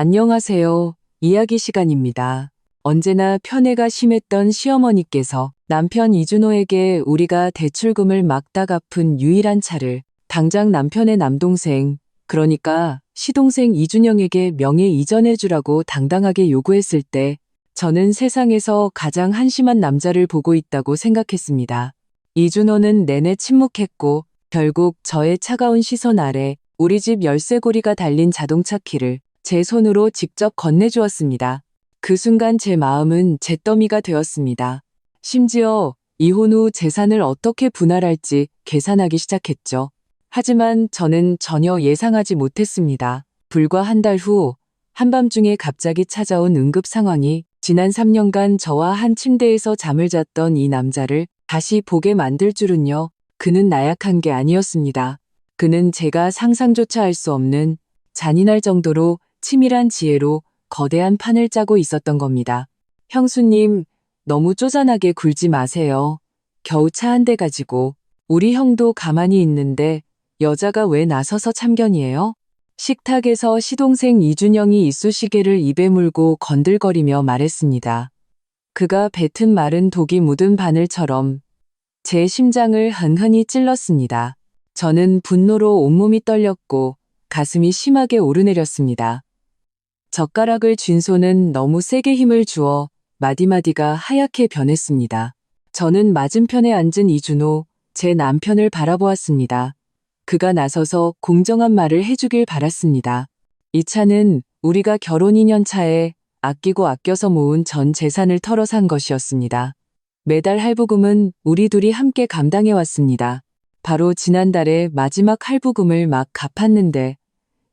안녕하세요. 이야기 시간입니다. 언제나 편애가 심했던 시어머니께서 남편 이준호에게 우리가 대출금을 막다 갚은 유일한 차를 당장 남편의 남동생, 그러니까 시동생 이준영에게 명예 이전해주라고 당당하게 요구했을 때 저는 세상에서 가장 한심한 남자를 보고 있다고 생각했습니다. 이준호는 내내 침묵했고 결국 저의 차가운 시선 아래 우리 집 열쇠고리가 달린 자동차 키를 제 손으로 직접 건네주었습니다. 그 순간 제 마음은 잿더미가 되었습니다. 심지어 이혼 후 재산을 어떻게 분할할지 계산하기 시작했죠. 하지만 저는 전혀 예상하지 못했습니다. 불과 한 달 후 한밤중에 갑자기 찾아온 응급 상황이 지난 3년간 저와 한 침대에서 잠을 잤던 이 남자를 다시 보게 만들 줄은요. 그는 나약한 게 아니었습니다. 그는 제가 상상조차 할 수 없는 잔인할 정도로 치밀한 지혜로 거대한 판을 짜고 있었던 겁니다. 형수님, 너무 쪼잔하게 굴지 마세요. 겨우 차 한 대 가지고 우리 형도 가만히 있는데 여자가 왜 나서서 참견이에요? 식탁에서 시동생 이준영이 이쑤시개를 입에 물고 건들거리며 말했습니다. 그가 뱉은 말은 독이 묻은 바늘처럼 제 심장을 흔흔히 찔렀습니다. 저는 분노로 온몸이 떨렸고 가슴이 심하게 오르내렸습니다. 젓가락을 쥔 손은 너무 세게 힘을 주어 마디마디가 하얗게 변했습니다. 저는 맞은편에 앉은 이준호, 제 남편을 바라보았습니다. 그가 나서서 공정한 말을 해주길 바랐습니다. 이 차는 우리가 결혼 2년 차에 아끼고 아껴서 모은 전 재산을 털어 산 것이었습니다. 매달 할부금은 우리 둘이 함께 감당해왔습니다. 바로 지난달에 마지막 할부금을 막 갚았는데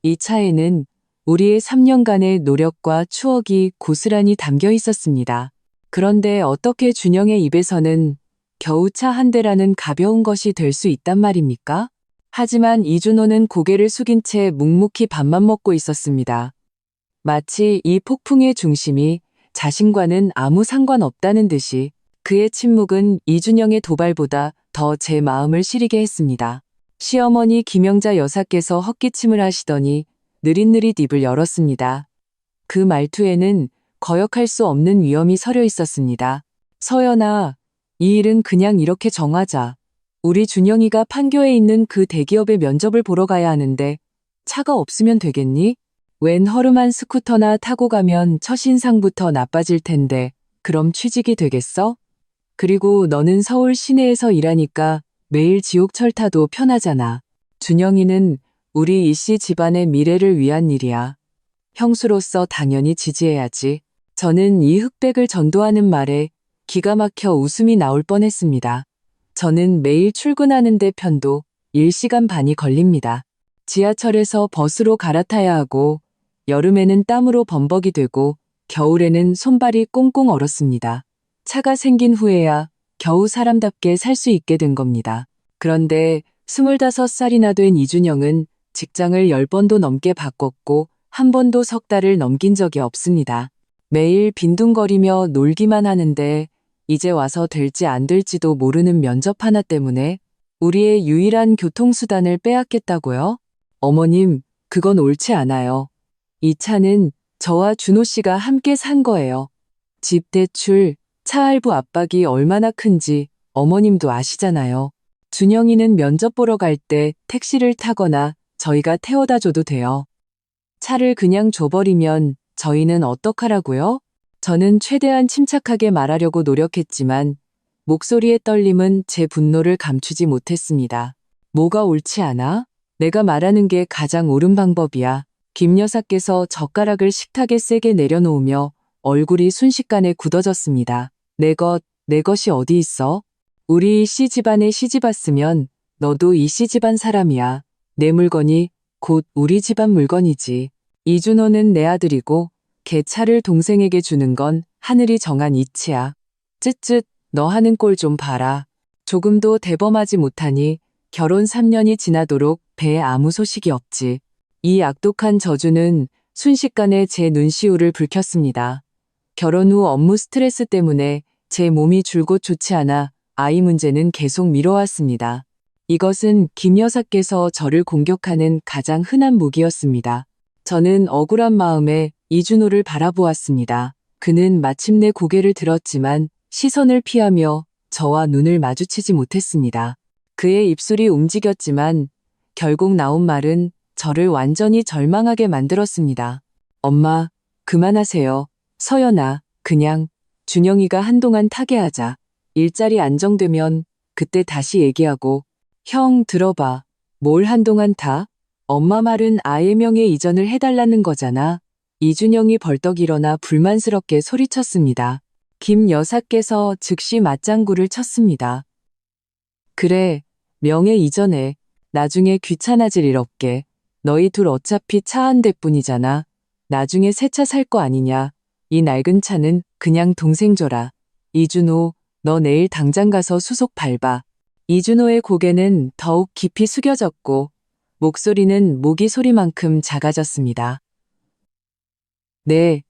이 차에는 우리의 3년간의 노력과 추억이 고스란히 담겨 있었습니다. 그런데 어떻게 준영의 입에서는 겨우 차 한 대라는 가벼운 것이 될 수 있단 말입니까? 하지만 이준호는 고개를 숙인 채 묵묵히 밥만 먹고 있었습니다. 마치 이 폭풍의 중심이 자신과는 아무 상관없다는 듯이 그의 침묵은 이준영의 도발보다 더 제 마음을 시리게 했습니다. 시어머니 김영자 여사께서 헛기침을 하시더니 느릿느릿 입을 열었습니다. 그 말투에는 거역할 수 없는 위험이 서려 있었습니다. 서연아, 이 일은 그냥 이렇게 정하자. 우리 준영이가 판교에 있는 그 대기업의 면접을 보러 가야 하는데 차가 없으면 되겠니? 웬 허름한 스쿠터나 타고 가면 첫인상부터 나빠질 텐데 그럼 취직이 되겠어? 그리고 너는 서울 시내에서 일하니까 매일 지옥철 타도 편하잖아. 준영이는 우리 이씨 집안의 미래를 위한 일이야. 형수로서 당연히 지지해야지. 저는 이 흑백을 전도하는 말에 기가 막혀 웃음이 나올 뻔했습니다. 저는 매일 출근하는데 편도 1시간 반이 걸립니다. 지하철에서 버스로 갈아타야 하고 여름에는 땀으로 범벅이 되고 겨울에는 손발이 꽁꽁 얼었습니다. 차가 생긴 후에야 겨우 사람답게 살 수 있게 된 겁니다. 그런데 25살이나 된 이준영은 직장을 10번도 넘게 바꿨고 한 번도 석 달을 넘긴 적이 없습니다. 매일 빈둥거리며 놀기만 하는데 이제 와서 될지 안 될지도 모르는 면접 하나 때문에 우리의 유일한 교통수단을 빼앗겠다고요? 어머님, 그건 옳지 않아요. 이 차는 저와 준호 씨가 함께 산 거예요. 집 대출, 차 할부 압박이 얼마나 큰지 어머님도 아시잖아요. 준영이는 면접 보러 갈 때 택시를 타거나 저희가 태워다 줘도 돼요. 차를 그냥 줘버리면 저희는 어떡하라고요? 저는 최대한 침착하게 말하려고 노력했지만 목소리의 떨림은 제 분노를 감추지 못했습니다. 뭐가 옳지 않아? 내가 말하는 게 가장 옳은 방법이야. 김 여사께서 젓가락을 식탁에 세게 내려놓으며 얼굴이 순식간에 굳어졌습니다. 내 것이 어디 있어? 우리 이씨 집안에 시집 왔으면 너도 이씨 집안 사람이야. 내 물건이 곧 우리 집안 물건이지. 이준호는 내 아들이고 걔 차를 동생에게 주는 건 하늘이 정한 이치야. 쯧쯧, 너 하는 꼴 좀 봐라. 조금도 대범하지 못하니 결혼 3년이 지나도록 배에 아무 소식이 없지. 이 악독한 저주는 순식간에 제 눈시울을 붉혔습니다. 결혼 후 업무 스트레스 때문에 제 몸이 줄곧 좋지 않아 아이 문제는 계속 미뤄왔습니다. 이것은 김 여사께서 저를 공격하는 가장 흔한 무기였습니다. 저는 억울한 마음에 이준호를 바라보았습니다. 그는 마침내 고개를 들었지만 시선을 피하며 저와 눈을 마주치지 못했습니다. 그의 입술이 움직였지만 결국 나온 말은 저를 완전히 절망하게 만들었습니다. 엄마, 그만하세요. 서연아, 그냥 준영이가 한동안 타개하자. 일자리 안정되면 그때 다시 얘기하고. 형, 들어봐. 뭘 한동안 타? 엄마 말은 아예 명예 이전을 해달라는 거잖아. 이준영이 벌떡 일어나 불만스럽게 소리쳤습니다. 김 여사께서 즉시 맞장구를 쳤습니다. 그래, 명예 이전에. 나중에 귀찮아질 일 없게. 너희 둘 어차피 차 한 대뿐이잖아. 나중에 새 차 살 거 아니냐. 이 낡은 차는 그냥 동생 줘라. 이준호, 너 내일 당장 가서 수속 밟아. 이준호의 고개는 더욱 깊이 숙여졌고 목소리는 모기 소리만큼 작아졌습니다. 네,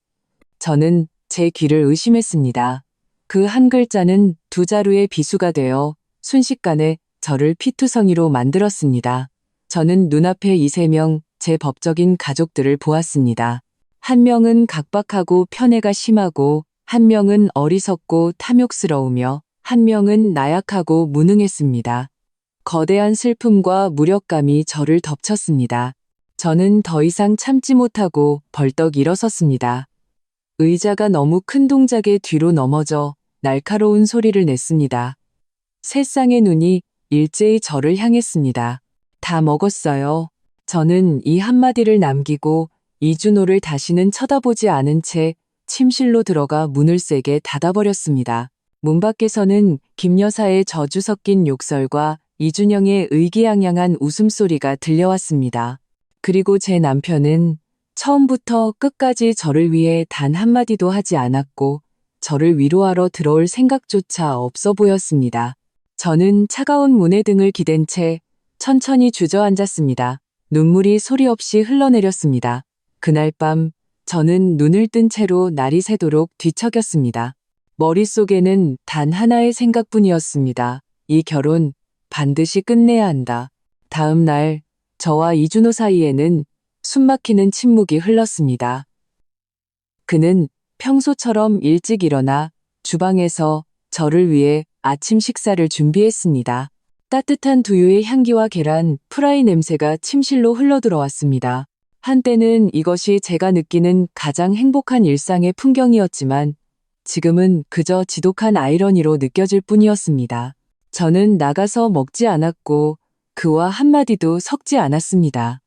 저는 제 귀를 의심했습니다. 그 한 글자는 두 자루의 비수가 되어 순식간에 저를 피투성이로 만들었습니다. 저는 눈앞에 이 세 명 제 법적인 가족들을 보았습니다. 한 명은 각박하고 편애가 심하고, 한 명은 어리석고 탐욕스러우며, 한 명은 나약하고 무능했습니다. 거대한 슬픔과 무력감이 저를 덮쳤습니다. 저는 더 이상 참지 못하고 벌떡 일어섰습니다. 의자가 너무 큰 동작에 뒤로 넘어져 날카로운 소리를 냈습니다. 세 쌍의 눈이 일제히 저를 향했습니다. 다 먹었어요. 저는 이 한마디를 남기고 이준호를 다시는 쳐다보지 않은 채 침실로 들어가 문을 세게 닫아버렸습니다. 문 밖에서는 김 여사의 저주 섞인 욕설과 이준영의 의기양양한 웃음소리가 들려왔습니다. 그리고 제 남편은 처음부터 끝까지 저를 위해 단 한마디도 하지 않았고 저를 위로하러 들어올 생각조차 없어 보였습니다. 저는 차가운 문의 등을 기댄 채 천천히 주저앉았습니다. 눈물이 소리 없이 흘러내렸습니다. 그날 밤 저는 눈을 뜬 채로 날이 새도록 뒤척였습니다. 머릿속에는 단 하나의 생각뿐이었습니다. 이 결혼 반드시 끝내야 한다. 다음 날 저와 이준호 사이에는 숨막히는 침묵이 흘렀습니다. 그는 평소처럼 일찍 일어나 주방에서 저를 위해 아침 식사를 준비했습니다. 따뜻한 두유의 향기와 계란, 프라이 냄새가 침실로 흘러들어왔습니다. 한때는 이것이 제가 느끼는 가장 행복한 일상의 풍경이었지만 지금은 그저 지독한 아이러니로 느껴질 뿐이었습니다. 저는 나가서 먹지 않았고 그와 한마디도 섞지 않았습니다.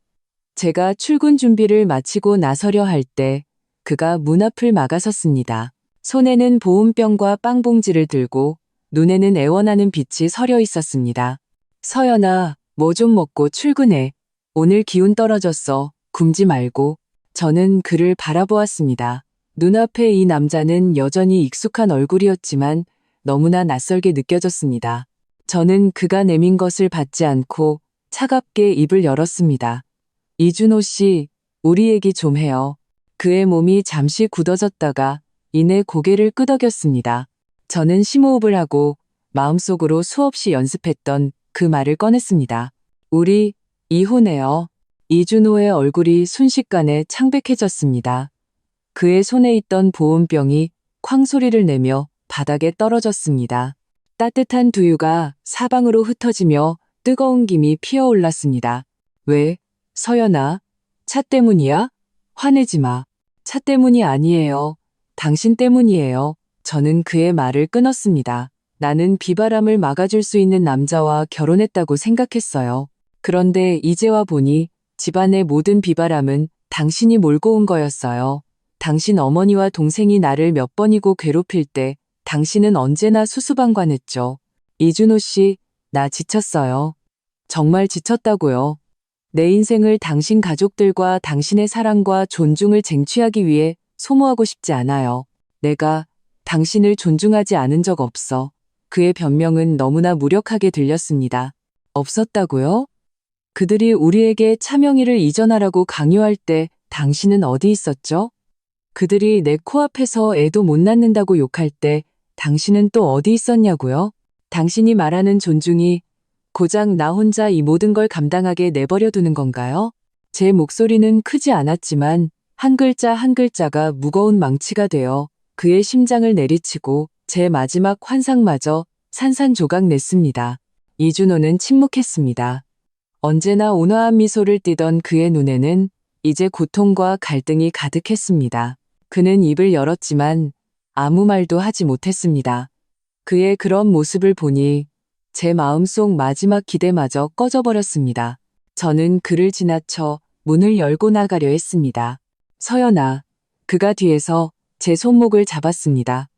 제가 출근 준비를 마치고 나서려 할 때 그가 문 앞을 막아섰습니다. 손에는 보온병과 빵봉지를 들고 눈에는 애원하는 빛이 서려 있었습니다. 서연아, 뭐 좀 먹고 출근해. 오늘 기운 떨어졌어. 굶지 말고. 저는 그를 바라보았습니다. 눈앞에 이 남자는 여전히 익숙한 얼굴이었지만 너무나 낯설게 느껴졌습니다. 저는 그가 내민 것을 받지 않고 차갑게 입을 열었습니다. 이준호 씨, 우리 얘기 좀 해요. 그의 몸이 잠시 굳어졌다가 이내 고개를 끄덕였습니다. 저는 심호흡을 하고 마음속으로 수없이 연습했던 그 말을 꺼냈습니다. 우리 이혼해요. 이준호의 얼굴이 순식간에 창백해졌습니다. 그의 손에 있던 보온병이 쾅 소리를 내며 바닥에 떨어졌습니다. 따뜻한 두유가 사방으로 흩어지며 뜨거운 김이 피어올랐습니다. 왜? 서연아, 차 때문이야? 화내지 마. 차 때문이 아니에요. 당신 때문이에요. 저는 그의 말을 끊었습니다. 나는 비바람을 막아줄 수 있는 남자와 결혼했다고 생각했어요. 그런데 이제 와 보니 집안의 모든 비바람은 당신이 몰고 온 거였어요. 당신 어머니와 동생이 나를 몇 번이고 괴롭힐 때 당신은 언제나 수수방관했죠. 이준호 씨, 나 지쳤어요. 정말 지쳤다고요. 내 인생을 당신 가족들과 당신의 사랑과 존중을 쟁취하기 위해 소모하고 싶지 않아요. 내가 당신을 존중하지 않은 적 없어. 그의 변명은 너무나 무력하게 들렸습니다. 없었다고요? 그들이 우리에게 차명의를 이전하라고 강요할 때 당신은 어디 있었죠? 그들이 내 코앞에서 애도 못 낳는다고 욕할 때 당신은 또 어디 있었냐고요? 당신이 말하는 존중이 고작 나 혼자 이 모든 걸 감당하게 내버려 두는 건가요? 제 목소리는 크지 않았지만 한 글자 한 글자가 무거운 망치가 되어 그의 심장을 내리치고 제 마지막 환상마저 산산조각 냈습니다. 이준호는 침묵했습니다. 언제나 온화한 미소를 띠던 그의 눈에는 이제 고통과 갈등이 가득했습니다. 그는 입을 열었지만 아무 말도 하지 못했습니다. 그의 그런 모습을 보니 제 마음속 마지막 기대마저 꺼져버렸습니다. 저는 그를 지나쳐 문을 열고 나가려 했습니다. 서연아, 그가 뒤에서 제 손목을 잡았습니다.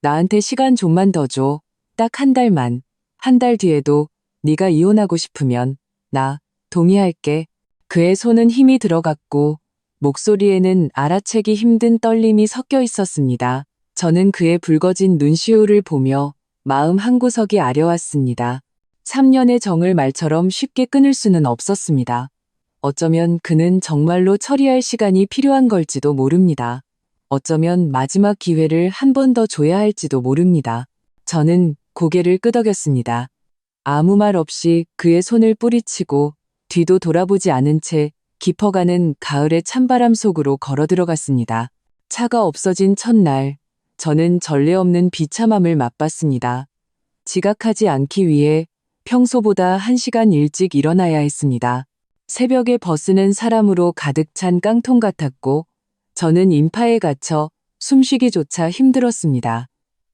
나한테 시간 좀만 더 줘. 딱 한 달만. 한 달 뒤에도 네가 이혼하고 싶으면 나 동의할게. 그의 손은 힘이 들어갔고 목소리에는 알아채기 힘든 떨림이 섞여 있었습니다. 저는 그의 붉어진 눈시울을 보며 마음 한구석이 아려왔습니다. 3년의 정을 말처럼 쉽게 끊을 수는 없었습니다. 어쩌면 그는 정말로 처리할 시간이 필요한 걸지도 모릅니다. 어쩌면 마지막 기회를 한 번 더 줘야 할지도 모릅니다. 저는 고개를 끄덕였습니다. 아무 말 없이 그의 손을 뿌리치고 뒤도 돌아보지 않은 채 깊어가는 가을의 찬바람 속으로 걸어 들어갔습니다. 차가 없어진 첫날, 저는 전례 없는 비참함을 맛봤습니다. 지각하지 않기 위해 평소보다 1시간 일찍 일어나야 했습니다. 새벽에 버스는 사람으로 가득 찬 깡통 같았고 저는 인파에 갇혀 숨쉬기조차 힘들었습니다.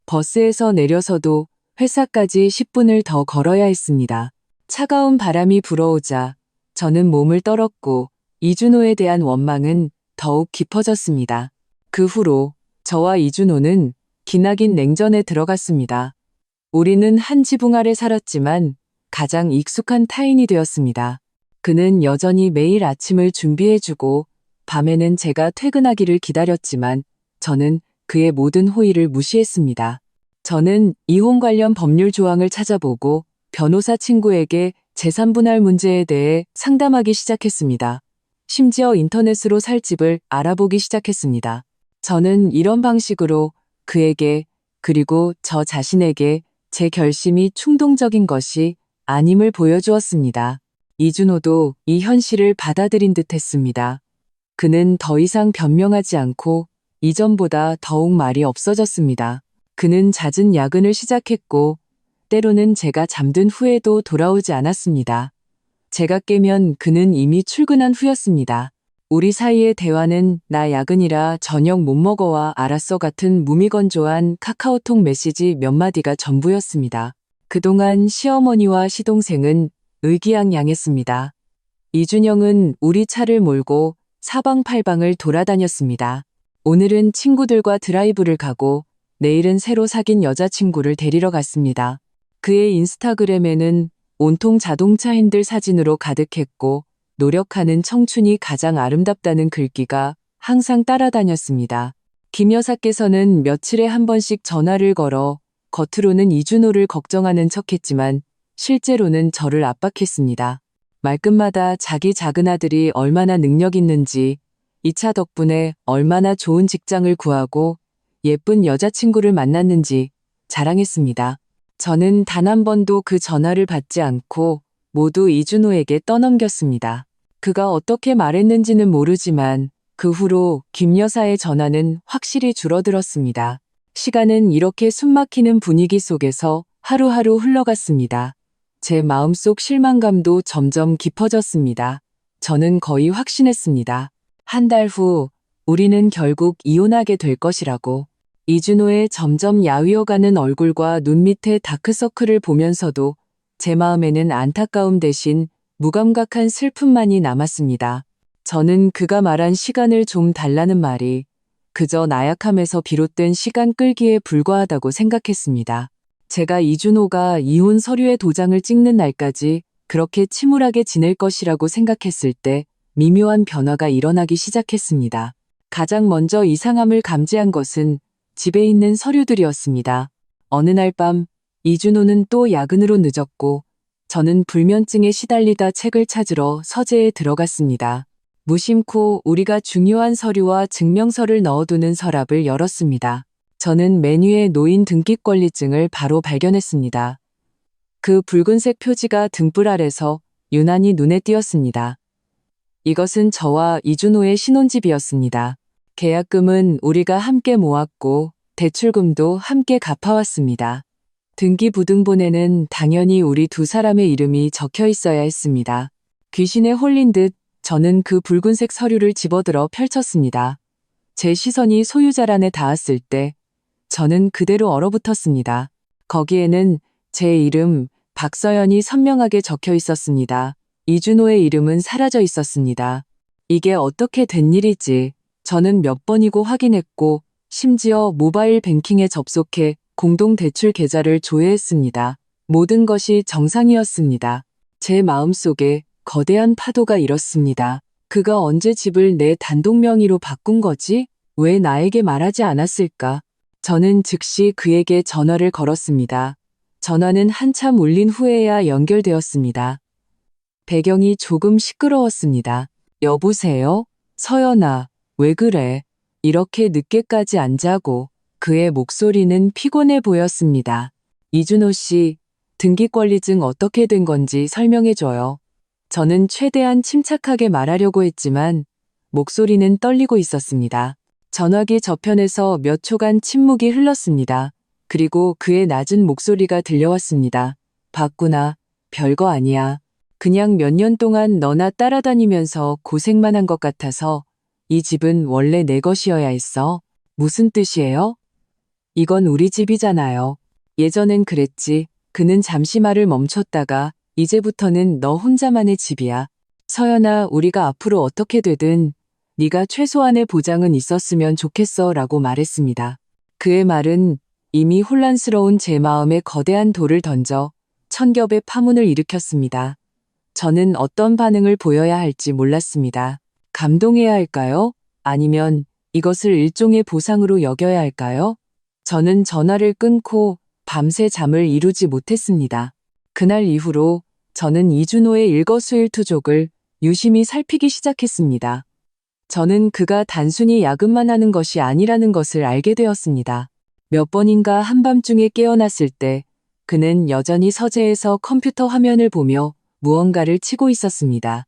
버스에서 내려서도 회사까지 10분을 더 걸어야 했습니다. 차가운 바람이 불어오자 저는 몸을 떨었고 이준호에 대한 원망은 더욱 깊어졌습니다. 그 후로 저와 이준호는 기나긴 냉전에 들어갔습니다. 우리는 한 지붕 아래 살았지만 가장 익숙한 타인이 되었습니다. 그는 여전히 매일 아침을 준비해주고 밤에는 제가 퇴근하기를 기다렸지만 저는 그의 모든 호의를 무시했습니다. 저는 이혼 관련 법률 조항을 찾아보고 변호사 친구에게 재산분할 문제에 대해 상담하기 시작했습니다. 심지어 인터넷으로 살 집을 알아보기 시작했습니다. 저는 이런 방식으로 그에게 그리고 저 자신에게 제 결심이 충동적인 것이 아님을 보여주었습니다. 이준호도 이 현실을 받아들인 듯 했습니다. 그는 더 이상 변명하지 않고 이전보다 더욱 말이 없어졌습니다. 그는 잦은 야근을 시작했고 때로는 제가 잠든 후에도 돌아오지 않았습니다. 제가 깨면 그는 이미 출근한 후였습니다. 우리 사이의 대화는 나 야근이라 저녁 못 먹어와 알았어 같은 무미건조한 카카오톡 메시지 몇 마디가 전부였습니다. 그동안 시어머니와 시동생은 의기양양했습니다. 이준영은 우리 차를 몰고 사방팔방을 돌아다녔습니다. 오늘은 친구들과 드라이브를 가고 내일은 새로 사귄 여자친구를 데리러 갔습니다. 그의 인스타그램에는 온통 자동차 핸들 사진으로 가득했고 노력하는 청춘이 가장 아름답다는 글귀가 항상 따라다녔습니다. 김 여사께서는 며칠에 한 번씩 전화를 걸어 겉으로는 이준호를 걱정하는 척했지만 실제로는 저를 압박했습니다. 말끝마다 자기 작은 아들이 얼마나 능력 있는지, 이 차 덕분에 얼마나 좋은 직장을 구하고 예쁜 여자친구를 만났는지 자랑했습니다. 저는 단 한 번도 그 전화를 받지 않고 모두 이준호에게 떠넘겼습니다. 그가 어떻게 말했는지는 모르지만 그 후로 김 여사의 전화는 확실히 줄어들었습니다. 시간은 이렇게 숨막히는 분위기 속에서 하루하루 흘러갔습니다. 제 마음속 실망감도 점점 깊어졌습니다. 저는 거의 확신했습니다. 한 달 후 우리는 결국 이혼하게 될 것이라고. 이준호의 점점 야위어가는 얼굴과 눈 밑에 다크서클을 보면서도 제 마음에는 안타까움 대신 무감각한 슬픔만이 남았습니다. 저는 그가 말한 시간을 좀 달라는 말이 그저 나약함에서 비롯된 시간 끌기에 불과하다고 생각했습니다. 제가 이준호가 이혼 서류에 도장을 찍는 날까지 그렇게 침울하게 지낼 것이라고 생각했을 때 미묘한 변화가 일어나기 시작했습니다. 가장 먼저 이상함을 감지한 것은 집에 있는 서류들이었습니다. 어느 날 밤 이준호는 또 야근으로 늦었고 저는 불면증에 시달리다 책을 찾으러 서재에 들어갔습니다. 무심코 우리가 중요한 서류와 증명서를 넣어두는 서랍을 열었습니다. 저는 메뉴에 놓인 등기권리증을 바로 발견했습니다. 그 붉은색 표지가 등불 아래서 유난히 눈에 띄었습니다. 이것은 저와 이준호의 신혼집이었습니다. 계약금은 우리가 함께 모았고 대출금도 함께 갚아왔습니다. 등기부등본에는 당연히 우리 두 사람의 이름이 적혀 있어야 했습니다. 귀신에 홀린 듯 저는 그 붉은색 서류를 집어들어 펼쳤습니다. 제 시선이 소유자란에 닿았을 때 저는 그대로 얼어붙었습니다. 거기에는 제 이름 박서연이 선명하게 적혀 있었습니다. 이준호의 이름은 사라져 있었습니다. 이게 어떻게 된 일이지? 저는 몇 번이고 확인했고 심지어 모바일 뱅킹에 접속해 공동대출 계좌를 조회했습니다. 모든 것이 정상이었습니다. 제 마음속에 거대한 파도가 일었습니다. 그가 언제 집을 내 단독 명의로 바꾼 거지? 왜 나에게 말하지 않았을까? 저는 즉시 그에게 전화를 걸었습니다. 전화는 한참 울린 후에야 연결되었습니다. 배경이 조금 시끄러웠습니다. 여보세요? 서연아, 왜 그래? 이렇게 늦게까지 안 자고. 그의 목소리는 피곤해 보였습니다. 이준호 씨, 등기권리증 어떻게 된 건지 설명해줘요. 저는 최대한 침착하게 말하려고 했지만 목소리는 떨리고 있었습니다. 전화기 저편에서 몇 초간 침묵이 흘렀습니다. 그리고 그의 낮은 목소리가 들려왔습니다. 봤구나. 별거 아니야. 그냥 몇 년 동안 너나 따라다니면서 고생만 한 것 같아서 이 집은 원래 내 것이어야 했어. 무슨 뜻이에요? 이건 우리 집이잖아요. 예전엔 그랬지. 그는 잠시 말을 멈췄다가 이제부터는 너 혼자만의 집이야. 서연아, 우리가 앞으로 어떻게 되든 네가 최소한의 보장은 있었으면 좋겠어 라고 말했습니다. 그의 말은 이미 혼란스러운 제 마음에 거대한 돌을 던져 천겹의 파문을 일으켰습니다. 저는 어떤 반응을 보여야 할지 몰랐습니다. 감동해야 할까요? 아니면 이것을 일종의 보상으로 여겨야 할까요? 저는 전화를 끊고 밤새 잠을 이루지 못했습니다. 그날 이후로 저는 이준호의 일거수일투족을 유심히 살피기 시작했습니다. 저는 그가 단순히 야근만 하는 것이 아니라는 것을 알게 되었습니다. 몇 번인가 한밤중에 깨어났을 때 그는 여전히 서재에서 컴퓨터 화면을 보며 무언가를 치고 있었습니다.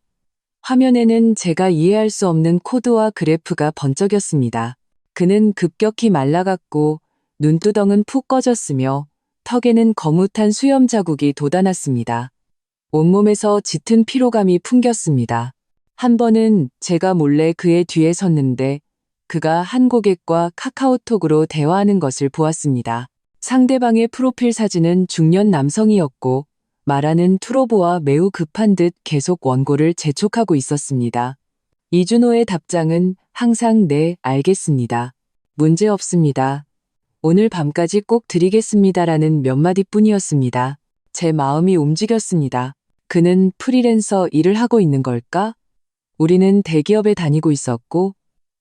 화면에는 제가 이해할 수 없는 코드와 그래프가 번쩍였습니다. 그는 급격히 말라갔고 눈두덩은 푹 꺼졌으며 턱에는 거뭇한 수염 자국이 돋아났습니다. 온몸에서 짙은 피로감이 풍겼습니다. 한 번은 제가 몰래 그의 뒤에 섰는데 그가 한 고객과 카카오톡으로 대화하는 것을 보았습니다. 상대방의 프로필 사진은 중년 남성이었고 말하는 투로보와 매우 급한 듯 계속 원고를 재촉하고 있었습니다. 이준호의 답장은 항상 네, 알겠습니다. 문제 없습니다. 오늘 밤까지 꼭 드리겠습니다라는 몇 마디뿐이었습니다. 제 마음이 움직였습니다. 그는 프리랜서 일을 하고 있는 걸까? 우리는 대기업에 다니고 있었고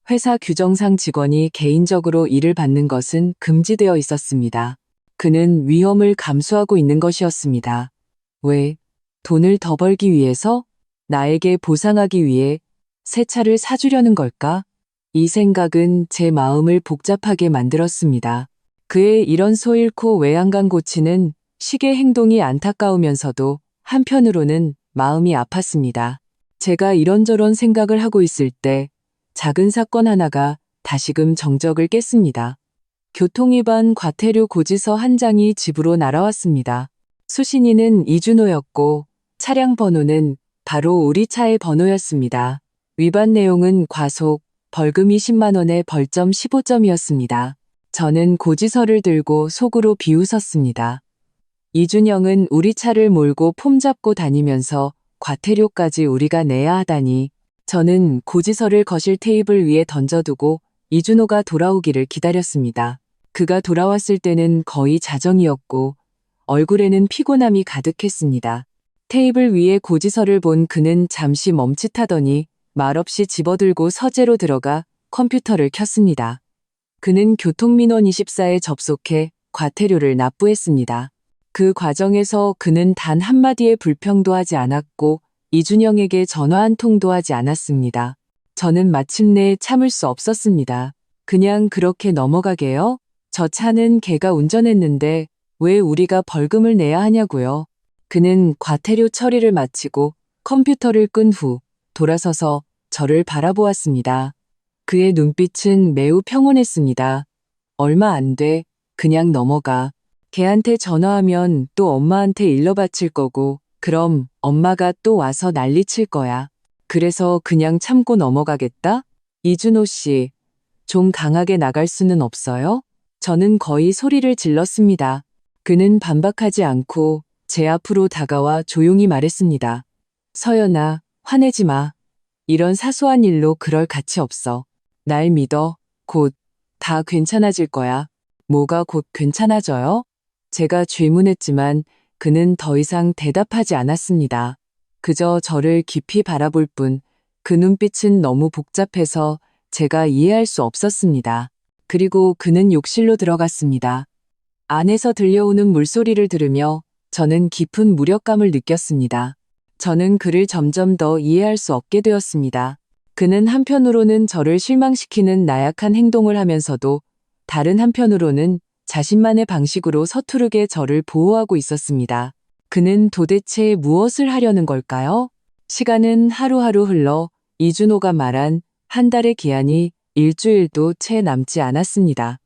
회사 규정상 직원이 개인적으로 일을 받는 것은 금지되어 있었습니다. 그는 위험을 감수하고 있는 것이었습니다. 왜? 돈을 더 벌기 위해서? 나에게 보상하기 위해 새 차를 사주려는 걸까? 이 생각은 제 마음을 복잡하게 만들었습니다. 그의 이런 소 잃고 외양간 고치는 식의 행동이 안타까우면서도 한편으로는 마음이 아팠습니다. 제가 이런저런 생각을 하고 있을 때 작은 사건 하나가 다시금 정적을 깼습니다. 교통위반 과태료 고지서 한 장이 집으로 날아왔습니다. 수신인은 이준호였고 차량 번호는 바로 우리 차의 번호였습니다. 위반 내용은 과속, 벌금이 10만 원에 벌점 15점이었습니다. 저는 고지서를 들고 속으로 비웃었습니다. 이준영은 우리 차를 몰고 폼 잡고 다니면서 과태료까지 우리가 내야 하다니. 저는 고지서를 거실 테이블 위에 던져두고 이준호가 돌아오기를 기다렸습니다. 그가 돌아왔을 때는 거의 자정이었고 얼굴에는 피곤함이 가득했습니다. 테이블 위에 고지서를 본 그는 잠시 멈칫하더니 말없이 집어들고 서재로 들어가 컴퓨터를 켰습니다. 그는 교통민원 24에 접속해 과태료를 납부했습니다. 그 과정에서 그는 단 한마디의 불평도 하지 않았고 이준영에게 전화 한 통도 하지 않았습니다. 저는 마침내 참을 수 없었습니다. 그냥 그렇게 넘어가게요? 저 차는 걔가 운전했는데 왜 우리가 벌금을 내야 하냐고요. 그는 과태료 처리를 마치고 컴퓨터를 끈 후 돌아서서 저를 바라보았습니다. 그의 눈빛은 매우 평온했습니다. 얼마 안 돼. 그냥 넘어가. 걔한테 전화하면 또 엄마한테 일러 바칠 거고, 그럼 엄마가 또 와서 난리칠 거야. 그래서 그냥 참고 넘어가겠다? 이준호 씨, 좀 강하게 나갈 수는 없어요? 저는 거의 소리를 질렀습니다. 그는 반박하지 않고 제 앞으로 다가와 조용히 말했습니다. 서연아, 화내지 마. 이런 사소한 일로 그럴 가치 없어. 날 믿어. 곧 다 괜찮아질 거야. 뭐가 곧 괜찮아져요? 제가 질문했지만 그는 더 이상 대답하지 않았습니다. 그저 저를 깊이 바라볼 뿐 그 눈빛은 너무 복잡해서 제가 이해할 수 없었습니다. 그리고 그는 욕실로 들어갔습니다. 안에서 들려오는 물소리를 들으며 저는 깊은 무력감을 느꼈습니다. 저는 그를 점점 더 이해할 수 없게 되었습니다. 그는 한편으로는 저를 실망시키는 나약한 행동을 하면서도 다른 한편으로는 자신만의 방식으로 서투르게 저를 보호하고 있었습니다. 그는 도대체 무엇을 하려는 걸까요? 시간은 하루하루 흘러 이준호가 말한 한 달의 기한이 일주일도 채 남지 않았습니다.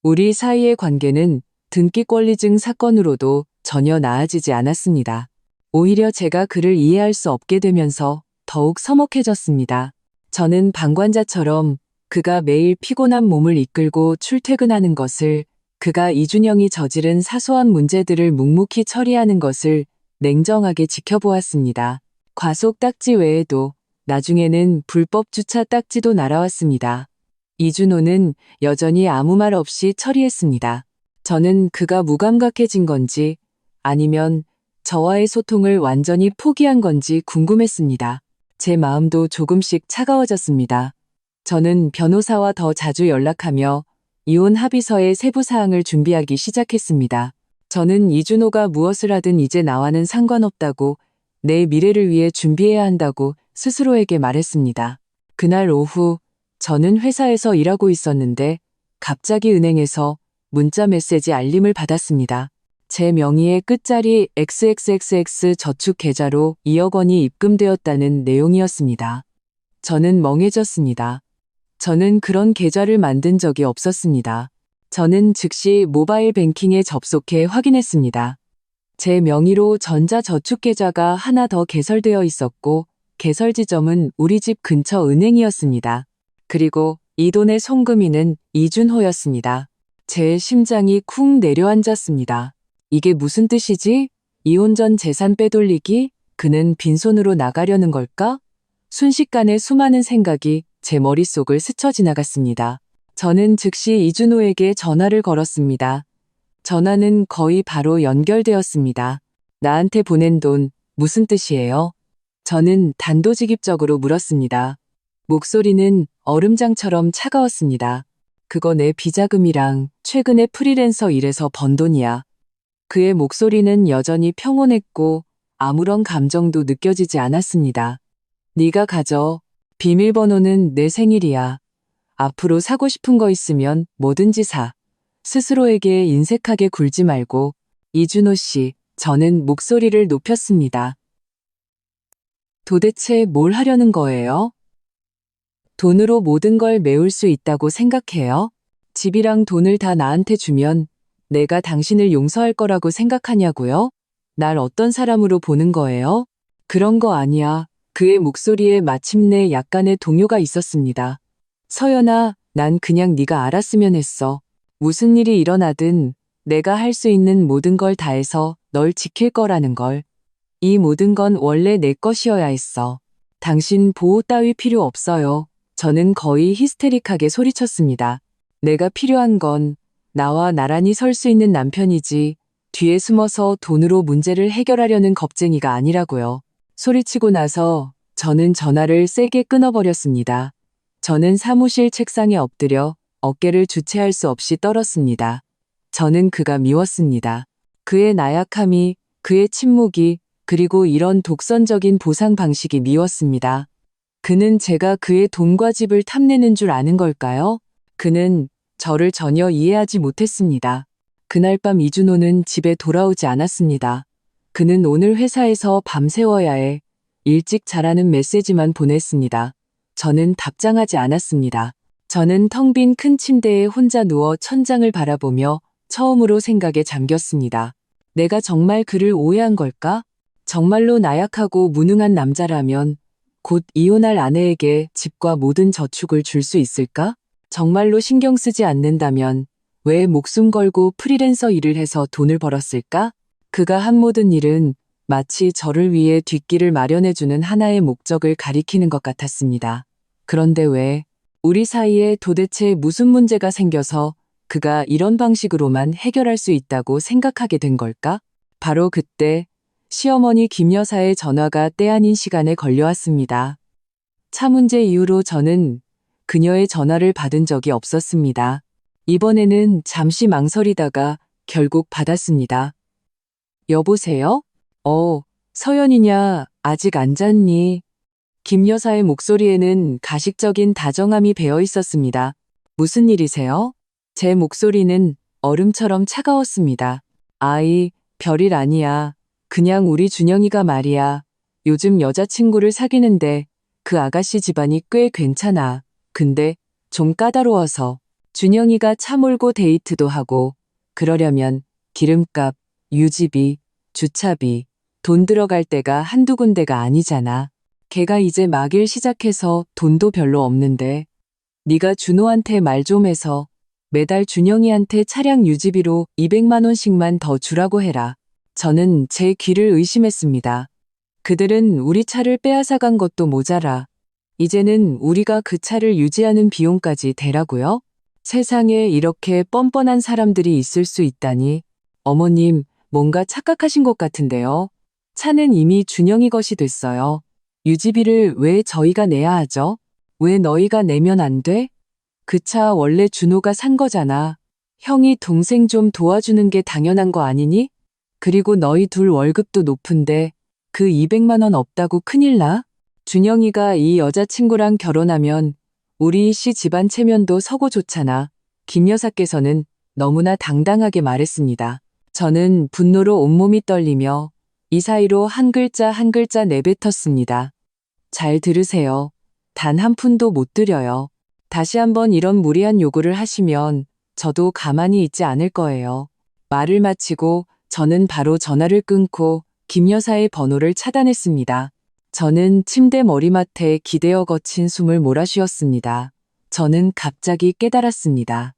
우리 사이의 관계는 등기권리증 사건으로도 전혀 나아지지 않았습니다. 오히려 제가 그를 이해할 수 없게 되면서 더욱 서먹해졌습니다. 저는 방관자처럼 그가 매일 피곤한 몸을 이끌고 출퇴근하는 것을, 그가 이준영이 저지른 사소한 문제들을 묵묵히 처리하는 것을 냉정하게 지켜보았습니다. 과속 딱지 외에도 나중에는 불법 주차 딱지도 날아왔습니다. 이준호는 여전히 아무 말 없이 처리했습니다. 저는 그가 무감각해진 건지 아니면 저와의 소통을 완전히 포기한 건지 궁금했습니다. 제 마음도 조금씩 차가워졌습니다. 저는 변호사와 더 자주 연락하며 이혼 합의서의 세부 사항을 준비하기 시작했습니다. 저는 이준호가 무엇을 하든 이제 나와는 상관없다고, 내 미래를 위해 준비해야 한다고 스스로에게 말했습니다. 그날 오후 저는 회사에서 일하고 있었는데 갑자기 은행에서 문자 메시지 알림을 받았습니다. 제 명의의 끝자리 XXXX 저축 계좌로 2억 원이 입금되었다는 내용이었습니다. 저는 멍해졌습니다. 저는 그런 계좌를 만든 적이 없었습니다. 저는 즉시 모바일 뱅킹에 접속해 확인했습니다. 제 명의로 전자저축계좌가 하나 더 개설되어 있었고 개설 지점은 우리 집 근처 은행이었습니다. 그리고 이 돈의 송금인은 이준호였습니다. 제 심장이 쿵 내려앉았습니다. 이게 무슨 뜻이지? 이혼 전 재산 빼돌리기? 그는 빈손으로 나가려는 걸까? 순식간에 수많은 생각이 제 머릿속을 스쳐 지나갔습니다. 저는 즉시 이준호에게 전화를 걸었습니다. 전화는 거의 바로 연결되었습니다. 나한테 보낸 돈 무슨 뜻이에요? 저는 단도직입적으로 물었습니다. 목소리는 얼음장처럼 차가웠습니다. 그거 내 비자금이랑 최근에 프리랜서 일해서 번 돈이야. 그의 목소리는 여전히 평온했고 아무런 감정도 느껴지지 않았습니다. 네가 가져. 비밀번호는 내 생일이야. 앞으로 사고 싶은 거 있으면 뭐든지 사. 스스로에게 인색하게 굴지 말고. 이준호 씨, 저는 목소리를 높였습니다. 도대체 뭘 하려는 거예요? 돈으로 모든 걸 메울 수 있다고 생각해요? 집이랑 돈을 다 나한테 주면 내가 당신을 용서할 거라고 생각하냐고요? 날 어떤 사람으로 보는 거예요? 그런 거 아니야. 그의 목소리에 마침내 약간의 동요가 있었습니다. 서연아, 난 그냥 네가 알았으면 했어. 무슨 일이 일어나든 내가 할 수 있는 모든 걸 다해서 널 지킬 거라는 걸. 이 모든 건 원래 내 것이어야 했어. 당신 보호 따위 필요 없어요. 저는 거의 히스테릭하게 소리쳤습니다. 내가 필요한 건 나와 나란히 설 수 있는 남편이지 뒤에 숨어서 돈으로 문제를 해결하려는 겁쟁이가 아니라고요. 소리치고 나서 저는 전화를 세게 끊어버렸습니다. 저는 사무실 책상에 엎드려 어깨를 주체할 수 없이 떨었습니다. 저는 그가 미웠습니다. 그의 나약함이, 그의 침묵이, 그리고 이런 독선적인 보상 방식이 미웠습니다. 그는 제가 그의 돈과 집을 탐내는 줄 아는 걸까요? 그는 저를 전혀 이해하지 못했습니다. 그날 밤 이준호는 집에 돌아오지 않았습니다. 그는 오늘 회사에서 밤새워야 해. 일찍 자라는 메시지만 보냈습니다. 저는 답장하지 않았습니다. 저는 텅 빈 큰 침대에 혼자 누워 천장을 바라보며 처음으로 생각에 잠겼습니다. 내가 정말 그를 오해한 걸까? 정말로 나약하고 무능한 남자라면 곧 이혼할 아내에게 집과 모든 저축을 줄 수 있을까? 정말로 신경 쓰지 않는다면 왜 목숨 걸고 프리랜서 일을 해서 돈을 벌었을까? 그가 한 모든 일은 마치 저를 위해 뒷길을 마련해주는 하나의 목적을 가리키는 것 같았습니다. 그런데 왜 우리 사이에 도대체 무슨 문제가 생겨서 그가 이런 방식으로만 해결할 수 있다고 생각하게 된 걸까? 바로 그때 시어머니 김 여사의 전화가 때 아닌 시간에 걸려왔습니다. 차 문제 이후로 저는 그녀의 전화를 받은 적이 없었습니다. 이번에는 잠시 망설이다가 결국 받았습니다. 여보세요? 서연이냐, 아직 안 잤니? 김 여사의 목소리에는 가식적인 다정함이 배어 있었습니다. 무슨 일이세요? 제 목소리는 얼음처럼 차가웠습니다. 아이, 별일 아니야. 그냥 우리 준영이가 말이야. 요즘 여자친구를 사귀는데 그 아가씨 집안이 꽤 괜찮아. 근데 좀 까다로워서 준영이가 차 몰고 데이트도 하고 그러려면 기름값, 유지비, 주차비, 돈 들어갈 데가 한두 군데가 아니잖아. 걔가 이제 막 일 시작해서 돈도 별로 없는데 네가 준호한테 말 좀 해서 매달 준영이한테 차량 유지비로 200만 원씩만 더 주라고 해라. 저는 제 귀를 의심했습니다. 그들은 우리 차를 빼앗아간 것도 모자라 이제는 우리가 그 차를 유지하는 비용까지 대라고요? 세상에 이렇게 뻔뻔한 사람들이 있을 수 있다니. 어머님, 뭔가 착각하신 것 같은데요. 차는 이미 준영이 것이 됐어요. 유지비를 왜 저희가 내야 하죠? 왜 너희가 내면 안 돼? 그 차 원래 준호가 산 거잖아. 형이 동생 좀 도와주는 게 당연한 거 아니니? 그리고 너희 둘 월급도 높은데 그 200만 원 없다고 큰일 나? 준영이가 이 여자친구랑 결혼하면 우리 씨 집안 체면도 서고 좋잖아. 김 여사께서는 너무나 당당하게 말했습니다. 저는 분노로 온몸이 떨리며 이 사이로 한 글자 한 글자 내뱉었습니다. 잘 들으세요. 단 한 푼도 못 드려요. 다시 한번 이런 무리한 요구를 하시면 저도 가만히 있지 않을 거예요. 말을 마치고 저는 바로 전화를 끊고 김 여사의 번호를 차단했습니다. 저는 침대 머리맡에 기대어 거친 숨을 몰아쉬었습니다. 저는 갑자기 깨달았습니다.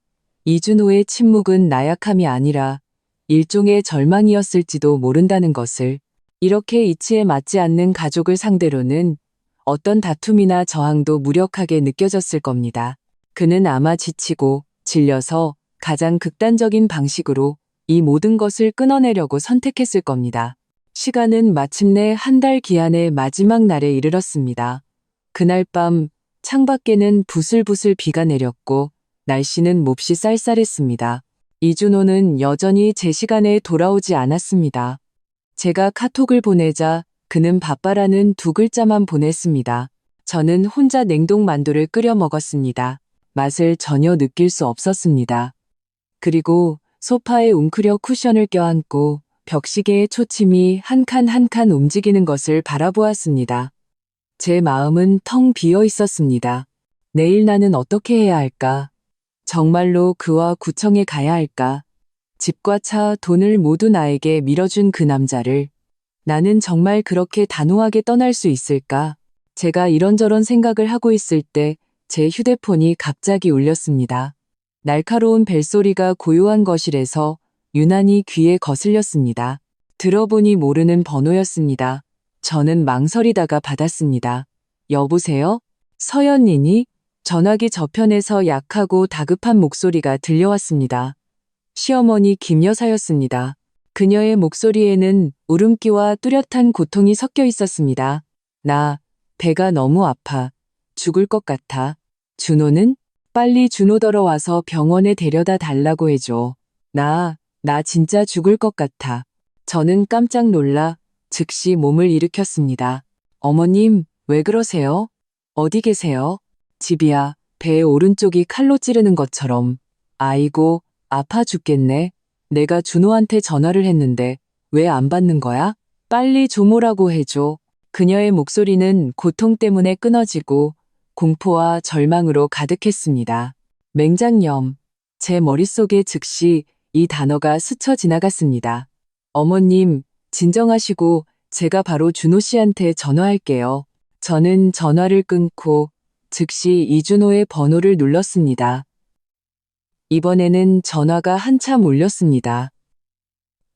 이준호의 침묵은 나약함이 아니라 일종의 절망이었을지도 모른다는 것을. 이렇게 이치에 맞지 않는 가족을 상대로는 어떤 다툼이나 저항도 무력하게 느껴졌을 겁니다. 그는 아마 지치고 질려서 가장 극단적인 방식으로 이 모든 것을 끊어내려고 선택했을 겁니다. 시간은 마침내 한 달 기한의 마지막 날에 이르렀습니다. 그날 밤 창밖에는 부슬부슬 비가 내렸고 날씨는 몹시 쌀쌀했습니다. 이준호는 여전히 제 시간에 돌아오지 않았습니다. 제가 카톡을 보내자 그는 바빠라는 두 글자만 보냈습니다. 저는 혼자 냉동 만두를 끓여 먹었습니다. 맛을 전혀 느낄 수 없었습니다. 그리고 소파에 웅크려 쿠션을 껴안고 벽시계의 초침이 한 칸 한 칸 움직이는 것을 바라보았습니다. 제 마음은 텅 비어 있었습니다. 내일 나는 어떻게 해야 할까? 정말로 그와 구청에 가야 할까? 집과 차, 돈을 모두 나에게 밀어준 그 남자를 나는 정말 그렇게 단호하게 떠날 수 있을까? 제가 이런저런 생각을 하고 있을 때 제 휴대폰이 갑자기 울렸습니다. 날카로운 벨소리가 고요한 거실에서 유난히 귀에 거슬렸습니다. 들어보니 모르는 번호였습니다. 저는 망설이다가 받았습니다. 여보세요? 서연이니? 전화기 저편에서 약하고 다급한 목소리가 들려왔습니다. 시어머니 김 여사였습니다. 그녀의 목소리에는 울음기와 뚜렷한 고통이 섞여 있었습니다. 나, 배가 너무 아파. 죽을 것 같아. 준호는? 빨리 준호더러 와서 병원에 데려다 달라고 해줘. 나 진짜 죽을 것 같아. 저는 깜짝 놀라 즉시 몸을 일으켰습니다. 어머님, 왜 그러세요? 어디 계세요? 집이야. 배 오른쪽이 칼로 찌르는 것처럼. 아이고, 아파 죽겠네. 내가 준호한테 전화를 했는데 왜 안 받는 거야? 빨리 좀 오라고 해줘. 그녀의 목소리는 고통 때문에 끊어지고 공포와 절망으로 가득했습니다. 맹장염. 제 머릿속에 즉시 이 단어가 스쳐 지나갔습니다. 어머님, 진정하시고 제가 바로 준호 씨한테 전화할게요. 저는 전화를 끊고 즉시 이준호의 번호를 눌렀습니다. 이번에는 전화가 한참 울렸습니다.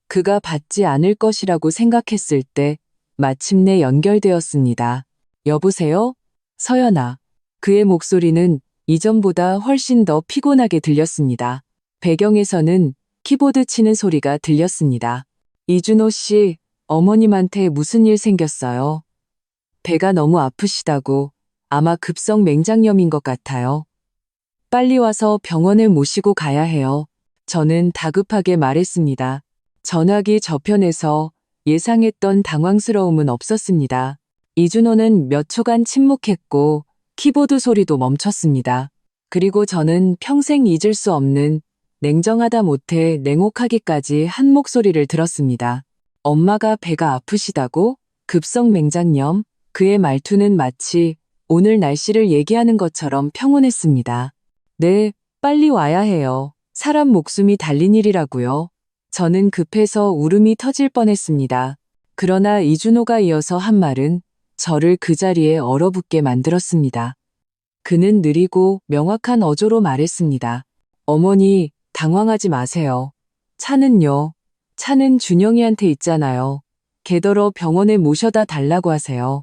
그가 받지 않을 것이라고 생각했을 때 마침내 연결되었습니다. 여보세요? 서연아. 그의 목소리는 이전보다 훨씬 더 피곤하게 들렸습니다. 배경에서는 키보드 치는 소리가 들렸습니다. 이준호 씨, 어머님한테 무슨 일 생겼어요? 배가 너무 아프시다고. 아마 급성 맹장염인 것 같아요. 빨리 와서 병원에 모시고 가야 해요. 저는 다급하게 말했습니다. 전화기 저편에서 예상했던 당황스러움은 없었습니다. 이준호는 몇 초간 침묵했고 키보드 소리도 멈췄습니다. 그리고 저는 평생 잊을 수 없는 냉정하다 못해 냉혹하기까지 한 목소리를 들었습니다. 엄마가 배가 아프시다고? 급성 맹장염? 그의 말투는 마치 오늘 날씨를 얘기하는 것처럼 평온했습니다. 네, 빨리 와야 해요. 사람 목숨이 달린 일이라고요. 저는 급해서 울음이 터질 뻔했습니다. 그러나 이준호가 이어서 한 말은 저를 그 자리에 얼어붙게 만들었습니다. 그는 느리고 명확한 어조로 말했습니다. 어머니, 당황하지 마세요. 차는요. 차는 준영이한테 있잖아요. 걔더러 병원에 모셔다 달라고 하세요.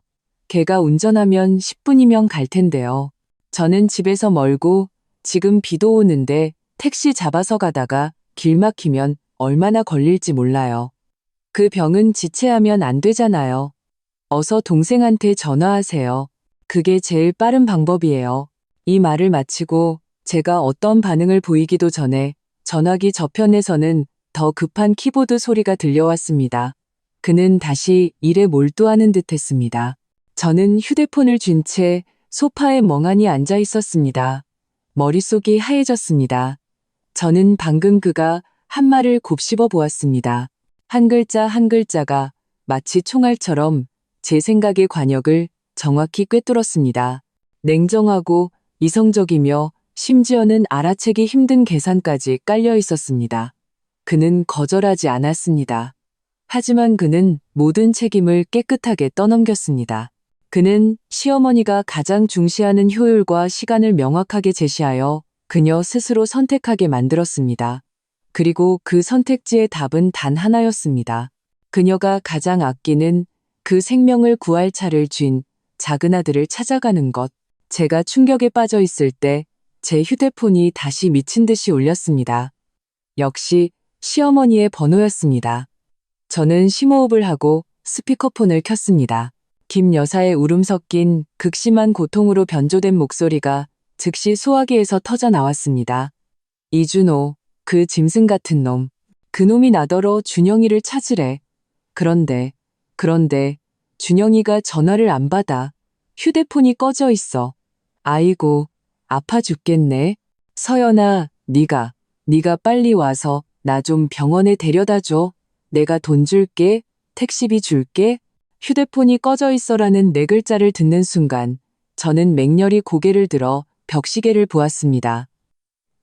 걔가 운전하면 10분이면 갈 텐데요. 저는 집에서 멀고 지금 비도 오는데 택시 잡아서 가다가 길 막히면 얼마나 걸릴지 몰라요. 그 병은 지체하면 안 되잖아요. 어서 동생한테 전화하세요. 그게 제일 빠른 방법이에요. 이 말을 마치고 제가 어떤 반응을 보이기도 전에 전화기 저편에서는 더 급한 키보드 소리가 들려왔습니다. 그는 다시 일에 몰두하는 듯했습니다. 저는 휴대폰을 쥔 채 소파에 멍하니 앉아 있었습니다. 머릿속이 하얘졌습니다. 저는 방금 그가 한 말을 곱씹어 보았습니다. 한 글자 한 글자가 마치 총알처럼 제 생각의 관역을 정확히 꿰뚫었습니다. 냉정하고 이성적이며 심지어는 알아채기 힘든 계산까지 깔려 있었습니다. 그는 거절하지 않았습니다. 하지만 그는 모든 책임을 깨끗하게 떠넘겼습니다. 그는 시어머니가 가장 중시하는 효율과 시간을 명확하게 제시하여 그녀 스스로 선택하게 만들었습니다. 그리고 그 선택지의 답은 단 하나였습니다. 그녀가 가장 아끼는 그 생명을 구할 차를 쥔 작은 아들을 찾아가는 것. 제가 충격에 빠져 있을 때 제 휴대폰이 다시 미친 듯이 울렸습니다. 역시 시어머니의 번호였습니다. 저는 심호흡을 하고 스피커폰을 켰습니다. 김 여사의 울음 섞인 극심한 고통으로 변조된 목소리가 즉시 소화기에서 터져 나왔습니다. 이준호, 그 짐승 같은 놈. 그놈이 나더러 준영이를 찾으래. 그런데 준영이가 전화를 안 받아. 휴대폰이 꺼져 있어. 아이고, 아파 죽겠네. 서연아, 네가 빨리 와서 나 좀 병원에 데려다 줘. 내가 돈 줄게. 택시비 줄게. 휴대폰이 꺼져 있어라는 네 글자를 듣는 순간 저는 맹렬히 고개를 들어 벽시계를 보았습니다.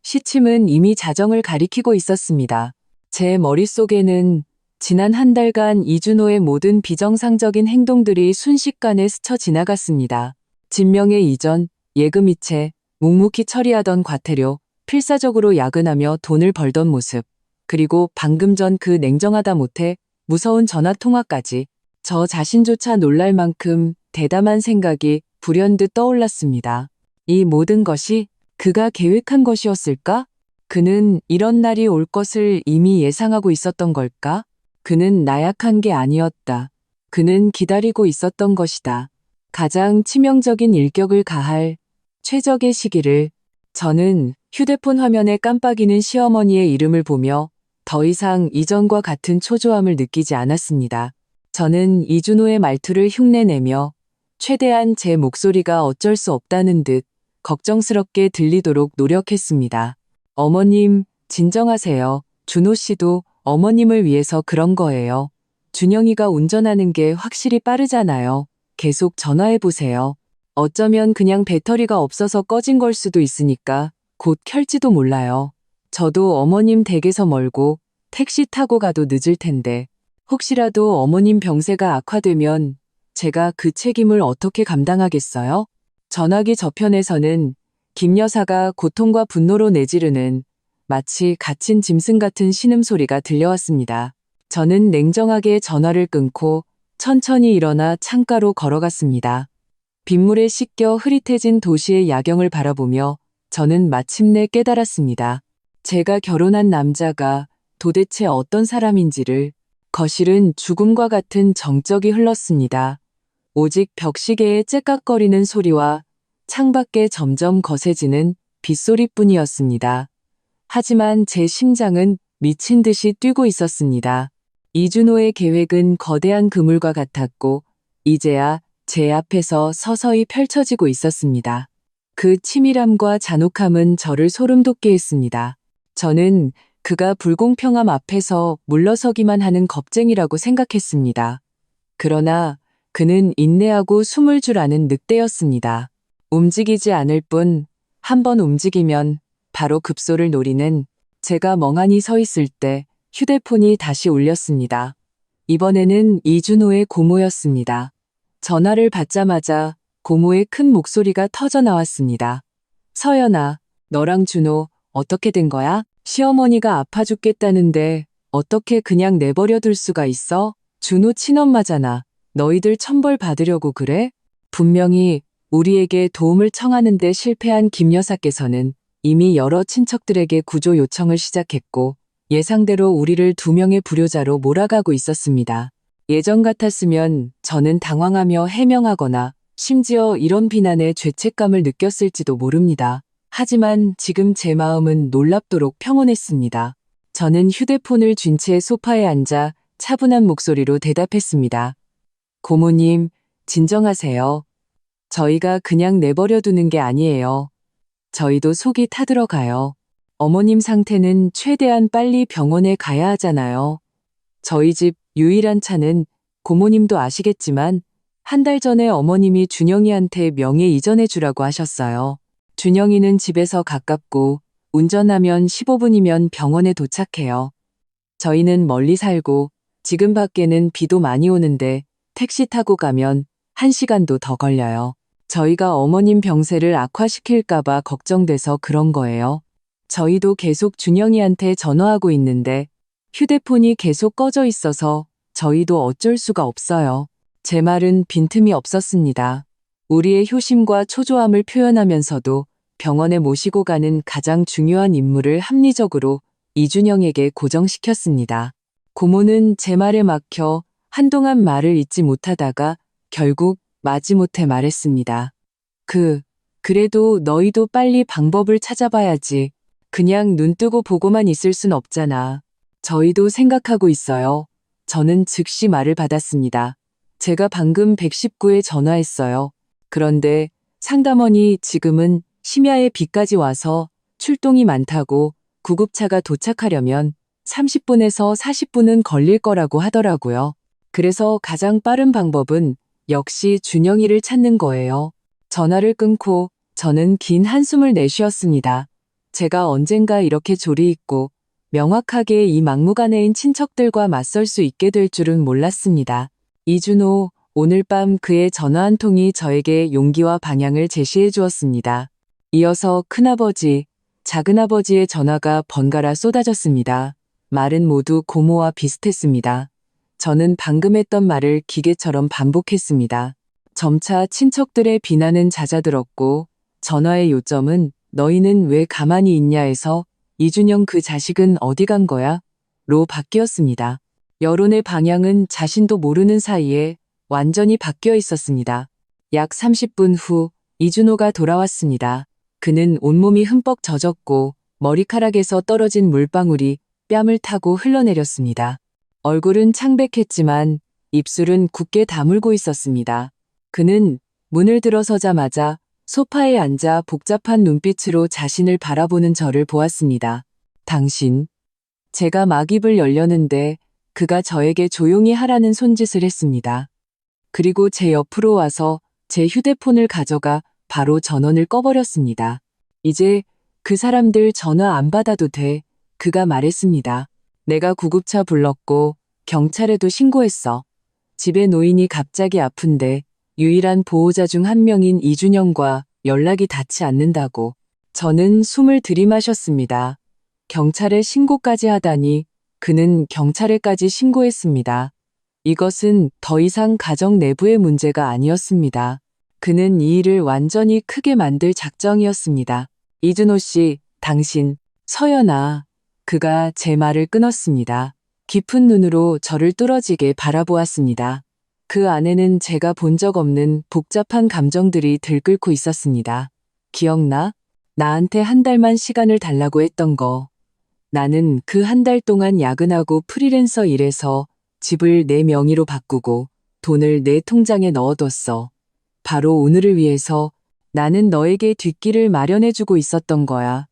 시침은 이미 자정을 가리키고 있었습니다. 제 머릿속에는 지난 한 달간 이준호의 모든 비정상적인 행동들이 순식간에 스쳐 지나갔습니다. 진명의 이전, 예금이체, 묵묵히 처리하던 과태료, 필사적으로 야근하며 돈을 벌던 모습, 그리고 방금 전 그 냉정하다 못해 무서운 전화통화까지 저 자신조차 놀랄 만큼 대담한 생각이 불현듯 떠올랐습니다. 이 모든 것이 그가 계획한 것이었을까? 그는 이런 날이 올 것을 이미 예상하고 있었던 걸까? 그는 나약한 게 아니었다. 그는 기다리고 있었던 것이다. 가장 치명적인 일격을 가할 최적의 시기를. 저는 휴대폰 화면에 깜빡이는 시어머니의 이름을 보며 더 이상 이전과 같은 초조함을 느끼지 않았습니다. 저는 이준호의 말투를 흉내내며 최대한 제 목소리가 어쩔 수 없다는 듯 걱정스럽게 들리도록 노력했습니다. 어머님, 진정하세요. 준호 씨도 어머님을 위해서 그런 거예요. 준영이가 운전하는 게 확실히 빠르잖아요. 계속 전화해보세요. 어쩌면 그냥 배터리가 없어서 꺼진 걸 수도 있으니까 곧 켤지도 몰라요. 저도 어머님 댁에서 멀고 택시 타고 가도 늦을 텐데 혹시라도 어머님 병세가 악화되면 제가 그 책임을 어떻게 감당하겠어요? 전화기 저편에서는 김 여사가 고통과 분노로 내지르는 마치 갇힌 짐승 같은 신음소리가 들려왔습니다. 저는 냉정하게 전화를 끊고 천천히 일어나 창가로 걸어갔습니다. 빗물에 씻겨 흐릿해진 도시의 야경을 바라보며 저는 마침내 깨달았습니다. 제가 결혼한 남자가 도대체 어떤 사람인지를. 거실은 죽음과 같은 정적이 흘렀습니다. 오직 벽시계의 째깍거리는 소리와 창밖에 점점 거세지는 빗소리뿐이었습니다. 하지만 제 심장은 미친 듯이 뛰고 있었습니다. 이준호의 계획은 거대한 그물과 같았고 이제야 제 앞에서 서서히 펼쳐지고 있었습니다. 그 치밀함과 잔혹함은 저를 소름돋게 했습니다. 저는 그가 불공평함 앞에서 물러서기만 하는 겁쟁이라고 생각했습니다. 그러나 그는 인내하고 숨을 줄 아는 늑대였습니다. 움직이지 않을 뿐 한 번 움직이면 바로 급소를 노리는. 제가 멍하니 서 있을 때 휴대폰이 다시 울렸습니다. 이번에는 이준호의 고모였습니다. 전화를 받자마자 고모의 큰 목소리가 터져 나왔습니다. 서연아, 너랑 준호 어떻게 된 거야? 시어머니가 아파 죽겠다는데 어떻게 그냥 내버려 둘 수가 있어? 준호 친엄마잖아. 너희들 천벌 받으려고 그래? 분명히 우리에게 도움을 청하는데 실패한 김 여사께서는 이미 여러 친척들에게 구조 요청을 시작했고 예상대로 우리를 2명의 불효자로 몰아가고 있었습니다. 예전 같았으면 저는 당황하며 해명하거나 심지어 이런 비난에 죄책감을 느꼈을지도 모릅니다. 하지만 지금 제 마음은 놀랍도록 평온했습니다. 저는 휴대폰을 쥔 채 소파에 앉아 차분한 목소리로 대답했습니다. 고모님, 진정하세요. 저희가 그냥 내버려 두는 게 아니에요. 저희도 속이 타들어가요. 어머님 상태는 최대한 빨리 병원에 가야 하잖아요. 저희 집 유일한 차는 고모님도 아시겠지만 한 달 전에 어머님이 준영이한테 명예 이전해 주라고 하셨어요. 준영이는 집에서 가깝고 운전하면 15분이면 병원에 도착해요. 저희는 멀리 살고 지금 밖에는 비도 많이 오는데 택시 타고 가면 1시간도 더 걸려요. 저희가 어머님 병세를 악화시킬까봐 걱정돼서 그런 거예요. 저희도 계속 준영이한테 전화하고 있는데 휴대폰이 계속 꺼져 있어서 저희도 어쩔 수가 없어요. 제 말은 빈틈이 없었습니다. 우리의 효심과 초조함을 표현하면서도 병원에 모시고 가는 가장 중요한 임무를 합리적으로 이준영에게 고정시켰습니다. 고모는 제 말에 막혀 한동안 말을 잇지 못하다가 결국 마지못해 말했습니다. 그래도 너희도 빨리 방법을 찾아봐야지. 그냥 눈 뜨고 보고만 있을 순 없잖아. 저희도 생각하고 있어요. 저는 즉시 말을 받았습니다. 제가 방금 119에 전화했어요. 그런데 상담원이 지금은 심야에 비까지 와서 출동이 많다고 구급차가 도착하려면 30분에서 40분은 걸릴 거라고 하더라고요. 그래서 가장 빠른 방법은 역시 준영이를 찾는 거예요. 전화를 끊고 저는 긴 한숨을 내쉬었습니다. 제가 언젠가 이렇게 조리있고 명확하게 이 막무가내인 친척들과 맞설 수 있게 될 줄은 몰랐습니다. 이준호, 오늘 밤 그의 전화 한 통이 저에게 용기와 방향을 제시해 주었습니다. 이어서 큰아버지, 작은아버지의 전화가 번갈아 쏟아졌습니다. 말은 모두 고모와 비슷했습니다. 저는 방금 했던 말을 기계처럼 반복했습니다. 점차 친척들의 비난은 잦아들었고 전화의 요점은 너희는 왜 가만히 있냐에서 이준영 그 자식은 어디 간 거야? 로 바뀌었습니다. 여론의 방향은 자신도 모르는 사이에 완전히 바뀌어 있었습니다. 약 30분 후 이준호가 돌아왔습니다. 그는 온몸이 흠뻑 젖었고 머리카락에서 떨어진 물방울이 뺨을 타고 흘러내렸습니다. 얼굴은 창백했지만 입술은 굳게 다물고 있었습니다. 그는 문을 들어서자마자 소파에 앉아 복잡한 눈빛으로 자신을 바라보는 저를 보았습니다. 당신. 제가 막 입을 열려는데 그가 저에게 조용히 하라는 손짓을 했습니다. 그리고 제 옆으로 와서 제 휴대폰을 가져가 바로 전원을 꺼버렸습니다. 이제 그 사람들 전화 안 받아도 돼. 그가 말했습니다. 내가 구급차 불렀고 경찰에도 신고했어. 집에 노인이 갑자기 아픈데 유일한 보호자 중 한 명인 이준영과 연락이 닿지 않는다고. 저는 숨을 들이마셨습니다. 경찰에 신고까지 하다니 그는 경찰에까지 신고했습니다. 이것은 더 이상 가정 내부의 문제가 아니었습니다. 그는 이 일을 완전히 크게 만들 작정이었습니다. 이준호 씨, 당신, 서연아. 그가 제 말을 끊었습니다. 깊은 눈으로 저를 뚫어지게 바라보았습니다. 그 안에는 제가 본 적 없는 복잡한 감정들이 들끓고 있었습니다. 기억나? 나한테 한 달만 시간을 달라고 했던 거. 나는 그 한 달 동안 야근하고 프리랜서 일해서 집을 내 명의로 바꾸고 돈을 내 통장에 넣어뒀어. 바로 오늘을 위해서 나는 너에게 뒷길을 마련해주고 있었던 거야.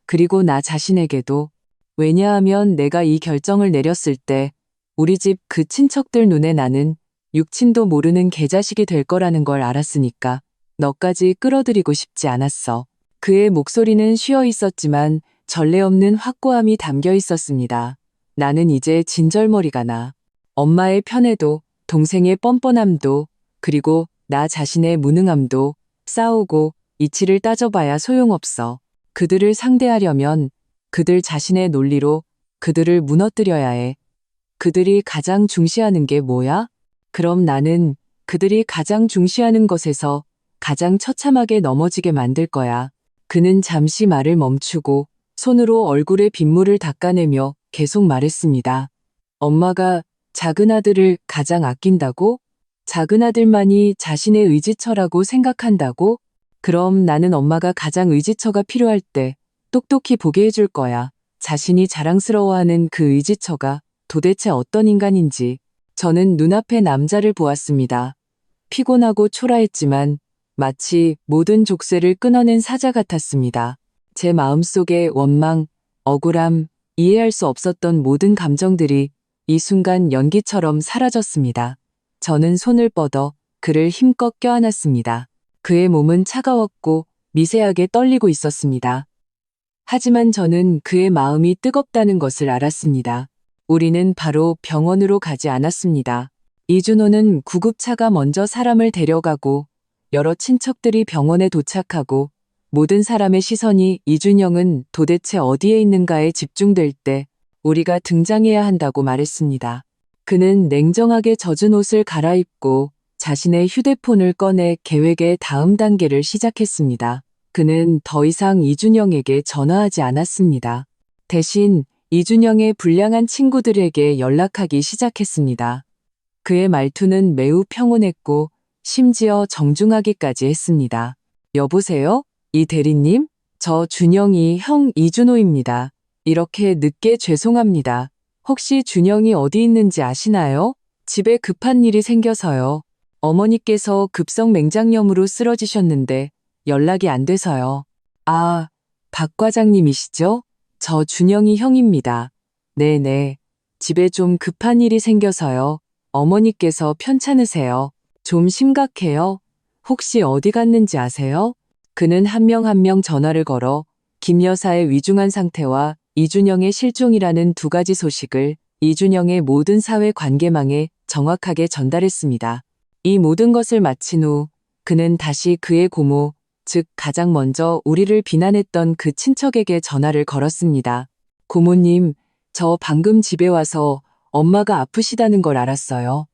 그리고 나 자신에게도. 왜냐하면 내가 이 결정을 내렸을 때 우리 집 그 친척들 눈에 나는 육친도 모르는 개자식이 될 거라는 걸 알았으니까 너까지 끌어들이고 싶지 않았어. 그의 목소리는 쉬어 있었지만 전례 없는 확고함이 담겨 있었습니다. 나는 이제 진절머리가 나. 엄마의 편애도, 동생의 뻔뻔함도, 그리고 나 자신의 무능함도 싸우고 이치를 따져봐야 소용없어. 그들을 상대하려면 그들 자신의 논리로 그들을 무너뜨려야 해. 그들이 가장 중시하는 게 뭐야? 그럼 나는 그들이 가장 중시하는 것에서 가장 처참하게 넘어지게 만들 거야. 그는 잠시 말을 멈추고 손으로 얼굴에 빗물을 닦아내며 계속 말했습니다. 엄마가 작은 아들을 가장 아낀다고? 작은 아들만이 자신의 의지처라고 생각한다고? 그럼 나는 엄마가 가장 의지처가 필요할 때 똑똑히 보게 해줄 거야. 자신이 자랑스러워하는 그 의지처가 도대체 어떤 인간인지. 저는 눈앞에 남자를 보았습니다. 피곤하고 초라했지만 마치 모든 족쇄를 끊어낸 사자 같았습니다. 제 마음속의 원망, 억울함, 이해할 수 없었던 모든 감정들이 이 순간 연기처럼 사라졌습니다. 저는 손을 뻗어 그를 힘껏 껴안았습니다. 그의 몸은 차가웠고 미세하게 떨리고 있었습니다. 하지만 저는 그의 마음이 뜨겁다는 것을 알았습니다. 우리는 바로 병원으로 가지 않았습니다. 이준호는 구급차가 먼저 사람을 데려가고 여러 친척들이 병원에 도착하고 모든 사람의 시선이 이준영은 도대체 어디에 있는가에 집중될 때 우리가 등장해야 한다고 말했습니다. 그는 냉정하게 젖은 옷을 갈아입고 자신의 휴대폰을 꺼내 계획의 다음 단계를 시작했습니다. 그는 더 이상 이준영에게 전화하지 않았습니다. 대신 이준영의 불량한 친구들에게 연락하기 시작했습니다. 그의 말투는 매우 평온했고 심지어 정중하기까지 했습니다. 여보세요? 이 대리님? 저 준영이 형 이준호입니다. 이렇게 늦게 죄송합니다. 혹시 준영이 어디 있는지 아시나요? 집에 급한 일이 생겨서요. 어머니께서 급성 맹장염으로 쓰러지셨는데 연락이 안 돼서요. 아, 박 과장님이시죠? 저 준영이 형입니다. 네네. 집에 좀 급한 일이 생겨서요. 어머니께서 편찮으세요. 좀 심각해요. 혹시 어디 갔는지 아세요? 그는 한 명 한 명 전화를 걸어 김 여사의 위중한 상태와 이준영의 실종이라는 두 가지 소식을 이준영의 모든 사회 관계망에 정확하게 전달했습니다. 이 모든 것을 마친 후 그는 다시 그의 고모, 즉 가장 먼저 우리를 비난했던 그 친척에게 전화를 걸었습니다. 고모님, 저 방금 집에 와서 엄마가 아프시다는 걸 알았어요.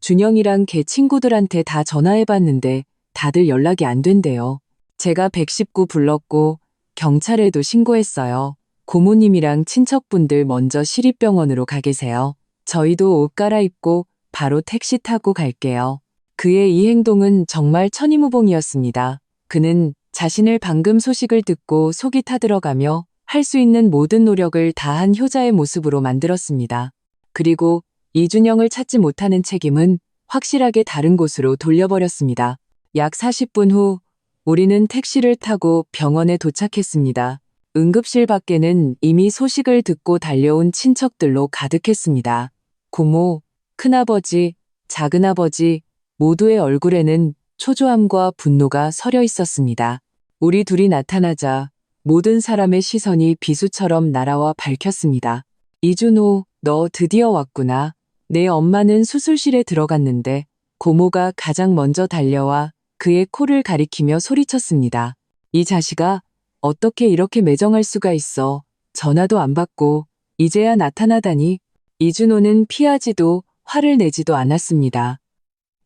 준영이랑 걔 친구들한테 다 전화해봤는데 다들 연락이 안 된대요. 제가 119 불렀고 경찰에도 신고했어요. 고모님이랑 친척분들 먼저 시립병원으로 가 계세요. 저희도 옷 갈아입고 바로 택시 타고 갈게요. 그의 이 행동은 정말 천이무봉이었습니다. 그는 자신을 방금 소식을 듣고 속이 타들어가며 할 수 있는 모든 노력을 다한 효자의 모습으로 만들었습니다. 그리고 이준영을 찾지 못하는 책임은 확실하게 다른 곳으로 돌려버렸습니다. 약 40분 후 우리는 택시를 타고 병원에 도착했습니다. 응급실 밖에는 이미 소식을 듣고 달려온 친척들로 가득했습니다. 고모, 큰아버지, 작은아버지 모두의 얼굴에는 초조함과 분노가 서려 있었습니다. 우리 둘이 나타나자 모든 사람의 시선이 비수처럼 날아와 밝혔습니다. 이준호, 너 드디어 왔구나. 내 엄마는 수술실에 들어갔는데 고모가 가장 먼저 달려와 그의 코를 가리키며 소리쳤습니다. 이 자식아, 어떻게 이렇게 매정할 수가 있어. 전화도 안 받고 이제야 나타나다니. 이준호는 피하지도 화를 내지도 않았습니다.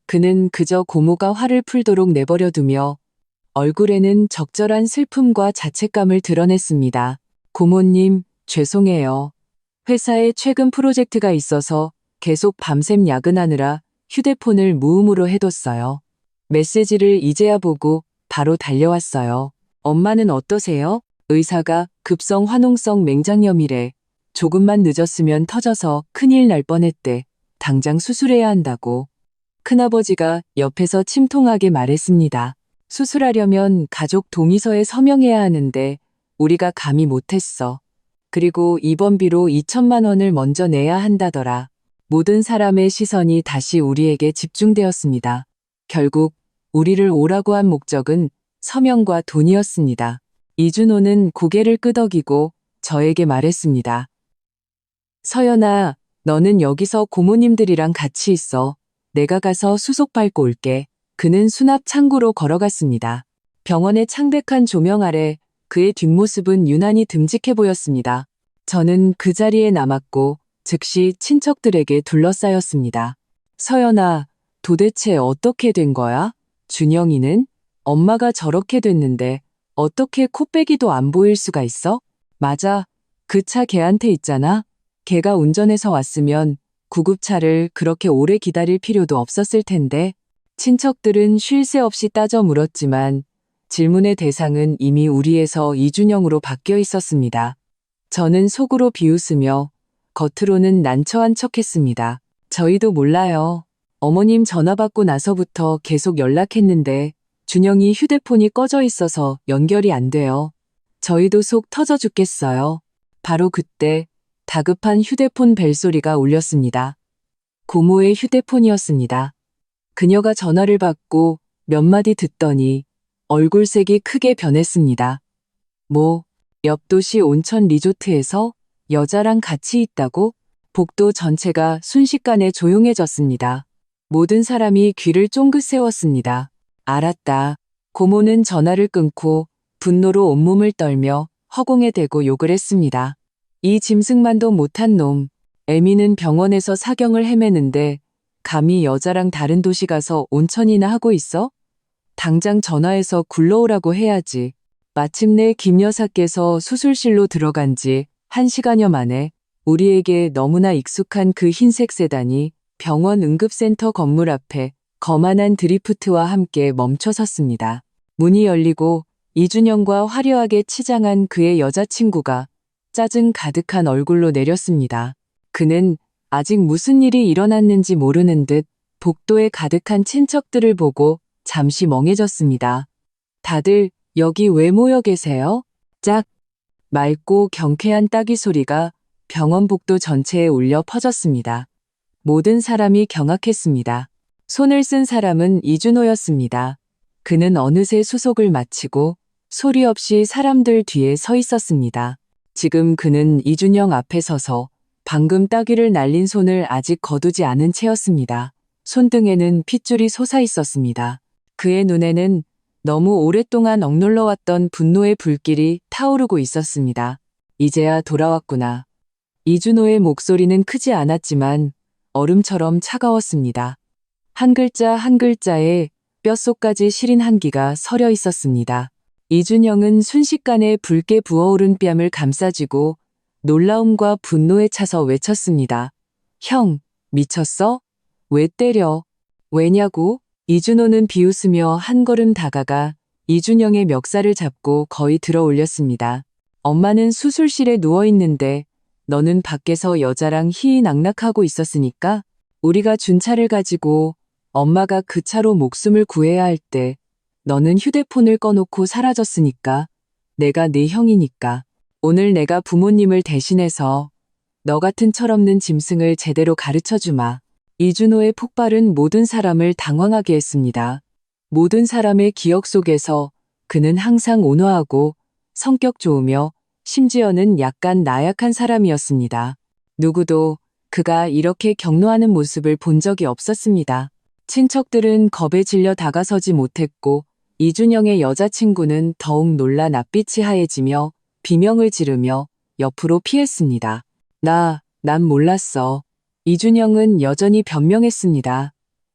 그는 그저 고모가 화를 풀도록 내버려두며 얼굴에는 적절한 슬픔과 자책감을 드러냈습니다. 고모님, 죄송해요. 회사에 최근 프로젝트가 있어서 계속 밤샘 야근하느라 휴대폰을 무음으로 해뒀어요. 메시지를 이제야 보고 바로 달려왔어요. 엄마는 어떠세요? 의사가 급성 화농성 맹장염이래. 조금만 늦었으면 터져서 큰일 날 뻔했대. 당장 수술해야 한다고. 큰아버지가 옆에서 침통하게 말했습니다. 수술하려면 가족 동의서에 서명해야 하는데 우리가 감히 못했어. 그리고 입원비로 2천만 원을 먼저 내야 한다더라. 모든 사람의 시선이 다시 우리에게 집중되었습니다. 결국 우리를 오라고 한 목적은 서명과 돈이었습니다. 이준호는 고개를 끄덕이고 저에게 말했습니다. 서연아, 너는 여기서 고모님들이랑 같이 있어. 내가 가서 수속 밟고 올게. 그는 수납 창구로 걸어갔습니다. 병원의 창백한 조명 아래 그의 뒷모습은 유난히 듬직해 보였습니다. 저는 그 자리에 남았고 즉시 친척들에게 둘러싸였습니다. 서연아, 도대체 어떻게 된 거야? 준영이는? 엄마가 저렇게 됐는데 어떻게 코빼기도 안 보일 수가 있어? 맞아. 그 차 걔한테 있잖아. 걔가 운전해서 왔으면 구급차를 그렇게 오래 기다릴 필요도 없었을 텐데. 친척들은 쉴 새 없이 따져 물었지만 질문의 대상은 이미 우리에서 이준영으로 바뀌어 있었습니다. 저는 속으로 비웃으며 겉으로는 난처한 척했습니다. 저희도 몰라요. 어머님 전화 받고 나서부터 계속 연락했는데 준영이 휴대폰이 꺼져 있어서 연결이 안 돼요. 저희도 속 터져 죽겠어요. 바로 그때 다급한 휴대폰 벨소리가 울렸습니다. 고모의 휴대폰이었습니다. 그녀가 전화를 받고 몇 마디 듣더니 얼굴색이 크게 변했습니다. 뭐, 옆 도시 온천 리조트에서 여자랑 같이 있다고? 복도 전체가 순식간에 조용해졌습니다. 모든 사람이 귀를 쫑긋 세웠습니다. 알았다. 고모는 전화를 끊고 분노로 온몸을 떨며 허공에 대고 욕을 했습니다. 이 짐승만도 못한 놈. 애미는 병원에서 사경을 헤매는데 감히 여자랑 다른 도시 가서 온천이나 하고 있어? 당장 전화해서 굴러오라고 해야지. 마침내 김 여사께서 수술실로 들어간 지 1시간여 만에 우리에게 너무나 익숙한 그 흰색 세단이 병원 응급센터 건물 앞에 거만한 드리프트와 함께 멈춰 섰습니다. 문이 열리고 이준영과 화려하게 치장한 그의 여자친구가 짜증 가득한 얼굴로 내렸습니다. 그는 아직 무슨 일이 일어났는지 모르는 듯 복도에 가득한 친척들을 보고 잠시 멍해졌습니다. 다들 여기 왜 모여 계세요? 짝! 맑고 경쾌한 따귀 소리가 병원 복도 전체에 울려 퍼졌습니다. 모든 사람이 경악했습니다. 손을 쓴 사람은 이준호였습니다. 그는 어느새 수속을 마치고 소리 없이 사람들 뒤에 서 있었습니다. 지금 그는 이준영 앞에 서서 방금 따귀를 날린 손을 아직 거두지 않은 채였습니다. 손등에는 핏줄이 솟아 있었습니다. 그의 눈에는 너무 오랫동안 억눌러왔던 분노의 불길이 타오르고 있었습니다. 이제야 돌아왔구나. 이준호의 목소리는 크지 않았지만 얼음처럼 차가웠습니다. 한 글자 한 글자에 뼛속까지 시린 한기가 서려 있었습니다. 이준영은 순식간에 붉게 부어오른 뺨을 감싸쥐고 놀라움과 분노에 차서 외쳤습니다. 형, 미쳤어? 왜 때려? 왜냐고? 이준호는 비웃으며 한 걸음 다가가 이준영의 멱살을 잡고 거의 들어 올렸습니다. 엄마는 수술실에 누워있는데 너는 밖에서 여자랑 희희낙낙하고 있었으니까 우리가 준 차를 가지고 엄마가 그 차로 목숨을 구해야 할 때 너는 휴대폰을 꺼놓고 사라졌으니까 내가 네 형이니까 오늘 내가 부모님을 대신해서 너 같은 철없는 짐승을 제대로 가르쳐주마. 이준호의 폭발은 모든 사람을 당황하게 했습니다. 모든 사람의 기억 속에서 그는 항상 온화하고 성격 좋으며 심지어는 약간 나약한 사람이었습니다. 누구도 그가 이렇게 격노하는 모습을 본 적이 없었습니다. 친척들은 겁에 질려 다가서지 못했고 이준영의 여자친구는 더욱 놀라 낯빛이 하얘지며 비명을 지르며 옆으로 피했습니다. 난 몰랐어. 이준영은 여전히 변명했습니다.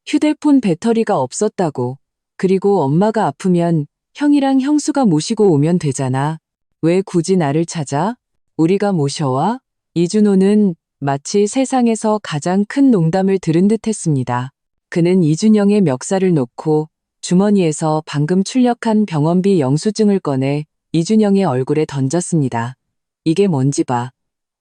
휴대폰 배터리가 없었다고. 그리고 엄마가 아프면 형이랑 형수가 모시고 오면 되잖아. 왜 굳이 나를 찾아? 우리가 모셔와? 이준호는 마치 세상에서 가장 큰 농담을 들은 듯 했습니다. 그는 이준영의 멱살을 놓고 주머니에서 방금 출력한 병원비 영수증을 꺼내 이준영의 얼굴에 던졌습니다. 이게 뭔지 봐.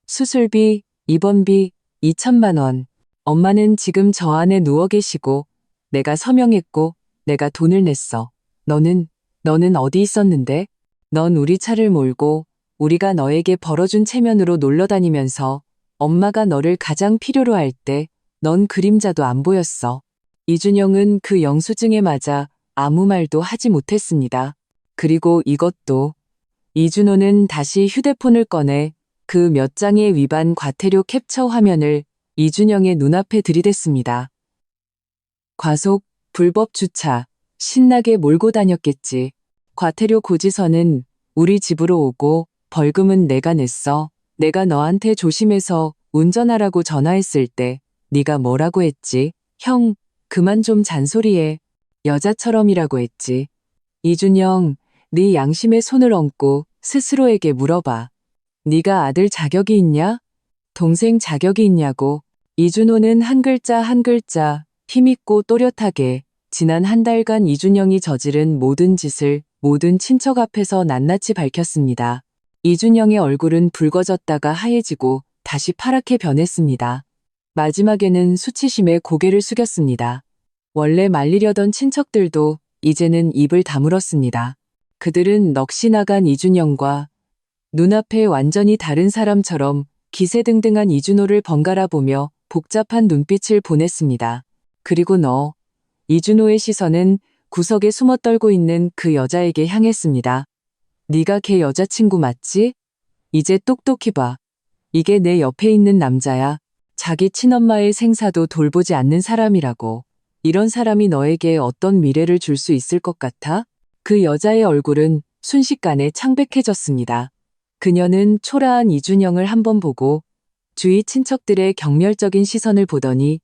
수술비, 입원비, 2천만 원. 엄마는 지금 저 안에 누워 계시고 내가 서명했고 내가 돈을 냈어. 너는 어디 있었는데? 넌 우리 차를 몰고 우리가 너에게 벌어준 체면으로 놀러 다니면서 엄마가 너를 가장 필요로 할 때 넌 그림자도 안 보였어. 이준영은 그 영수증에 맞아 아무 말도 하지 못했습니다. 그리고 이것도. 이준호는 다시 휴대폰을 꺼내 그 몇 장의 위반 과태료 캡처 화면을 이준영의 눈앞에 들이댔습니다. 과속, 불법 주차, 신나게 몰고 다녔겠지. 과태료 고지서는 우리 집으로 오고 벌금은 내가 냈어. 내가 너한테 조심해서 운전하라고 전화했을 때 네가 뭐라고 했지? 형, 그만 좀 잔소리해. 여자처럼이라고 했지. 이준영, 네 양심에 손을 얹고 스스로에게 물어봐. 네가 아들 자격이 있냐? 동생 자격이 있냐고. 이준호는 한 글자 한 글자 힘있고 또렷하게 지난 한 달간 이준영이 저지른 모든 짓을 모든 친척 앞에서 낱낱이 밝혔습니다. 이준영의 얼굴은 붉어졌다가 하얘지고 다시 파랗게 변했습니다. 마지막에는 수치심에 고개를 숙였습니다. 원래 말리려던 친척들도 이제는 입을 다물었습니다. 그들은 넋이 나간 이준영과 눈앞에 완전히 다른 사람처럼 기세등등한 이준호를 번갈아 보며 복잡한 눈빛을 보냈습니다. 그리고 이준호의 시선은 구석에 숨어 떨고 있는 그 여자에게 향했습니다. 네가 걔 여자친구 맞지? 이제 똑똑히 봐. 이게 내 옆에 있는 남자야. 자기 친엄마의 생사도 돌보지 않는 사람이라고. 이런 사람이 너에게 어떤 미래를 줄 수 있을 것 같아? 그 여자의 얼굴은 순식간에 창백해졌습니다. 그녀는 초라한 이준영을 한번 보고 주위 친척들의 경멸적인 시선을 보더니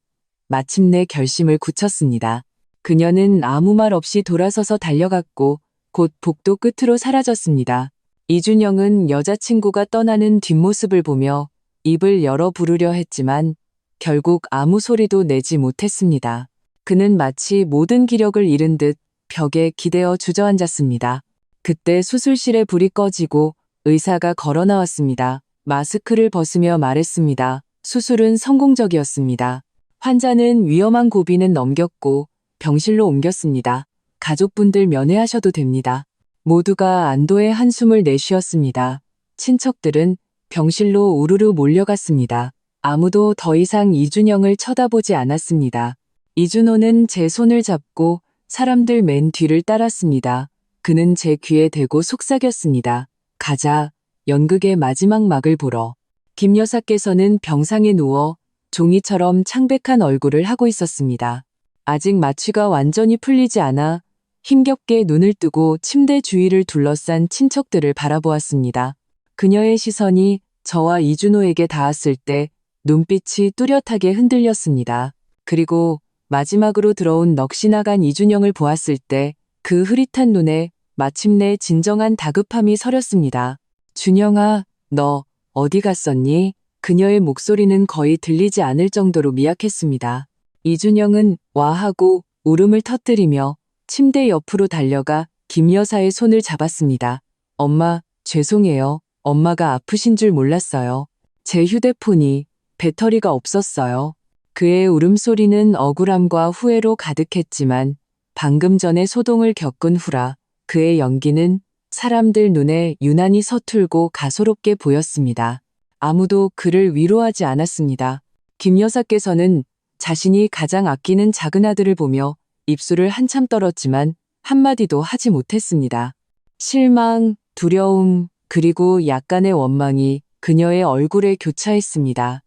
마침내 결심을 굳혔습니다. 그녀는 아무 말 없이 돌아서서 달려갔고 곧 복도 끝으로 사라졌습니다. 이준영은 여자친구가 떠나는 뒷모습을 보며 입을 열어 부르려 했지만 결국 아무 소리도 내지 못했습니다. 그는 마치 모든 기력을 잃은 듯 벽에 기대어 주저앉았습니다. 그때 수술실에 불이 꺼지고 의사가 걸어 나왔습니다. 마스크를 벗으며 말했습니다. 수술은 성공적이었습니다. 환자는 위험한 고비는 넘겼고 병실로 옮겼습니다. 가족분들 면회하셔도 됩니다. 모두가 안도의 한숨을 내쉬었습니다. 친척들은 병실로 우르르 몰려갔습니다. 아무도 더 이상 이준영을 쳐다보지 않았습니다. 이준호는 제 손을 잡고 사람들 맨 뒤를 따랐습니다. 그는 제 귀에 대고 속삭였습니다. 가자, 연극의 마지막 막을 보러. 김 여사께서는 병상에 누워 종이처럼 창백한 얼굴을 하고 있었습니다. 아직 마취가 완전히 풀리지 않아 힘겹게 눈을 뜨고 침대 주위를 둘러싼 친척들을 바라보았습니다. 그녀의 시선이 저와 이준호에게 닿았을 때 눈빛이 뚜렷하게 흔들렸습니다. 그리고 마지막으로 들어온 넋이 나간 이준영을 보았을 때 그 흐릿한 눈에 마침내 진정한 다급함이 서렸습니다. 준영아, 너 어디 갔었니? 그녀의 목소리는 거의 들리지 않을 정도로 미약했습니다. 이준영은 와 하고 울음을 터뜨리며 침대 옆으로 달려가 김 여사의 손을 잡았습니다. 엄마, 죄송해요. 엄마가 아프신 줄 몰랐어요. 제 휴대폰이 배터리가 없었어요. 그의 울음소리는 억울함과 후회로 가득했지만 방금 전에 소동을 겪은 후라 그의 연기는 사람들 눈에 유난히 서툴고 가소롭게 보였습니다. 아무도 그를 위로하지 않았습니다. 김 여사께서는 자신이 가장 아끼는 작은 아들을 보며 입술을 한참 떨었지만 한마디도 하지 못했습니다. 실망, 두려움, 그리고 약간의 원망이 그녀의 얼굴에 교차했습니다.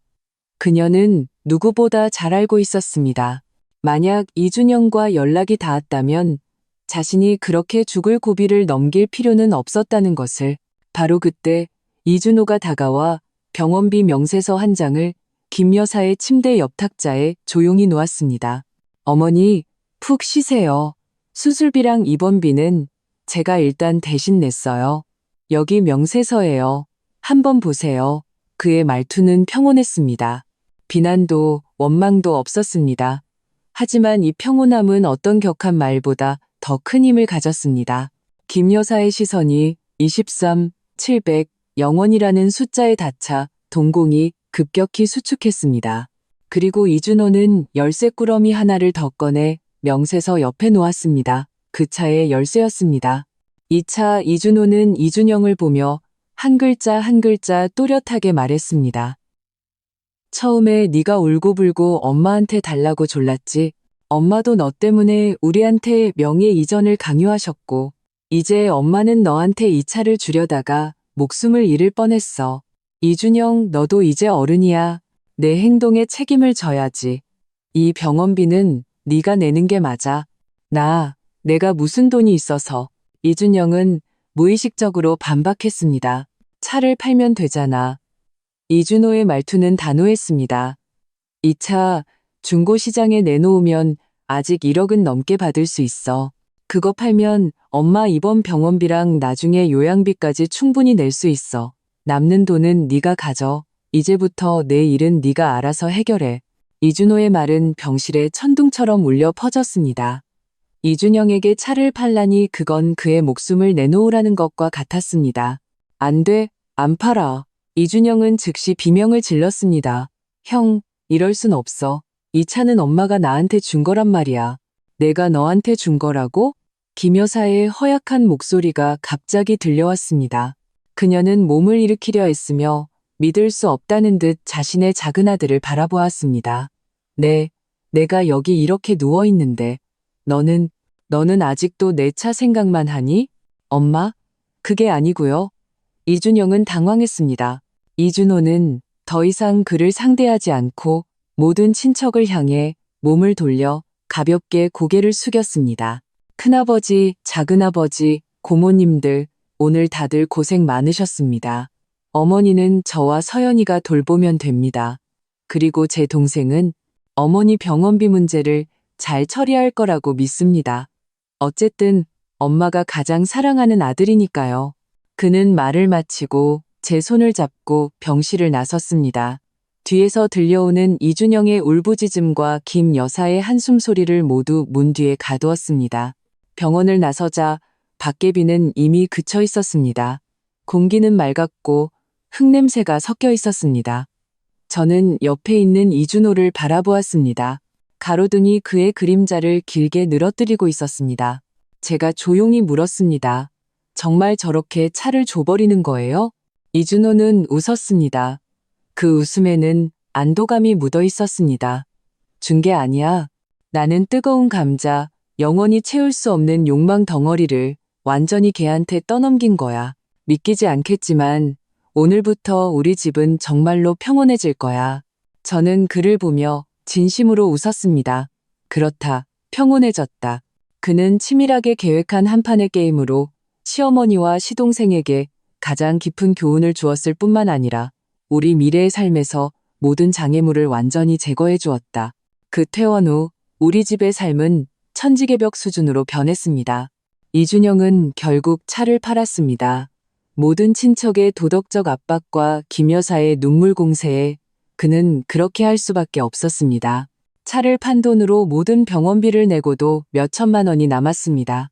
그녀는 누구보다 잘 알고 있었습니다. 만약 이준영과 연락이 닿았다면 자신이 그렇게 죽을 고비를 넘길 필요는 없었다는 것을. 바로 그때 이준호가 다가와 병원비 명세서 한 장을 김 여사의 침대 옆 탁자에 조용히 놓았습니다. 어머니, 푹 쉬세요. 수술비랑 입원비는 제가 일단 대신 냈어요. 여기 명세서예요. 한번 보세요. 그의 말투는 평온했습니다. 비난도 원망도 없었습니다. 하지만 이 평온함은 어떤 격한 말보다 더 큰 힘을 가졌습니다. 김 여사의 시선이 23, 700, 0원이라는 숫자에 닿자 동공이 급격히 수축했습니다. 그리고 이준호는 열쇠 꾸러미 하나를 더 꺼내 명세서 옆에 놓았습니다. 그 차의 열쇠였습니다. 이 차 이준호는 이준영을 보며 한 글자 한 글자 또렷하게 말했습니다. 처음에 네가 울고불고 엄마한테 달라고 졸랐지. 엄마도 너 때문에 우리한테 명예 이전을 강요하셨고 이제 엄마는 너한테 이 차를 주려다가 목숨을 잃을 뻔했어. 이준영, 너도 이제 어른이야. 내 행동에 책임을 져야지. 이 병원비는 네가 내는 게 맞아. 내가 무슨 돈이 있어서. 이준영은 무의식적으로 반박했습니다. 차를 팔면 되잖아. 이준호의 말투는 단호했습니다. 이 차 중고시장에 내놓으면 아직 1억은 넘게 받을 수 있어. 그거 팔면 엄마 입원 병원비랑 나중에 요양비까지 충분히 낼 수 있어. 남는 돈은 네가 가져. 이제부터 내 일은 네가 알아서 해결해. 이준호의 말은 병실에 천둥처럼 울려 퍼졌습니다. 이준영에게 차를 팔라니 그건 그의 목숨을 내놓으라는 것과 같았습니다. 안 돼, 안 팔아. 이준영은 즉시 비명을 질렀습니다. 형, 이럴 순 없어. 이 차는 엄마가 나한테 준 거란 말이야. 내가 너한테 준 거라고? 김 여사의 허약한 목소리가 갑자기 들려왔습니다. 그녀는 몸을 일으키려 했으며 믿을 수 없다는 듯 자신의 작은 아들을 바라보았습니다. 내가 여기 이렇게 누워있는데 너는 아직도 내 차 생각만 하니? 엄마? 그게 아니고요. 이준영은 당황했습니다. 이준호는 더 이상 그를 상대하지 않고 모든 친척을 향해 몸을 돌려 가볍게 고개를 숙였습니다. 큰아버지, 작은아버지, 고모님들, 오늘 다들 고생 많으셨습니다. 어머니는 저와 서연이가 돌보면 됩니다. 그리고 제 동생은 어머니 병원비 문제를 잘 처리할 거라고 믿습니다. 어쨌든 엄마가 가장 사랑하는 아들이니까요. 그는 말을 마치고 제 손을 잡고 병실을 나섰습니다. 뒤에서 들려오는 이준영의 울부짖음과 김 여사의 한숨 소리를 모두 문 뒤에 가두었습니다. 병원을 나서자 밖의 비는 이미 그쳐 있었습니다. 공기는 맑았고 흙냄새가 섞여 있었습니다. 저는 옆에 있는 이준호를 바라보았습니다. 가로등이 그의 그림자를 길게 늘어뜨리고 있었습니다. 제가 조용히 물었습니다. 정말 저렇게 차를 줘버리는 거예요? 이준호는 웃었습니다. 그 웃음에는 안도감이 묻어 있었습니다. 준 게 아니야. 나는 뜨거운 감자, 영원히 채울 수 없는 욕망 덩어리를 완전히 걔한테 떠넘긴 거야. 믿기지 않겠지만 오늘부터 우리 집은 정말로 평온해질 거야. 저는 그를 보며 진심으로 웃었습니다. 그렇다. 평온해졌다. 그는 치밀하게 계획한 한 판의 게임으로 시어머니와 시동생에게 가장 깊은 교훈을 주었을 뿐만 아니라 우리 미래의 삶에서 모든 장애물을 완전히 제거해 주었다. 그 퇴원 후 우리 집의 삶은 천지개벽 수준으로 변했습니다. 이준영은 결국 차를 팔았습니다. 모든 친척의 도덕적 압박과 김 여사의 눈물 공세에 그는 그렇게 할 수밖에 없었습니다. 차를 판 돈으로 모든 병원비를 내고도 몇 천만 원이 남았습니다.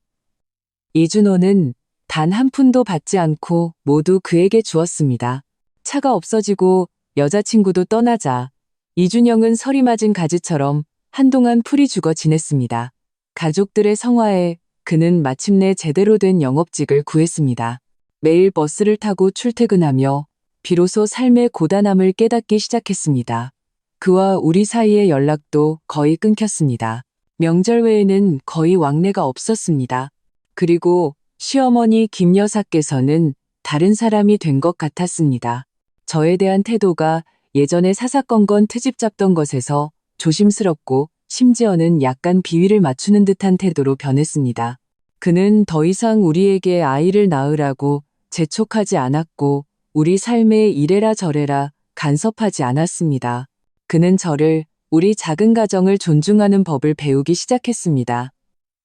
이준호는 단 한 푼도 받지 않고 모두 그에게 주었습니다. 차가 없어지고 여자친구도 떠나자 이준영은 서리 맞은 가지처럼 한동안 풀이 죽어 지냈습니다. 가족들의 성화에 그는 마침내 제대로 된 영업직을 구했습니다. 매일 버스를 타고 출퇴근하며 비로소 삶의 고단함을 깨닫기 시작했습니다. 그와 우리 사이의 연락도 거의 끊겼습니다. 명절 외에는 거의 왕래가 없었습니다. 그리고 시어머니 김 여사께서는 다른 사람이 된 것 같았습니다. 저에 대한 태도가 예전에 사사건건 트집 잡던 것에서 조심스럽고 심지어는 약간 비위를 맞추는 듯한 태도로 변했습니다. 그는 더 이상 우리에게 아이를 낳으라고 재촉하지 않았고 우리 삶에 이래라 저래라 간섭하지 않았습니다. 그는 저를 우리 작은 가정을 존중하는 법을 배우기 시작했습니다.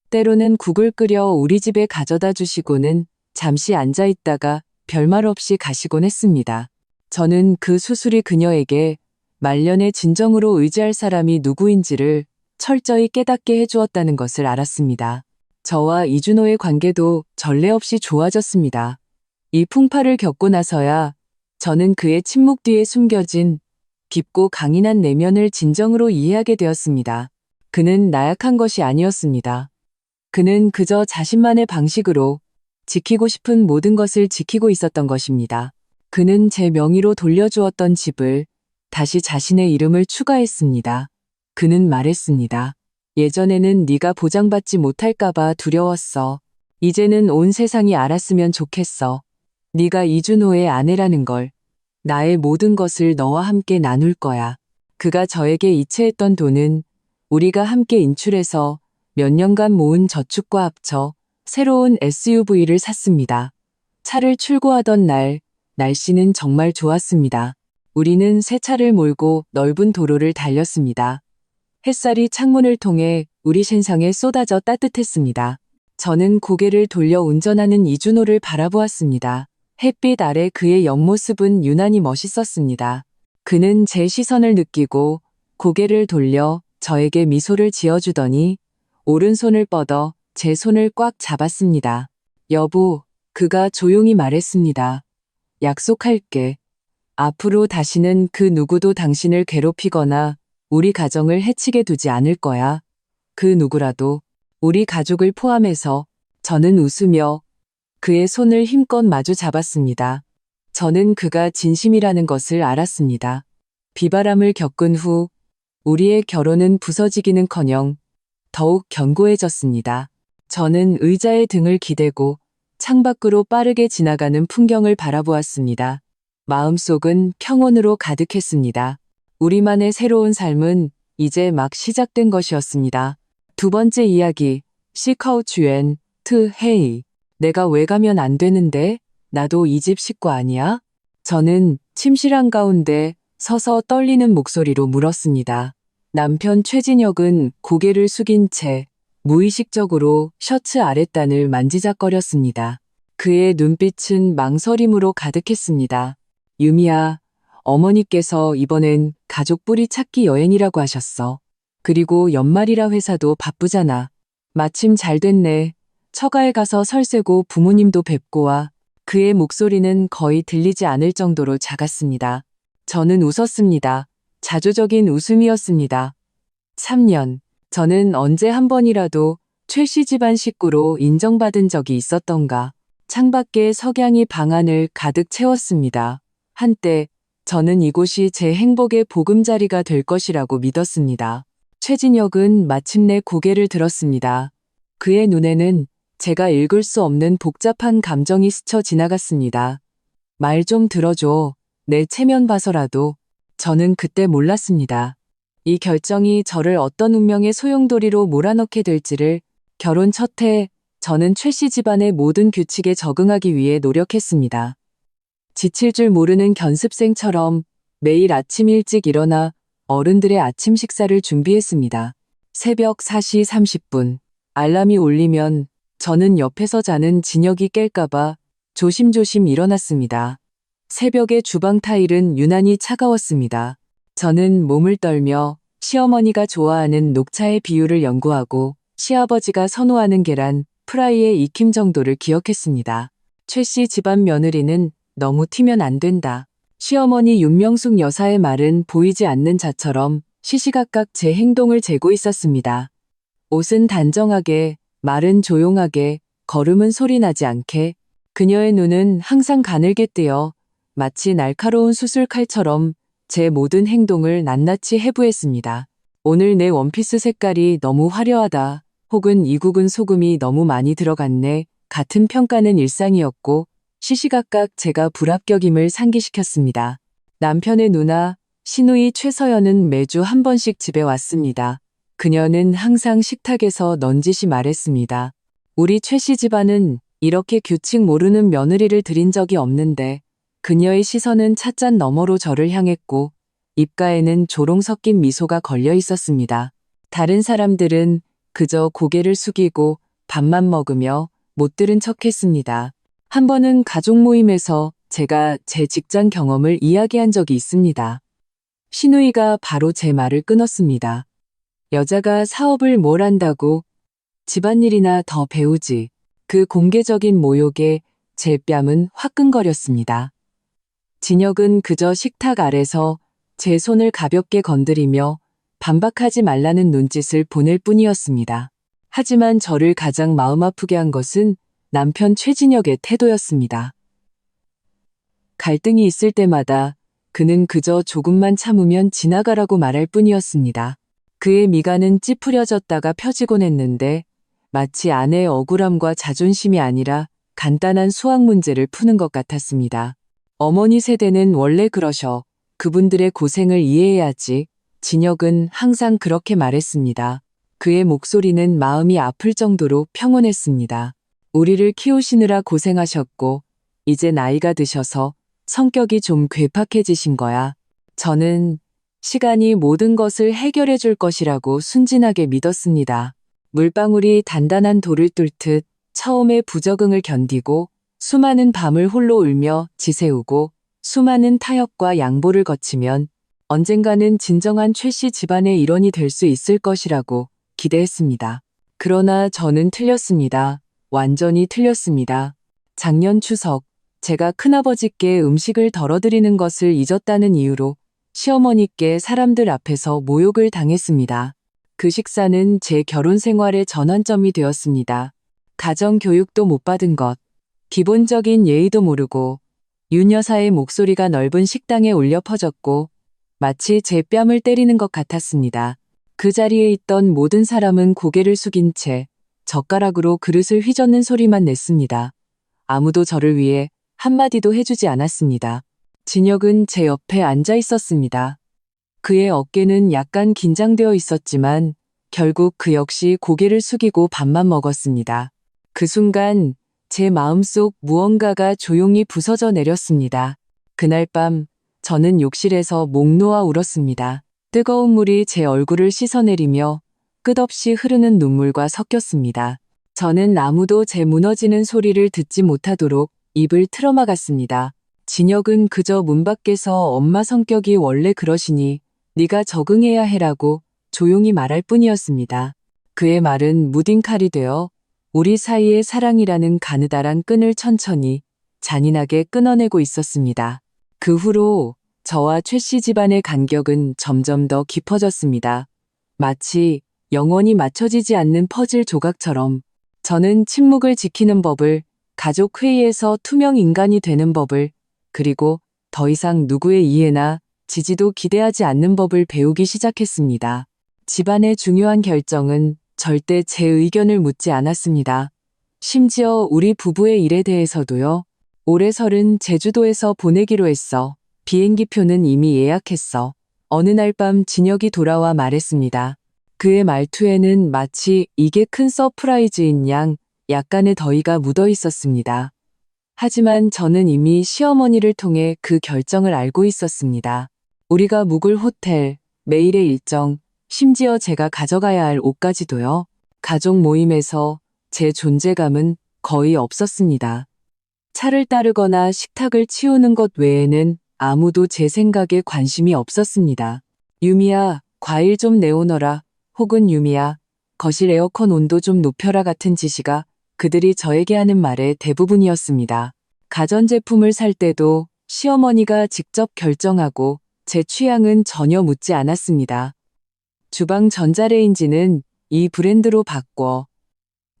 때로는 국을 끓여 우리 집에 가져다 주시고는 잠시 앉아 있다가 별말 없이 가시곤 했습니다. 저는 그 수술이 그녀에게 말년의 진정으로 의지할 사람이 누구인지를 철저히 깨닫게 해주었다는 것을 알았습니다. 저와 이준호의 관계도 전례 없이 좋아졌습니다. 이 풍파를 겪고 나서야 저는 그의 침묵 뒤에 숨겨진 깊고 강인한 내면을 진정으로 이해하게 되었습니다. 그는 나약한 것이 아니었습니다. 그는 그저 자신만의 방식으로 지키고 싶은 모든 것을 지키고 있었던 것입니다. 그는 제 명의로 돌려주었던 집을 다시 자신의 이름을 추가했습니다. 그는 말했습니다. 예전에는 네가 보장받지 못할까봐 두려웠어. 이제는 온 세상이 알았으면 좋겠어. 네가 이준호의 아내라는 걸. 나의 모든 것을 너와 함께 나눌 거야. 그가 저에게 이체했던 돈은 우리가 함께 인출해서 몇 년간 모은 저축과 합쳐 새로운 SUV를 샀습니다. 차를 출고하던 날, 날씨는 정말 좋았습니다. 우리는 새 차를 몰고 넓은 도로를 달렸습니다. 햇살이 창문을 통해 우리 신상에 쏟아져 따뜻했습니다. 저는 고개를 돌려 운전하는 이준호를 바라보았습니다. 햇빛 아래 그의 옆모습은 유난히 멋있었습니다. 그는 제 시선을 느끼고 고개를 돌려 저에게 미소를 지어주더니 오른손을 뻗어 제 손을 꽉 잡았습니다. 여보, 그가 조용히 말했습니다. 약속할게. 앞으로 다시는 그 누구도 당신을 괴롭히거나 우리 가정을 해치게 두지 않을 거야. 그 누구라도 우리 가족을 포함해서. 저는 웃으며 그의 손을 힘껏 마주 잡았습니다. 저는 그가 진심이라는 것을 알았습니다. 비바람을 겪은 후 우리의 결혼은 부서지기는커녕 더욱 견고해졌습니다. 저는 의자에 등을 기대고 창밖으로 빠르게 지나가는 풍경을 바라보았습니다. 마음속은 평온으로 가득했습니다. 우리만의 새로운 삶은 이제 막 시작된 것이었습니다. 두 번째 이야기, 시카우추엔 트 헤이. 내가 왜 가면 안 되는데? 나도 이 집 식구 아니야? 저는 침실한 가운데 서서 떨리는 목소리로 물었습니다. 남편 최진혁은 고개를 숙인 채 무의식적으로 셔츠 아랫단을 만지작거렸습니다. 그의 눈빛은 망설임으로 가득했습니다. 유미야, 어머니께서 이번엔 가족 뿌리 찾기 여행이라고 하셨어. 그리고 연말이라 회사도 바쁘잖아. 마침 잘 됐네. 처가에 가서 설세고 부모님도 뵙고 와. 그의 목소리는 거의 들리지 않을 정도로 작았습니다. 저는 웃었습니다. 자조적인 웃음이었습니다. 3년. 저는 언제 한 번이라도 최 씨 집안 식구로 인정받은 적이 있었던가. 창밖에 석양이 방 안을 가득 채웠습니다. 한때 저는 이곳이 제 행복의 보금자리가 될 것이라고 믿었습니다. 최진혁은 마침내 고개를 들었습니다. 그의 눈에는 제가 읽을 수 없는 복잡한 감정이 스쳐 지나갔습니다. 말 좀 들어줘. 내 체면 봐서라도. 저는 그때 몰랐습니다. 이 결정이 저를 어떤 운명의 소용돌이로 몰아넣게 될지를. 결혼 첫 해, 저는 최 씨 집안의 모든 규칙에 적응하기 위해 노력했습니다. 지칠 줄 모르는 견습생처럼 매일 아침 일찍 일어나 어른들의 아침 식사를 준비했습니다. 새벽 4시 30분. 알람이 울리면 저는 옆에서 자는 진혁이 깰까봐 조심조심 일어났습니다. 새벽의 주방 타일은 유난히 차가웠습니다. 저는 몸을 떨며 시어머니가 좋아하는 녹차의 비율을 연구하고 시아버지가 선호하는 계란, 프라이의 익힘 정도를 기억했습니다. 최 씨 집안 며느리는 너무 튀면 안 된다. 시어머니 윤명숙 여사의 말은 보이지 않는 자처럼 시시각각 제 행동을 재고 있었습니다. 옷은 단정하게, 말은 조용하게, 걸음은 소리나지 않게. 그녀의 눈은 항상 가늘게 뜨여 마치 날카로운 수술칼처럼 제 모든 행동을 낱낱이 해부했습니다. 오늘 내 원피스 색깔이 너무 화려하다. 혹은 이국은 소금이 너무 많이 들어갔네. 같은 평가는 일상이었고 시시각각 제가 불합격임을 상기시켰습니다. 남편의 누나 시누이 최서연은 매주 한 번씩 집에 왔습니다. 그녀는 항상 식탁에서 넌지시 말했습니다. 우리 최 씨 집안은 이렇게 규칙 모르는 며느리를 들인 적이 없는데 그녀의 시선은 찻잔 너머로 저를 향했고 입가에는 조롱 섞인 미소가 걸려 있었습니다. 다른 사람들은 그저 고개를 숙이고 밥만 먹으며 못 들은 척했습니다. 한 번은 가족 모임에서 제가 제 직장 경험을 이야기한 적이 있습니다. 시누이가 바로 제 말을 끊었습니다. 여자가 사업을 뭘 한다고 집안일이나 더 배우지. 그 공개적인 모욕에 제 뺨은 화끈거렸습니다. 진혁은 그저 식탁 아래서 제 손을 가볍게 건드리며 반박하지 말라는 눈짓을 보낼 뿐이었습니다. 하지만 저를 가장 마음 아프게 한 것은 남편 최진혁의 태도였습니다. 갈등이 있을 때마다 그는 그저 조금만 참으면 지나가라고 말할 뿐이었습니다. 그의 미간은 찌푸려졌다가 펴지곤 했는데 마치 아내의 억울함과 자존심이 아니라 간단한 수학 문제를 푸는 것 같았습니다. 어머니 세대는 원래 그러셔. 그분들의 고생을 이해해야지. 진혁은 항상 그렇게 말했습니다. 그의 목소리는 마음이 아플 정도로 평온했습니다. 우리를 키우시느라 고생하셨고 이제 나이가 드셔서 성격이 좀 괴팍해지신 거야. 저는 시간이 모든 것을 해결해 줄 것이라고 순진하게 믿었습니다. 물방울이 단단한 돌을 뚫듯 처음에 부적응을 견디고 수많은 밤을 홀로 울며 지새우고 수많은 타협과 양보를 거치면 언젠가는 진정한 최 씨 집안의 일원이 될 수 있을 것이라고 기대했습니다. 그러나 저는 틀렸습니다. 완전히 틀렸습니다. 작년 추석, 제가 큰아버지께 음식을 덜어드리는 것을 잊었다는 이유로 시어머니께 사람들 앞에서 모욕을 당했습니다. 그 식사는 제 결혼 생활의 전환점이 되었습니다. 가정 교육도 못 받은 것, 기본적인 예의도 모르고 윤 여사의 목소리가 넓은 식당에 울려 퍼졌고 마치 제 뺨을 때리는 것 같았습니다. 그 자리에 있던 모든 사람은 고개를 숙인 채 젓가락으로 그릇을 휘젓는 소리만 냈습니다. 아무도 저를 위해 한마디도 해주지 않았습니다. 진혁은 제 옆에 앉아 있었습니다. 그의 어깨는 약간 긴장되어 있었지만 결국 그 역시 고개를 숙이고 밥만 먹었습니다. 그 순간 제 마음속 무언가가 조용히 부서져 내렸습니다. 그날 밤 저는 욕실에서 목 놓아 울었습니다. 뜨거운 물이 제 얼굴을 씻어내리며 끝없이 흐르는 눈물과 섞였습니다. 저는 아무도 제 무너지는 소리를 듣지 못하도록 입을 틀어막았습니다. 진혁은 그저 문 밖에서 엄마 성격이 원래 그러시니 네가 적응해야 해라고 조용히 말할 뿐이었습니다. 그의 말은 무딘 칼이 되어 우리 사이의 사랑이라는 가느다란 끈을 천천히 잔인하게 끊어내고 있었습니다. 그 후로 저와 최 씨 집안의 간격은 점점 더 깊어졌습니다. 마치 영원히 맞춰지지 않는 퍼즐 조각처럼 저는 침묵을 지키는 법을, 가족 회의에서 투명 인간이 되는 법을, 그리고 더 이상 누구의 이해나 지지도 기대하지 않는 법을 배우기 시작했습니다. 집안의 중요한 결정은 절대 제 의견을 묻지 않았습니다. 심지어 우리 부부의 일에 대해서도요. 올해 설은 제주도에서 보내기로 했어. 비행기표는 이미 예약했어. 어느 날 밤 진혁이 돌아와 말했습니다. 그의 말투에는 마치 이게 큰 서프라이즈인 양 약간의 더위가 묻어 있었습니다. 하지만 저는 이미 시어머니를 통해 그 결정을 알고 있었습니다. 우리가 묵을 호텔, 매일의 일정, 심지어 제가 가져가야 할 옷까지도요. 가족 모임에서 제 존재감은 거의 없었습니다. 차를 따르거나 식탁을 치우는 것 외에는 아무도 제 생각에 관심이 없었습니다. 유미야, 과일 좀 내오너라. 혹은 유미야, 거실 에어컨 온도 좀 높여라 같은 지시가 그들이 저에게 하는 말의 대부분이었습니다. 가전제품을 살 때도 시어머니가 직접 결정하고 제 취향은 전혀 묻지 않았습니다. 주방 전자레인지는 이 브랜드로 바꿔.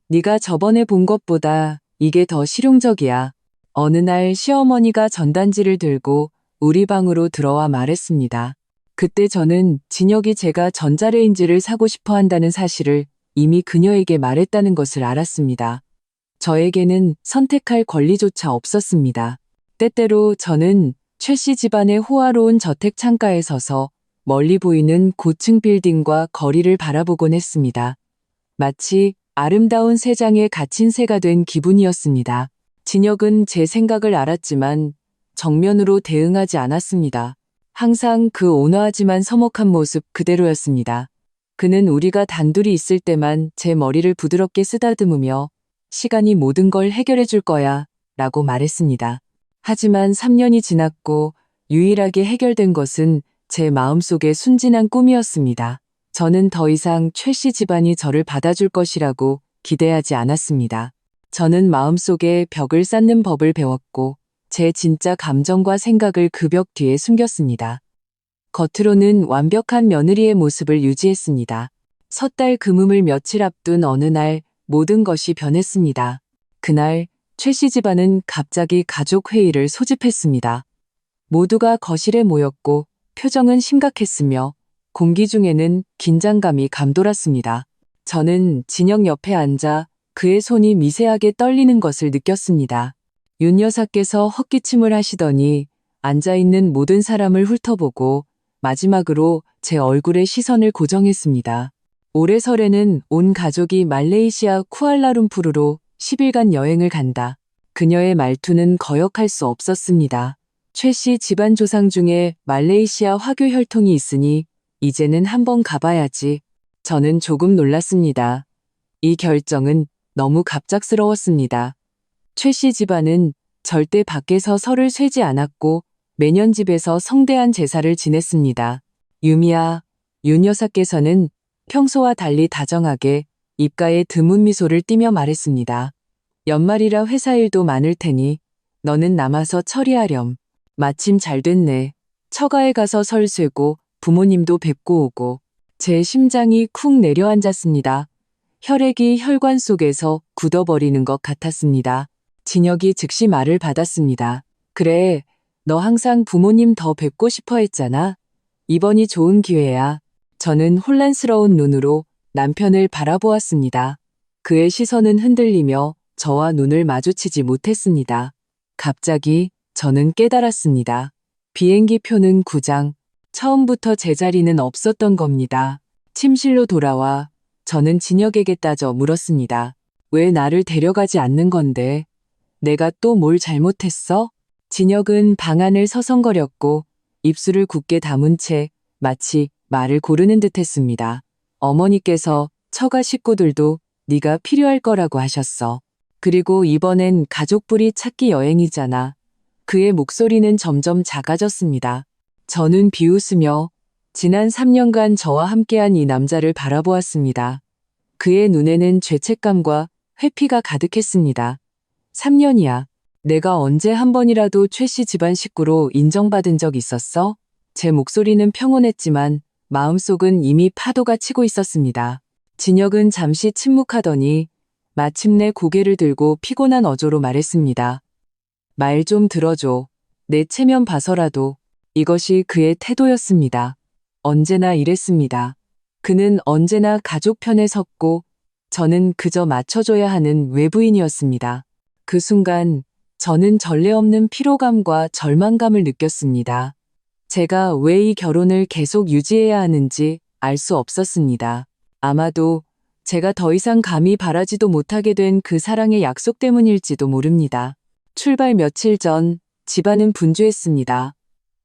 네가 저번에 본 것보다 이게 더 실용적이야. 어느 날 시어머니가 전단지를 들고 우리 방으로 들어와 말했습니다. 그때 저는 진혁이 제가 전자레인지를 사고 싶어 한다는 사실을 이미 그녀에게 말했다는 것을 알았습니다. 저에게는 선택할 권리조차 없었습니다. 때때로 저는 최 씨 집안의 호화로운 저택 창가에 서서 멀리 보이는 고층 빌딩과 거리를 바라보곤 했습니다. 마치 아름다운 새 장에 갇힌 새가 된 기분이었습니다. 진혁은 제 생각을 알았지만 정면으로 대응하지 않았습니다. 항상 그 온화하지만 서먹한 모습 그대로였습니다. 그는 우리가 단둘이 있을 때만 제 머리를 부드럽게 쓰다듬으며 시간이 모든 걸 해결해 줄 거야 라고 말했습니다. 하지만 3년이 지났고 유일하게 해결된 것은 제 마음속의 순진한 꿈이었습니다. 저는 더 이상 최 씨 집안이 저를 받아줄 것이라고 기대하지 않았습니다. 저는 마음속에 벽을 쌓는 법을 배웠고 제 진짜 감정과 생각을 그 벽 뒤에 숨겼습니다. 겉으로는 완벽한 며느리의 모습을 유지했습니다. 섣달 금음을 며칠 앞둔 어느 날 모든 것이 변했습니다. 그날 최 씨 집안은 갑자기 가족 회의를 소집했습니다. 모두가 거실에 모였고 표정은 심각했으며 공기 중에는 긴장감이 감돌았습니다. 저는 진혁 옆에 앉아 그의 손이 미세하게 떨리는 것을 느꼈습니다. 윤 여사께서 헛기침을 하시더니 앉아있는 모든 사람을 훑어보고 마지막으로 제 얼굴에 시선을 고정했습니다. 올해 설에는 온 가족이 말레이시아 쿠알라룸푸르로 10일간 여행을 간다. 그녀의 말투는 거역할 수 없었습니다. 최 씨 집안 조상 중에 말레이시아 화교 혈통이 있으니 이제는 한번 가봐야지. 저는 조금 놀랐습니다. 이 결정은 너무 갑작스러웠습니다. 최 씨 집안은 절대 밖에서 설을 쇠지 않았고 매년 집에서 성대한 제사를 지냈습니다. 유미야, 윤 여사께서는 평소와 달리 다정하게 입가에 드문 미소를 띠며 말했습니다. 연말이라 회사 일도 많을 테니 너는 남아서 처리하렴. 마침 잘 됐네. 처가에 가서 설 쇠고 부모님도 뵙고 오고. 제 심장이 쿵 내려앉았습니다. 혈액이 혈관 속에서 굳어버리는 것 같았습니다. 진혁이 즉시 말을 받았습니다. 그래, 너 항상 부모님 더 뵙고 싶어 했잖아. 이번이 좋은 기회야. 저는 혼란스러운 눈으로 남편을 바라보았습니다. 그의 시선은 흔들리며 저와 눈을 마주치지 못했습니다. 갑자기 저는 깨달았습니다. 비행기 표는 9장. 처음부터 제자리는 없었던 겁니다. 침실로 돌아와 저는 진혁에게 따져 물었습니다. 왜 나를 데려가지 않는 건데? 내가 또 뭘 잘못했어? 진혁은 방 안을 서성거렸고 입술을 굳게 다문 채 마치 말을 고르는 듯 했습니다. 어머니께서 처가 식구들도 네가 필요할 거라고 하셨어. 그리고 이번엔 가족부리 찾기 여행이잖아. 그의 목소리는 점점 작아졌습니다. 저는 비웃으며 지난 3년간 저와 함께한 이 남자를 바라보았습니다. 그의 눈에는 죄책감과 회피가 가득했습니다. 3년이야. 내가 언제 한 번이라도 최 씨 집안 식구로 인정받은 적 있었어? 제 목소리는 평온했지만 마음속은 이미 파도가 치고 있었습니다. 진혁은 잠시 침묵하더니 마침내 고개를 들고 피곤한 어조로 말했습니다. 말 좀 들어줘. 내 체면 봐서라도. 이것이 그의 태도였습니다. 언제나 이랬습니다. 그는 언제나 가족 편에 섰고 저는 그저 맞춰줘야 하는 외부인이었습니다. 그 순간 저는 전례 없는 피로감과 절망감을 느꼈습니다. 제가 왜 이 결혼을 계속 유지해야 하는지 알 수 없었습니다. 아마도 제가 더 이상 감히 바라지도 못하게 된 그 사랑의 약속 때문일지도 모릅니다. 출발 며칠 전 집안은 분주했습니다.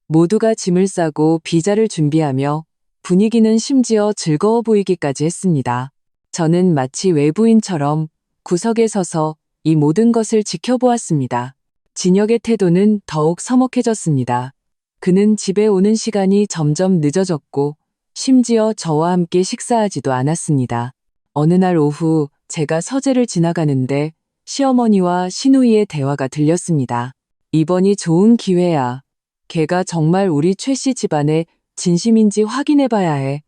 모두가 짐을 싸고 비자를 준비하며 분위기는 심지어 즐거워 보이기까지 했습니다. 저는 마치 외부인처럼 구석에 서서 이 모든 것을 지켜보았습니다. 진혁의 태도는 더욱 서먹해졌습니다. 그는 집에 오는 시간이 점점 늦어졌고 심지어 저와 함께 식사하지도 않았습니다. 어느 날 오후 제가 서재를 지나가는데 시어머니와 시누이의 대화가 들렸습니다. 이번이 좋은 기회야. 걔가 정말 우리 최 씨 집안의 진심인지 확인해봐야 해.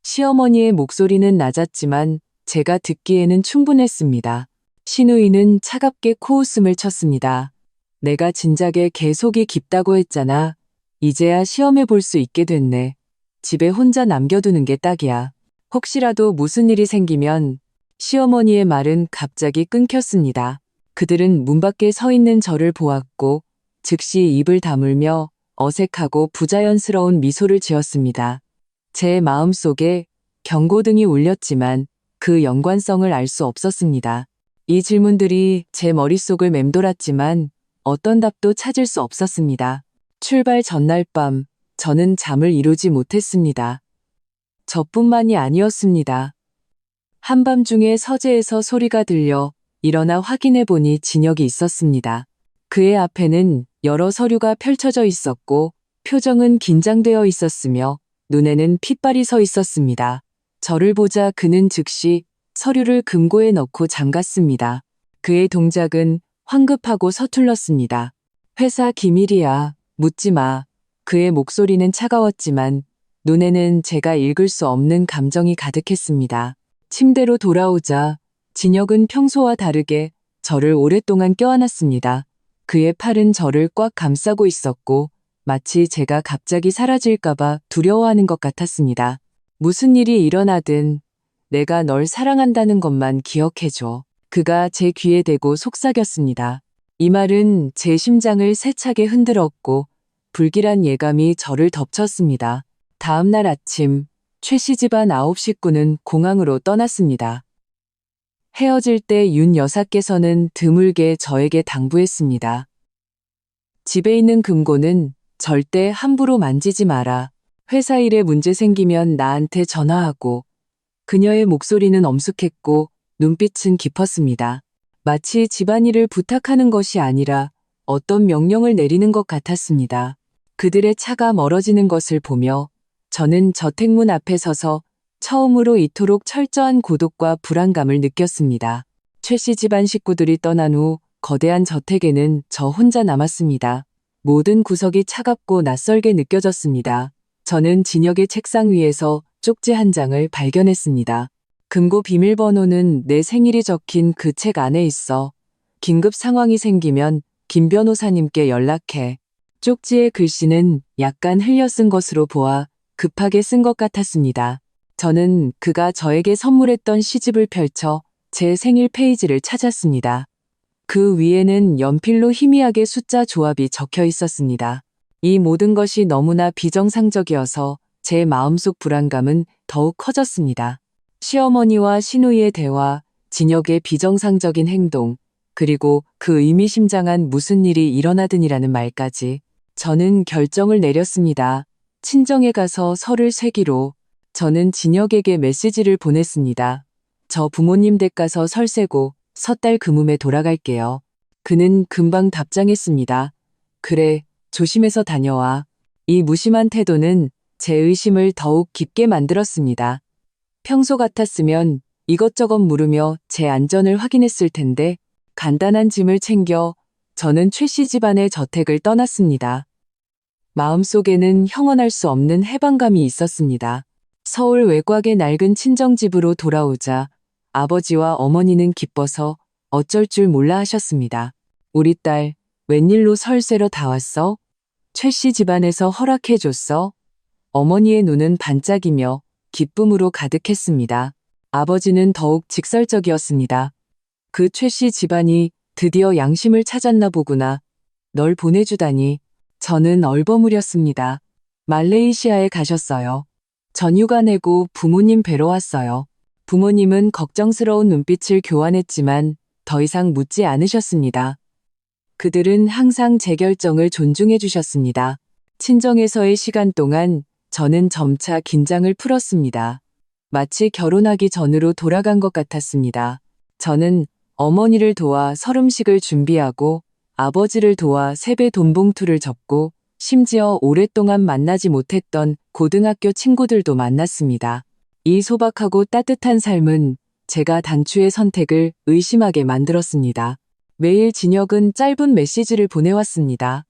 시어머니의 목소리는 낮았지만 제가 듣기에는 충분했습니다. 시누이는 차갑게 코웃음을 쳤습니다. 내가 진작에 걔 속이 깊다고 했잖아. 이제야 시험해 볼 수 있게 됐네. 집에 혼자 남겨두는 게 딱이야. 혹시라도 무슨 일이 생기면 시어머니의 말은 갑자기 끊겼습니다. 그들은 문 밖에 서 있는 저를 보았고 즉시 입을 다물며 어색하고 부자연스러운 미소를 지었습니다. 제 마음속에 경고등이 울렸지만 그 연관성을 알 수 없었습니다. 이 질문들이 제 머릿속을 맴돌았지만 어떤 답도 찾을 수 없었습니다. 출발 전날 밤 저는 잠을 이루지 못했습니다. 저뿐만이 아니었습니다. 한밤중에 서재에서 소리가 들려 일어나 확인해 보니 진혁이 있었습니다. 그의 앞에는 여러 서류가 펼쳐져 있었고 표정은 긴장되어 있었으며 눈에는 핏발이 서 있었습니다. 저를 보자 그는 즉시 서류를 금고에 넣고 잠갔습니다. 그의 동작은 황급하고 서툴렀습니다. 회사 기밀이야. 묻지 마. 그의 목소리는 차가웠지만 눈에는 제가 읽을 수 없는 감정이 가득했습니다. 침대로 돌아오자 진혁은 평소와 다르게 저를 오랫동안 껴안았습니다. 그의 팔은 저를 꽉 감싸고 있었고 마치 제가 갑자기 사라질까봐 두려워하는 것 같았습니다. 무슨 일이 일어나든 내가 널 사랑한다는 것만 기억해줘. 그가 제 귀에 대고 속삭였습니다. 이 말은 제 심장을 세차게 흔들었고 불길한 예감이 저를 덮쳤습니다. 다음 날 아침 최 씨 집안 9 식구는 공항으로 떠났습니다. 헤어질 때 윤 여사께서는 드물게 저에게 당부했습니다. 집에 있는 금고는 절대 함부로 만지지 마라. 회사 일에 문제 생기면 나한테 전화하고. 그녀의 목소리는 엄숙했고 눈빛은 깊었습니다. 마치 집안일을 부탁하는 것이 아니라 어떤 명령을 내리는 것 같았습니다. 그들의 차가 멀어지는 것을 보며 저는 저택문 앞에 서서 처음으로 이토록 철저한 고독과 불안감을 느꼈습니다. 최 씨 집안 식구들이 떠난 후 거대한 저택에는 저 혼자 남았습니다. 모든 구석이 차갑고 낯설게 느껴졌습니다. 저는 진혁의 책상 위에서 쪽지 한 장을 발견했습니다. 금고 비밀번호는 내 생일이 적힌 그 책 안에 있어. 긴급 상황이 생기면 김 변호사님께 연락해. 쪽지의 글씨는 약간 흘려 쓴 것으로 보아 급하게 쓴 것 같았습니다. 저는 그가 저에게 선물했던 시집을 펼쳐 제 생일 페이지를 찾았습니다. 그 위에는 연필로 희미하게 숫자 조합이 적혀 있었습니다. 이 모든 것이 너무나 비정상적이어서 제 마음속 불안감은 더욱 커졌습니다. 시어머니와 시누이의 대화, 진혁의 비정상적인 행동, 그리고 그 의미심장한 무슨 일이 일어나든이라는 말까지 저는 결정을 내렸습니다. 친정에 가서 설을 쇠기로 저는 진혁에게 메시지를 보냈습니다. 저 부모님 댁 가서 설 쇠고 섣달 금음에 돌아갈게요. 그는 금방 답장했습니다. 그래, 조심해서 다녀와. 이 무심한 태도는 제 의심을 더욱 깊게 만들었습니다. 평소 같았으면 이것저것 물으며 제 안전을 확인했을 텐데 간단한 짐을 챙겨 저는 최 씨 집안의 저택을 떠났습니다. 마음속에는 형언할 수 없는 해방감이 있었습니다. 서울 외곽의 낡은 친정집으로 돌아오자 아버지와 어머니는 기뻐서 어쩔 줄 몰라 하셨습니다. 우리 딸, 웬일로 설세러 다 왔어? 최 씨 집안에서 허락해줬어? 어머니의 눈은 반짝이며 기쁨으로 가득했습니다. 아버지는 더욱 직설적이었습니다. 그 최 씨 집안이 드디어 양심을 찾았나 보구나. 널 보내주다니. 저는 얼버무렸습니다. 말레이시아에 가셨어요. 전휴가 내고 부모님 뵈러 왔어요. 부모님은 걱정스러운 눈빛을 교환했지만 더 이상 묻지 않으셨습니다. 그들은 항상 제 결정을 존중해 주셨습니다. 친정에서의 시간 동안 저는 점차 긴장을 풀었습니다. 마치 결혼하기 전으로 돌아간 것 같았습니다. 저는 어머니를 도와 설음식을 준비하고 아버지를 도와 세배 돈봉투를 접고 심지어 오랫동안 만나지 못했던 고등학교 친구들도 만났습니다. 이 소박하고 따뜻한 삶은 제가 단추의 선택을 의심하게 만들었습니다. 매일 진혁은 짧은 메시지를 보내왔습니다.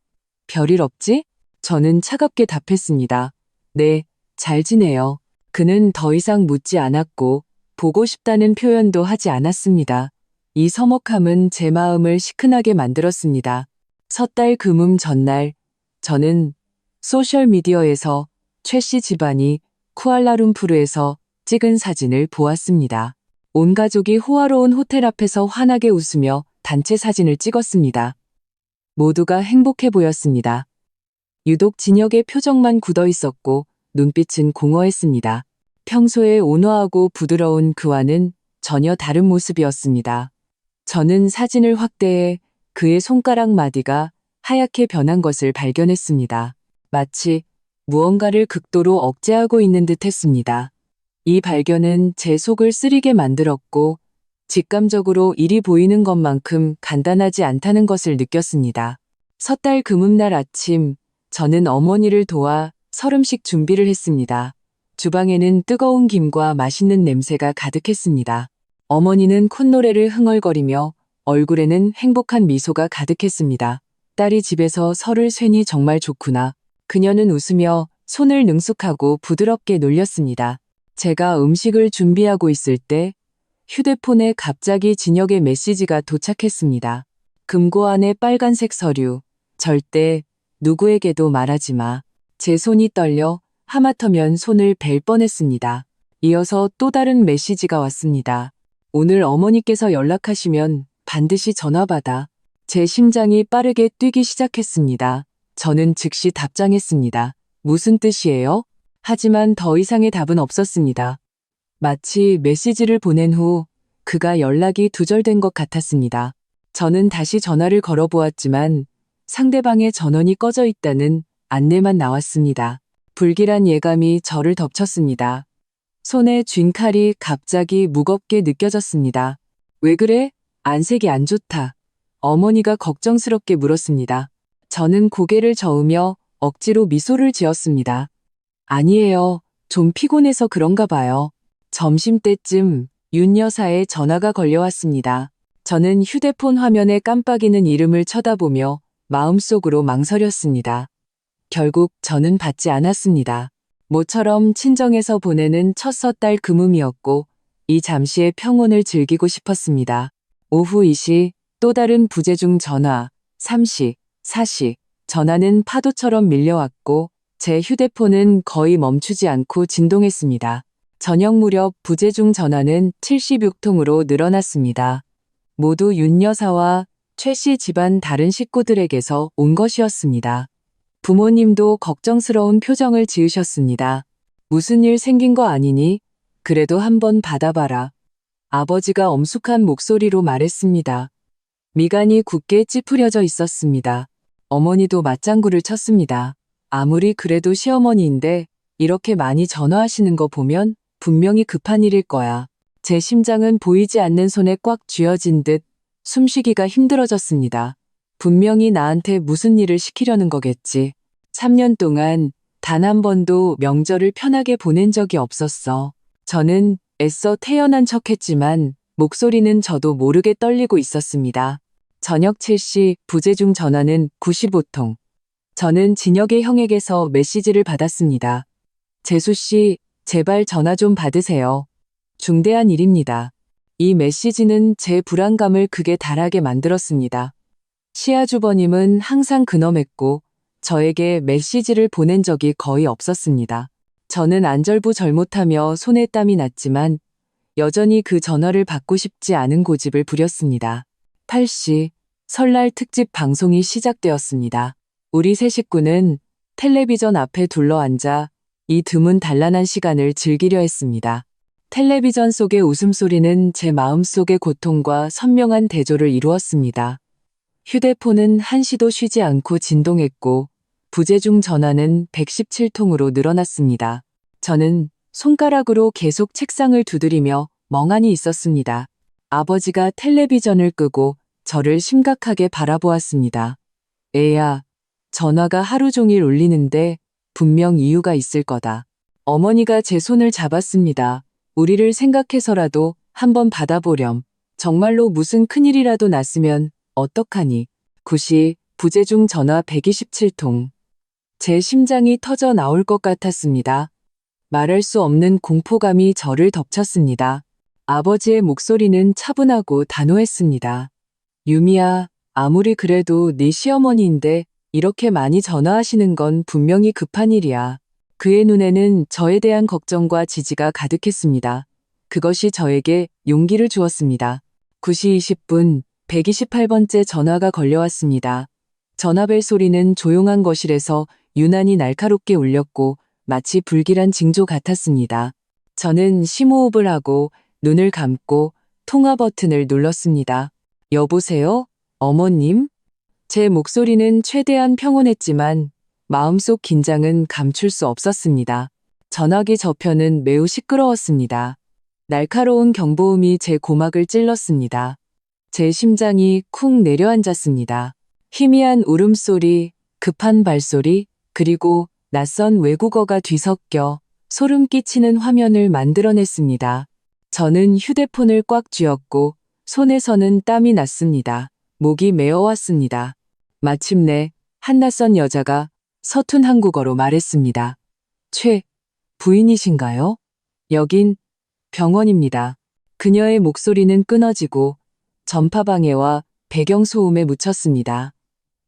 별일 없지? 저는 차갑게 답했습니다. 네, 잘 지내요. 그는 더 이상 묻지 않았고 보고 싶다는 표현도 하지 않았습니다. 이 서먹함은 제 마음을 시큰하게 만들었습니다. 섣달 금음 전날 저는 소셜미디어에서 최 씨 집안이 쿠알라룸푸르에서 찍은 사진을 보았습니다. 온 가족이 호화로운 호텔 앞에서 환하게 웃으며 단체 사진을 찍었습니다. 모두가 행복해 보였습니다. 유독 진혁의 표정만 굳어 있었고 눈빛은 공허했습니다. 평소에 온화하고 부드러운 그와는 전혀 다른 모습이었습니다. 저는 사진을 확대해 그의 손가락 마디가 하얗게 변한 것을 발견했습니다. 마치 무언가를 극도로 억제하고 있는 듯 했습니다. 이 발견은 제 속을 쓰리게 만들었고 직감적으로 일이 보이는 것만큼 간단하지 않다는 것을 느꼈습니다. 섣달 금음날 아침, 저는 어머니를 도와 설음식 준비를 했습니다. 주방에는 뜨거운 김과 맛있는 냄새가 가득했습니다. 어머니는 콧노래를 흥얼거리며 얼굴에는 행복한 미소가 가득했습니다. 딸이 집에서 설을 쇠니 정말 좋구나. 그녀는 웃으며 손을 능숙하고 부드럽게 놀렸습니다. 제가 음식을 준비하고 있을 때 휴대폰에 갑자기 진혁의 메시지가 도착했습니다. 금고 안에 빨간색 서류. 절대 누구에게도 말하지 마. 제 손이 떨려 하마터면 손을 벨 뻔했습니다. 이어서 또 다른 메시지가 왔습니다. 오늘 어머니께서 연락하시면 반드시 전화 받아. 제 심장이 빠르게 뛰기 시작했습니다. 저는 즉시 답장했습니다. 무슨 뜻이에요? 하지만 더 이상의 답은 없었습니다. 마치 메시지를 보낸 후 그가 연락이 두절된 것 같았습니다. 저는 다시 전화를 걸어보았지만 상대방의 전원이 꺼져 있다는 안내만 나왔습니다. 불길한 예감이 저를 덮쳤습니다. 손에 쥔 칼이 갑자기 무겁게 느껴졌습니다. 왜 그래? 안색이 안 좋다. 어머니가 걱정스럽게 물었습니다. 저는 고개를 저으며 억지로 미소를 지었습니다. 아니에요. 좀 피곤해서 그런가 봐요. 점심때쯤 윤 여사의 전화가 걸려왔습니다. 저는 휴대폰 화면에 깜빡이는 이름을 쳐다보며 마음속으로 망설였습니다. 결국 저는 받지 않았습니다. 모처럼 친정에서 보내는 첫 섣달 금음이었고 이 잠시의 평온을 즐기고 싶었습니다. 오후 2시 또 다른 부재중 전화, 3시, 4시 전화는 파도처럼 밀려왔고 제 휴대폰은 거의 멈추지 않고 진동했습니다. 저녁 무렵 부재중 전화는 76통으로 늘어났습니다. 모두 윤 여사와 최 씨 집안 다른 식구들에게서 온 것이었습니다. 부모님도 걱정스러운 표정을 지으셨습니다. 무슨 일 생긴 거 아니니? 그래도 한번 받아봐라. 아버지가 엄숙한 목소리로 말했습니다. 미간이 굳게 찌푸려져 있었습니다. 어머니도 맞장구를 쳤습니다. 아무리 그래도 시어머니인데 이렇게 많이 전화하시는 거 보면 분명히 급한 일일 거야. 제 심장은 보이지 않는 손에 꽉 쥐어진 듯 숨쉬기가 힘들어졌습니다. 분명히 나한테 무슨 일을 시키려는 거겠지. 3년 동안 단 한 번도 명절을 편하게 보낸 적이 없었어. 저는 애써 태연한 척했지만 목소리는 저도 모르게 떨리고 있었습니다. 저녁 7시 부재중 전화는 95통. 저는 진혁의 형에게서 메시지를 받았습니다. 재수 씨, 제발 전화 좀 받으세요. 중대한 일입니다. 이 메시지는 제 불안감을 극에 달하게 만들었습니다. 시아주버님은 항상 근엄했고 저에게 메시지를 보낸 적이 거의 없었습니다. 저는 안절부절못하며 손에 땀이 났지만 여전히 그 전화를 받고 싶지 않은 고집을 부렸습니다. 8시 설날 특집 방송이 시작되었습니다. 우리 세 식구는 텔레비전 앞에 둘러앉아 이 드문 단란한 시간을 즐기려 했습니다. 텔레비전 속의 웃음소리는 제 마음속의 고통과 선명한 대조를 이루었습니다. 휴대폰은 한시도 쉬지 않고 진동했고 부재중 전화는 117통으로 늘어났습니다. 저는 손가락으로 계속 책상을 두드리며 멍하니 있었습니다. 아버지가 텔레비전을 끄고 저를 심각하게 바라보았습니다. 애야, 전화가 하루 종일 울리는데 분명 이유가 있을 거다. 어머니가 제 손을 잡았습니다. 우리를 생각해서라도 한번 받아보렴. 정말로 무슨 큰일이라도 났으면 어떡하니. 9시 부재중 전화 127통. 제 심장이 터져 나올 것 같았습니다. 말할 수 없는 공포감이 저를 덮쳤습니다. 아버지의 목소리는 차분하고 단호했습니다. 유미야, 아무리 그래도 네 시어머니인데 이렇게 많이 전화하시는 건 분명히 급한 일이야. 그의 눈에는 저에 대한 걱정과 지지가 가득했습니다. 그것이 저에게 용기를 주었습니다. 9시 20분 128번째 전화가 걸려왔습니다. 전화벨 소리는 조용한 거실에서 유난히 날카롭게 울렸고 마치 불길한 징조 같았습니다. 저는 심호흡을 하고 눈을 감고 통화 버튼을 눌렀습니다. 여보세요? 어머님? 제 목소리는 최대한 평온했지만 마음속 긴장은 감출 수 없었습니다. 전화기 저편은 매우 시끄러웠습니다. 날카로운 경보음이 제 고막을 찔렀습니다. 제 심장이 쿵 내려앉았습니다. 희미한 울음소리, 급한 발소리, 그리고 낯선 외국어가 뒤섞여 소름 끼치는 화면을 만들어냈습니다. 저는 휴대폰을 꽉 쥐었고 손에서는 땀이 났습니다. 목이 메어왔습니다. 마침내 한 낯선 여자가 서툰 한국어로 말했습니다. 최 부인이신가요? 여긴 병원입니다. 그녀의 목소리는 끊어지고 전파방해와 배경소음에 묻혔습니다.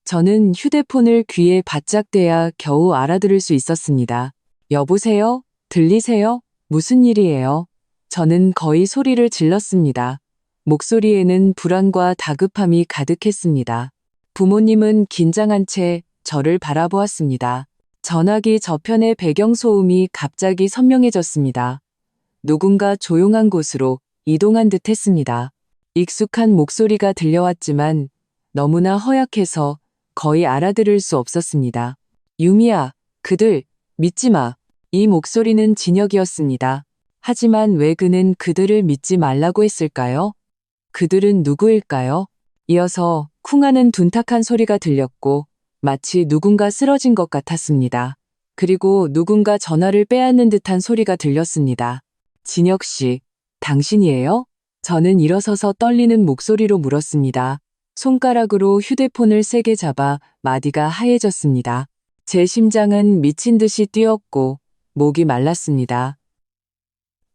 저는 휴대폰을 귀에 바짝 대야 겨우 알아들을 수 있었습니다. 여보세요? 들리세요? 무슨 일이에요? 저는 거의 소리를 질렀습니다. 목소리에는 불안과 다급함이 가득했습니다. 부모님은 긴장한 채 저를 바라보았습니다. 전화기 저편의 배경소음이 갑자기 선명해졌습니다. 누군가 조용한 곳으로 이동한 듯 했습니다. 익숙한 목소리가 들려왔지만 너무나 허약해서 거의 알아들을 수 없었습니다. 유미야, 그들 믿지 마. 이 목소리는 진혁이었습니다. 하지만 왜 그는 그들을 믿지 말라고 했을까요? 그들은 누구일까요? 이어서 쿵하는 둔탁한 소리가 들렸고 마치 누군가 쓰러진 것 같았습니다. 그리고 누군가 전화를 빼앗는 듯한 소리가 들렸습니다. 진혁 씨, 당신이에요? 저는 일어서서 떨리는 목소리로 물었습니다. 손가락으로 휴대폰을 세게 잡아 마디가 하얘졌습니다. 제 심장은 미친 듯이 뛰었고 목이 말랐습니다.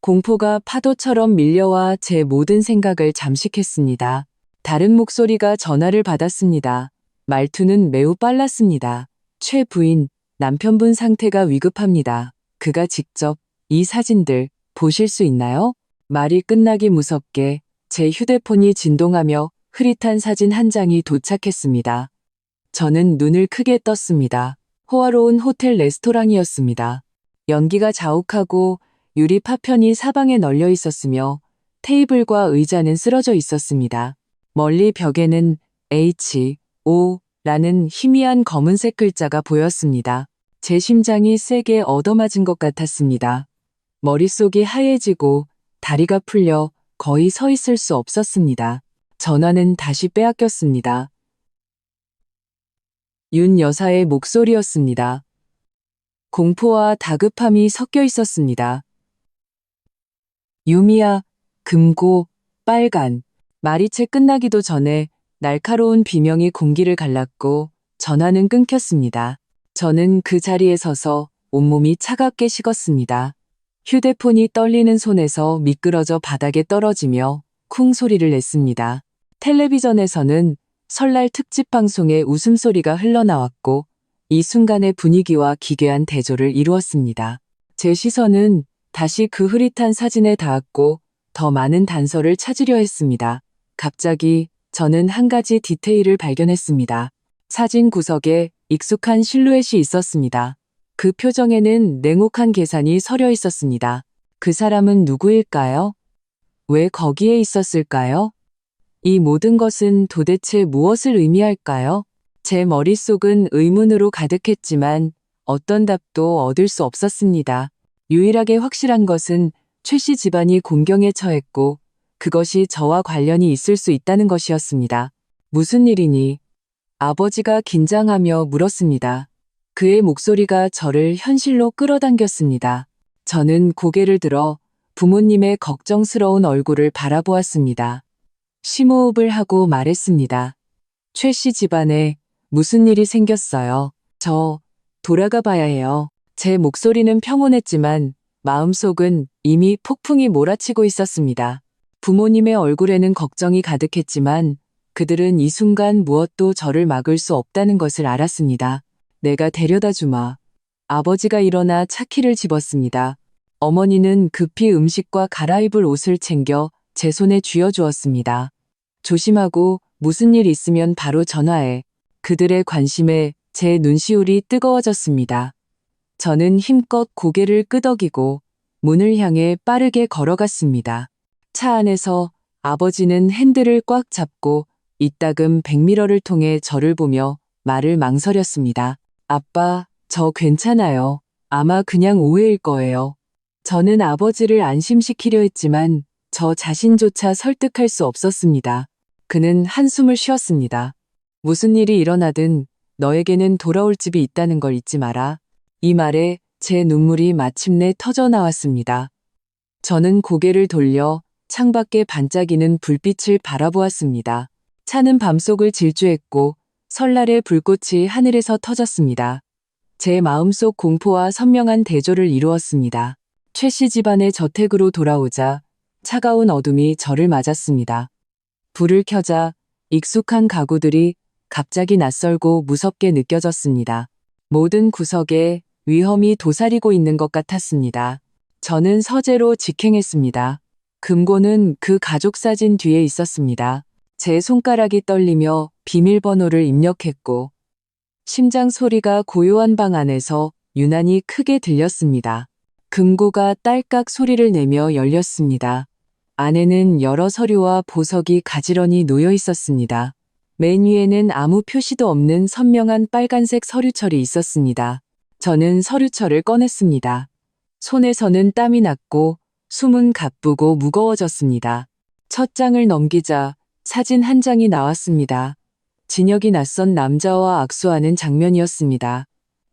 공포가 파도처럼 밀려와 제 모든 생각을 잠식했습니다. 다른 목소리가 전화를 받았습니다. 말투는 매우 빨랐습니다. 최 부인, 남편분 상태가 위급합니다. 그가 직접 이 사진들 보실 수 있나요? 말이 끝나기 무섭게 제 휴대폰이 진동하며 흐릿한 사진 한 장이 도착했습니다. 저는 눈을 크게 떴습니다. 호화로운 호텔 레스토랑이었습니다. 연기가 자욱하고 유리 파편이 사방에 널려 있었으며 테이블과 의자는 쓰러져 있었습니다. 멀리 벽에는 H.O.라는 희미한 검은색 글자가 보였습니다. 제 심장이 세게 얻어맞은 것 같았습니다. 머릿속이 하얘지고 다리가 풀려 거의 서 있을 수 없었습니다. 전화는 다시 빼앗겼습니다. 윤 여사의 목소리였습니다. 공포와 다급함이 섞여 있었습니다. 유미야, 금고, 빨간. 말이 채 끝나기도 전에 날카로운 비명이 공기를 갈랐고 전화는 끊겼습니다. 저는 그 자리에 서서 온몸이 차갑게 식었습니다. 휴대폰이 떨리는 손에서 미끄러져 바닥에 떨어지며 쿵 소리를 냈습니다. 텔레비전에서는 설날 특집 방송의 웃음소리가 흘러나왔고 이 순간의 분위기와 기괴한 대조를 이루었습니다. 제 시선은 다시 그 흐릿한 사진에 닿았고 더 많은 단서를 찾으려 했습니다. 갑자기 저는 한 가지 디테일을 발견했습니다. 사진 구석에 익숙한 실루엣이 있었습니다. 그 표정에는 냉혹한 계산이 서려 있었습니다. 그 사람은 누구일까요? 왜 거기에 있었을까요? 이 모든 것은 도대체 무엇을 의미할까요? 제 머릿속은 의문으로 가득했지만 어떤 답도 얻을 수 없었습니다. 유일하게 확실한 것은 최 씨 집안이 공경에 처했고 그것이 저와 관련이 있을 수 있다는 것이었습니다. 무슨 일이니? 아버지가 긴장하며 물었습니다. 그의 목소리가 저를 현실로 끌어당겼습니다. 저는 고개를 들어 부모님의 걱정스러운 얼굴을 바라보았습니다. 심호흡을 하고 말했습니다. 최 씨 집안에 무슨 일이 생겼어요. 저 돌아가 봐야 해요. 제 목소리는 평온했지만 마음속은 이미 폭풍이 몰아치고 있었습니다. 부모님의 얼굴에는 걱정이 가득했지만 그들은 이 순간 무엇도 저를 막을 수 없다는 것을 알았습니다. 내가 데려다 주마. 아버지가 일어나 차키를 집었습니다. 어머니는 급히 음식과 갈아입을 옷을 챙겨 제 손에 쥐어주었습니다. 조심하고 무슨 일 있으면 바로 전화해. 그들의 관심에 제 눈시울이 뜨거워졌습니다. 저는 힘껏 고개를 끄덕이고 문을 향해 빠르게 걸어갔습니다. 차 안에서 아버지는 핸들을 꽉 잡고 이따금 백미러를 통해 저를 보며 말을 망설였습니다. 아빠, 저 괜찮아요. 아마 그냥 오해일 거예요. 저는 아버지를 안심시키려 했지만 저 자신조차 설득할 수 없었습니다. 그는 한숨을 쉬었습니다. 무슨 일이 일어나든 너에게는 돌아올 집이 있다는 걸 잊지 마라. 이 말에 제 눈물이 마침내 터져 나왔습니다. 저는 고개를 돌려 창밖에 반짝이는 불빛을 바라보았습니다. 차는 밤속을 질주했고 설날의 불꽃이 하늘에서 터졌습니다. 제 마음속 공포와 선명한 대조를 이루었습니다. 최 씨 집안의 저택으로 돌아오자 차가운 어둠이 저를 맞았습니다. 불을 켜자 익숙한 가구들이 갑자기 낯설고 무섭게 느껴졌습니다. 모든 구석에 위험이 도사리고 있는 것 같았습니다. 저는 서재로 직행했습니다. 금고는 그 가족 사진 뒤에 있었습니다. 제 손가락이 떨리며 비밀번호를 입력했고 심장 소리가 고요한 방 안에서 유난히 크게 들렸습니다. 금고가 딸깍 소리를 내며 열렸습니다. 안에는 여러 서류와 보석이 가지런히 놓여 있었습니다. 맨 위에는 아무 표시도 없는 선명한 빨간색 서류철이 있었습니다. 저는 서류철을 꺼냈습니다. 손에서는 땀이 났고 숨은 가쁘고 무거워졌습니다. 첫 장을 넘기자 사진 한 장이 나왔습니다. 진혁이 낯선 남자와 악수하는 장면이었습니다.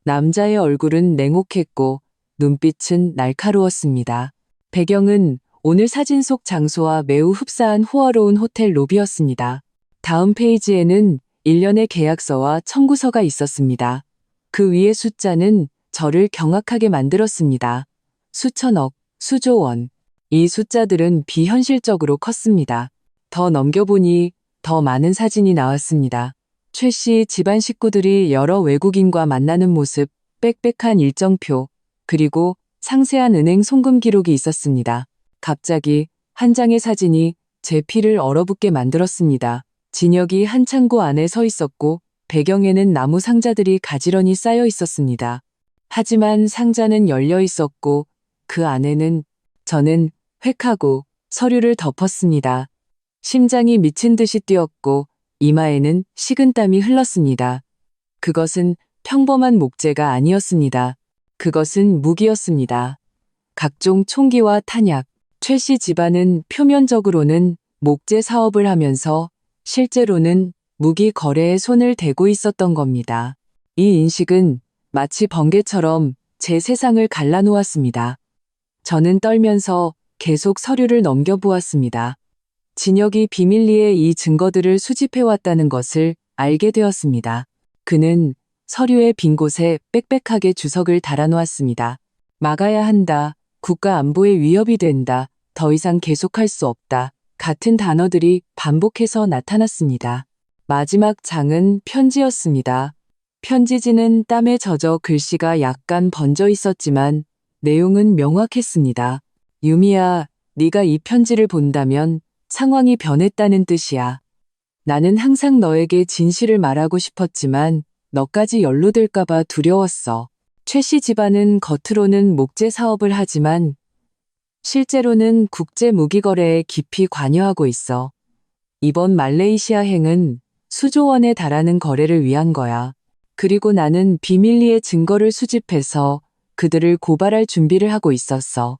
남자의 얼굴은 냉혹했고 눈빛은 날카로웠습니다. 배경은 오늘 사진 속 장소와 매우 흡사한 호화로운 호텔 로비였습니다. 다음 페이지에는 일련의 계약서와 청구서가 있었습니다. 그 위의 숫자는 저를 경악하게 만들었습니다. 수천억, 수조 원. 이 숫자들은 비현실적으로 컸습니다. 더 넘겨보니 더 많은 사진이 나왔습니다. 최 씨 집안 식구들이 여러 외국인과 만나는 모습, 빽빽한 일정표, 그리고 상세한 은행 송금 기록이 있었습니다. 갑자기 한 장의 사진이 제 피를 얼어붙게 만들었습니다. 진혁이 한 창고 안에 서 있었고 배경에는 나무 상자들이 가지런히 쌓여 있었습니다. 하지만 상자는 열려 있었고 그 안에는 저는 획하고 서류를 덮었습니다. 심장이 미친 듯이 뛰었고 이마에는 식은땀이 흘렀습니다. 그것은 평범한 목재가 아니었습니다. 그것은 무기였습니다. 각종 총기와 탄약. 최 씨 집안은 표면적으로는 목재 사업을 하면서 실제로는 무기 거래에 손을 대고 있었던 겁니다. 이 인식은 마치 번개처럼 제 세상을 갈라놓았습니다. 저는 떨면서 계속 서류를 넘겨보았습니다. 진혁이 비밀리에 이 증거들을 수집해왔다는 것을 알게 되었습니다. 그는 서류의 빈 곳에 빽빽하게 주석을 달아놓았습니다. 막아야 한다. 국가 안보에 위협이 된다. 더 이상 계속할 수 없다. 같은 단어들이 반복해서 나타났습니다. 마지막 장은 편지였습니다. 편지지는 땀에 젖어 글씨가 약간 번져 있었지만 내용은 명확했습니다. 유미야, 네가 이 편지를 본다면 상황이 변했다는 뜻이야. 나는 항상 너에게 진실을 말하고 싶었지만 너까지 연루될까봐 두려웠어. 최 씨 집안은 겉으로는 목재 사업을 하지만 실제로는 국제 무기 거래에 깊이 관여하고 있어. 이번 말레이시아행은 수조 원에 달하는 거래를 위한 거야. 그리고 나는 비밀리에 증거를 수집해서 그들을 고발할 준비를 하고 있었어.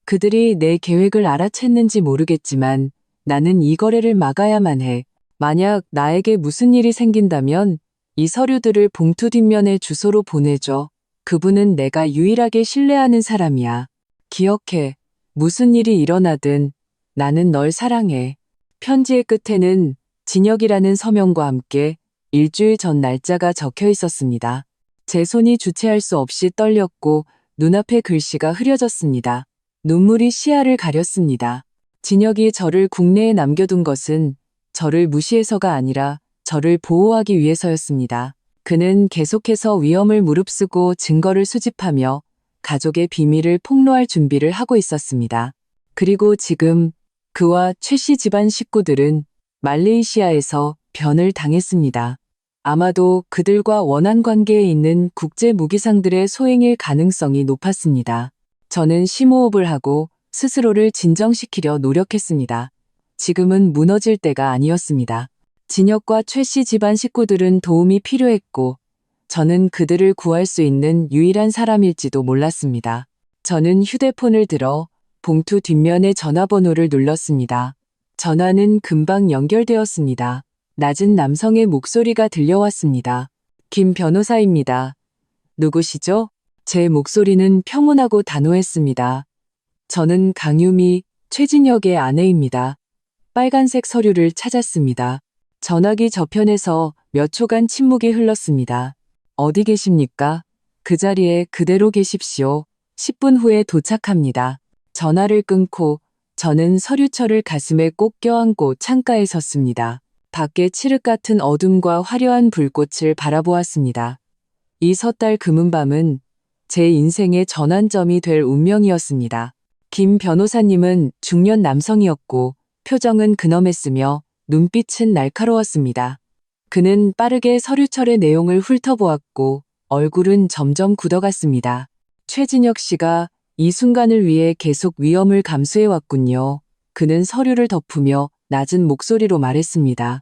그들이 내 계획을 알아챘는지 모르겠지만 나는 이 거래를 막아야만 해. 만약 나에게 무슨 일이 생긴다면 이 서류들을 봉투 뒷면에 주소로 보내줘. 그분은 내가 유일하게 신뢰하는 사람이야. 기억해. 무슨 일이 일어나든 나는 널 사랑해. 편지의 끝에는 진혁이라는 서명과 함께 일주일 전 날짜가 적혀 있었습니다. 제 손이 주체할 수 없이 떨렸고 눈앞의 글씨가 흐려졌습니다. 눈물이 시야를 가렸습니다. 진혁이 저를 국내에 남겨둔 것은 저를 무시해서가 아니라 저를 보호하기 위해서였습니다. 그는 계속해서 위험을 무릅쓰고 증거를 수집하며 가족의 비밀을 폭로할 준비를 하고 있었습니다. 그리고 지금 그와 최 씨 집안 식구들은 말레이시아에서 변을 당했습니다. 아마도 그들과 원한 관계에 있는 국제 무기상들의 소행일 가능성이 높았습니다. 저는 심호흡을 하고 스스로를 진정시키려 노력했습니다. 지금은 무너질 때가 아니었습니다. 진혁과 최 씨 집안 식구들은 도움이 필요했고 저는 그들을 구할 수 있는 유일한 사람일지도 몰랐습니다. 저는 휴대폰을 들어 봉투 뒷면의 전화번호를 눌렀습니다. 전화는 금방 연결되었습니다. 낮은 남성의 목소리가 들려왔습니다. 김 변호사입니다. 누구시죠? 제 목소리는 평온하고 단호했습니다. 저는 강유미, 최진혁의 아내입니다. 빨간색 서류를 찾았습니다. 전화기 저편에서 몇 초간 침묵이 흘렀습니다. 어디 계십니까? 그 자리에 그대로 계십시오. 10분 후에 도착합니다. 전화를 끊고 저는 서류철을 가슴에 꼭 껴안고 창가에 섰습니다. 밖에 칠흑 같은 어둠과 화려한 불꽃을 바라보았습니다. 이 섣달 금은 밤은 제 인생의 전환점이 될 운명이었습니다. 김 변호사님은 중년 남성이었고 표정은 근엄했으며 눈빛은 날카로웠습니다. 그는 빠르게 서류철의 내용을 훑어보았고 얼굴은 점점 굳어갔습니다. 최진혁 씨가 이 순간을 위해 계속 위험을 감수해왔군요. 그는 서류를 덮으며 낮은 목소리로 말했습니다.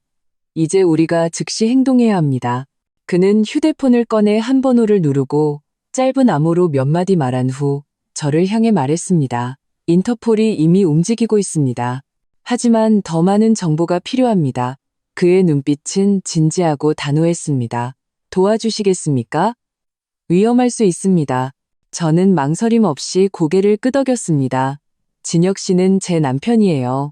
이제 우리가 즉시 행동해야 합니다. 그는 휴대폰을 꺼내 한 번호를 누르고 짧은 암호로 몇 마디 말한 후 저를 향해 말했습니다. 인터폴이 이미 움직이고 있습니다. 하지만 더 많은 정보가 필요합니다. 그의 눈빛은 진지하고 단호했습니다. 도와주시겠습니까? 위험할 수 있습니다. 저는 망설임 없이 고개를 끄덕였습니다. 진혁 씨는 제 남편이에요.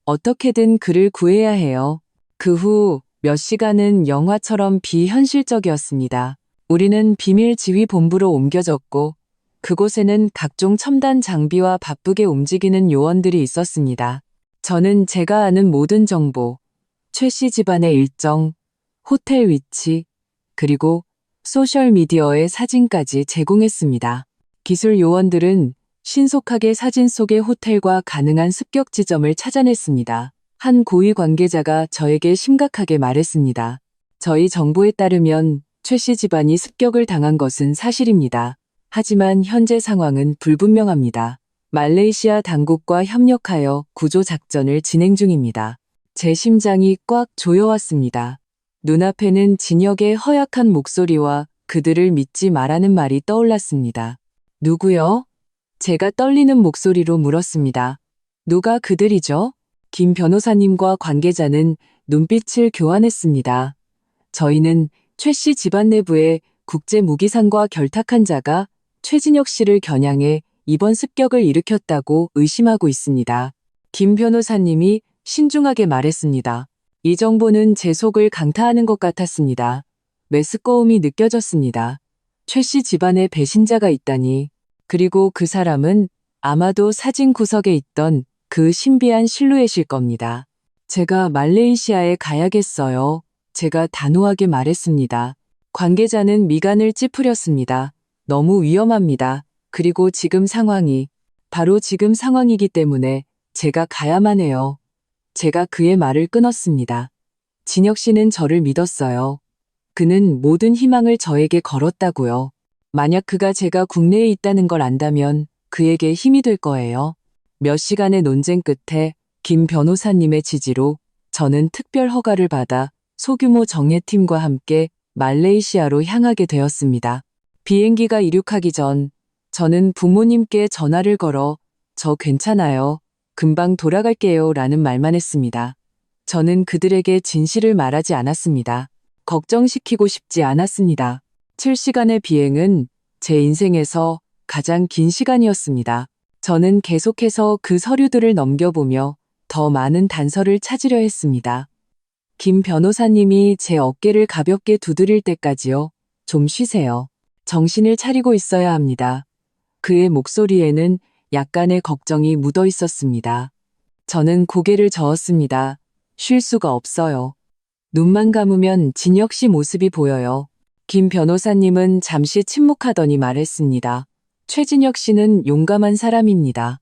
어떻게든 그를 구해야 해요. 그 후 몇 시간은 영화처럼 비현실적이었습니다. 우리는 비밀 지휘 본부로 옮겨졌고 그곳에는 각종 첨단 장비와 바쁘게 움직이는 요원들이 있었습니다. 저는 제가 아는 모든 정보, 최 씨 집안의 일정, 호텔 위치, 그리고 소셜미디어의 사진까지 제공했습니다. 기술 요원들은 신속하게 사진 속의 호텔과 가능한 습격 지점을 찾아냈습니다. 한 고위 관계자가 저에게 심각하게 말했습니다. 저희 정보에 따르면 최 씨 집안이 습격을 당한 것은 사실입니다. 하지만 현재 상황은 불분명합니다. 말레이시아 당국과 협력하여 구조 작전을 진행 중입니다. 제 심장이 꽉 조여왔습니다. 눈앞에는 진혁의 허약한 목소리와 그들을 믿지 말라는 말이 떠올랐습니다. 누구요? 제가 떨리는 목소리로 물었습니다. 누가 그들이죠? 김 변호사님과 관계자는 눈빛을 교환했습니다. 저희는 최 씨 집안 내부에 국제 무기상과 결탁한 자가 최진혁 씨를 겨냥해 이번 습격을 일으켰다고 의심하고 있습니다. 김 변호사님이 신중하게 말했습니다. 이 정보는 제 속을 강타하는 것 같았습니다. 메스꺼움이 느껴졌습니다. 최 씨 집안에 배신자가 있다니. 그리고 그 사람은 아마도 사진 구석에 있던 그 신비한 실루엣일 겁니다. 제가 말레이시아에 가야겠어요. 제가 단호하게 말했습니다. 관계자는 미간을 찌푸렸습니다. 너무 위험합니다. 그리고 지금 상황이 바로 지금 상황이기 때문에 제가 가야만 해요. 제가 그의 말을 끊었습니다. 진혁 씨는 저를 믿었어요. 그는 모든 희망을 저에게 걸었다고요. 만약 그가 제가 국내에 있다는 걸 안다면 그에게 힘이 될 거예요. 몇 시간의 논쟁 끝에 김 변호사님의 지지로 저는 특별 허가를 받아 소규모 정예팀과 함께 말레이시아로 향하게 되었습니다. 비행기가 이륙하기 전 저는 부모님께 전화를 걸어 저 괜찮아요. 금방 돌아갈게요 라는 말만 했습니다. 저는 그들에게 진실을 말하지 않았습니다. 걱정시키고 싶지 않았습니다. 7시간의 비행은 제 인생에서 가장 긴 시간이었습니다. 저는 계속해서 그 서류들을 넘겨보며 더 많은 단서를 찾으려 했습니다. 김 변호사님이 제 어깨를 가볍게 두드릴 때까지요. 좀 쉬세요. 정신을 차리고 있어야 합니다. 그의 목소리에는 약간의 걱정이 묻어 있었습니다. 저는 고개를 저었습니다. 쉴 수가 없어요. 눈만 감으면 진혁 씨 모습이 보여요. 김 변호사님은 잠시 침묵하더니 말했습니다. 최진혁 씨는 용감한 사람입니다.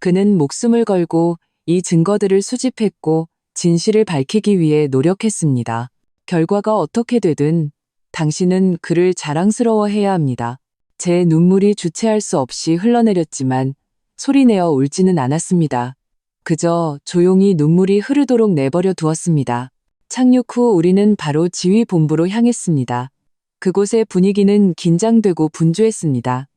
그는 목숨을 걸고 이 증거들을 수집했고 진실을 밝히기 위해 노력했습니다. 결과가 어떻게 되든 당신은 그를 자랑스러워해야 합니다. 제 눈물이 주체할 수 없이 흘러내렸지만 소리내어 울지는 않았습니다. 그저 조용히 눈물이 흐르도록 내버려 두었습니다. 착륙 후 우리는 바로 지휘본부로 향했습니다. 그곳의 분위기는 긴장되고 분주했습니다.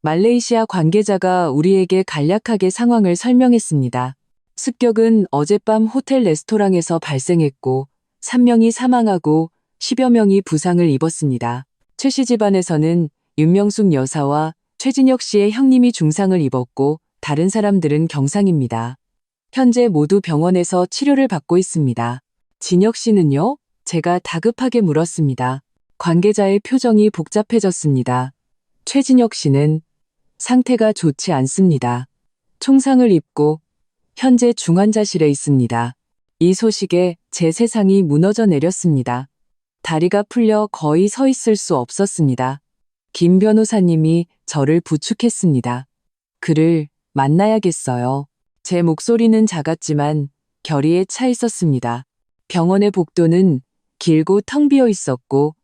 말레이시아 관계자가 우리에게 간략하게 상황을 설명했습니다. 습격은 어젯밤 호텔 레스토랑에서 발생했고 3명이 사망하고 10여 명이 부상을 입었습니다. 최 씨 집안에서는 윤명숙 여사와 최진혁 씨의 형님이 중상을 입었고 다른 사람들은 경상입니다. 현재 모두 병원에서 치료를 받고 있습니다. 진혁 씨는요? 제가 다급하게 물었습니다. 관계자의 표정이 복잡해졌습니다. 최진혁 씨는 상태가 좋지 않습니다. 총상을 입고 현재 중환자실에 있습니다. 이 소식에 제 세상이 무너져 내렸습니다. 다리가 풀려 거의 서 있을 수 없었습니다. 김 변호사님이 저를 부축했습니다. 그를 만나야겠어요. 제 목소리는 작았지만 결의에 차 있었습니다. 병원의 복도는 길고 텅 비어 있었고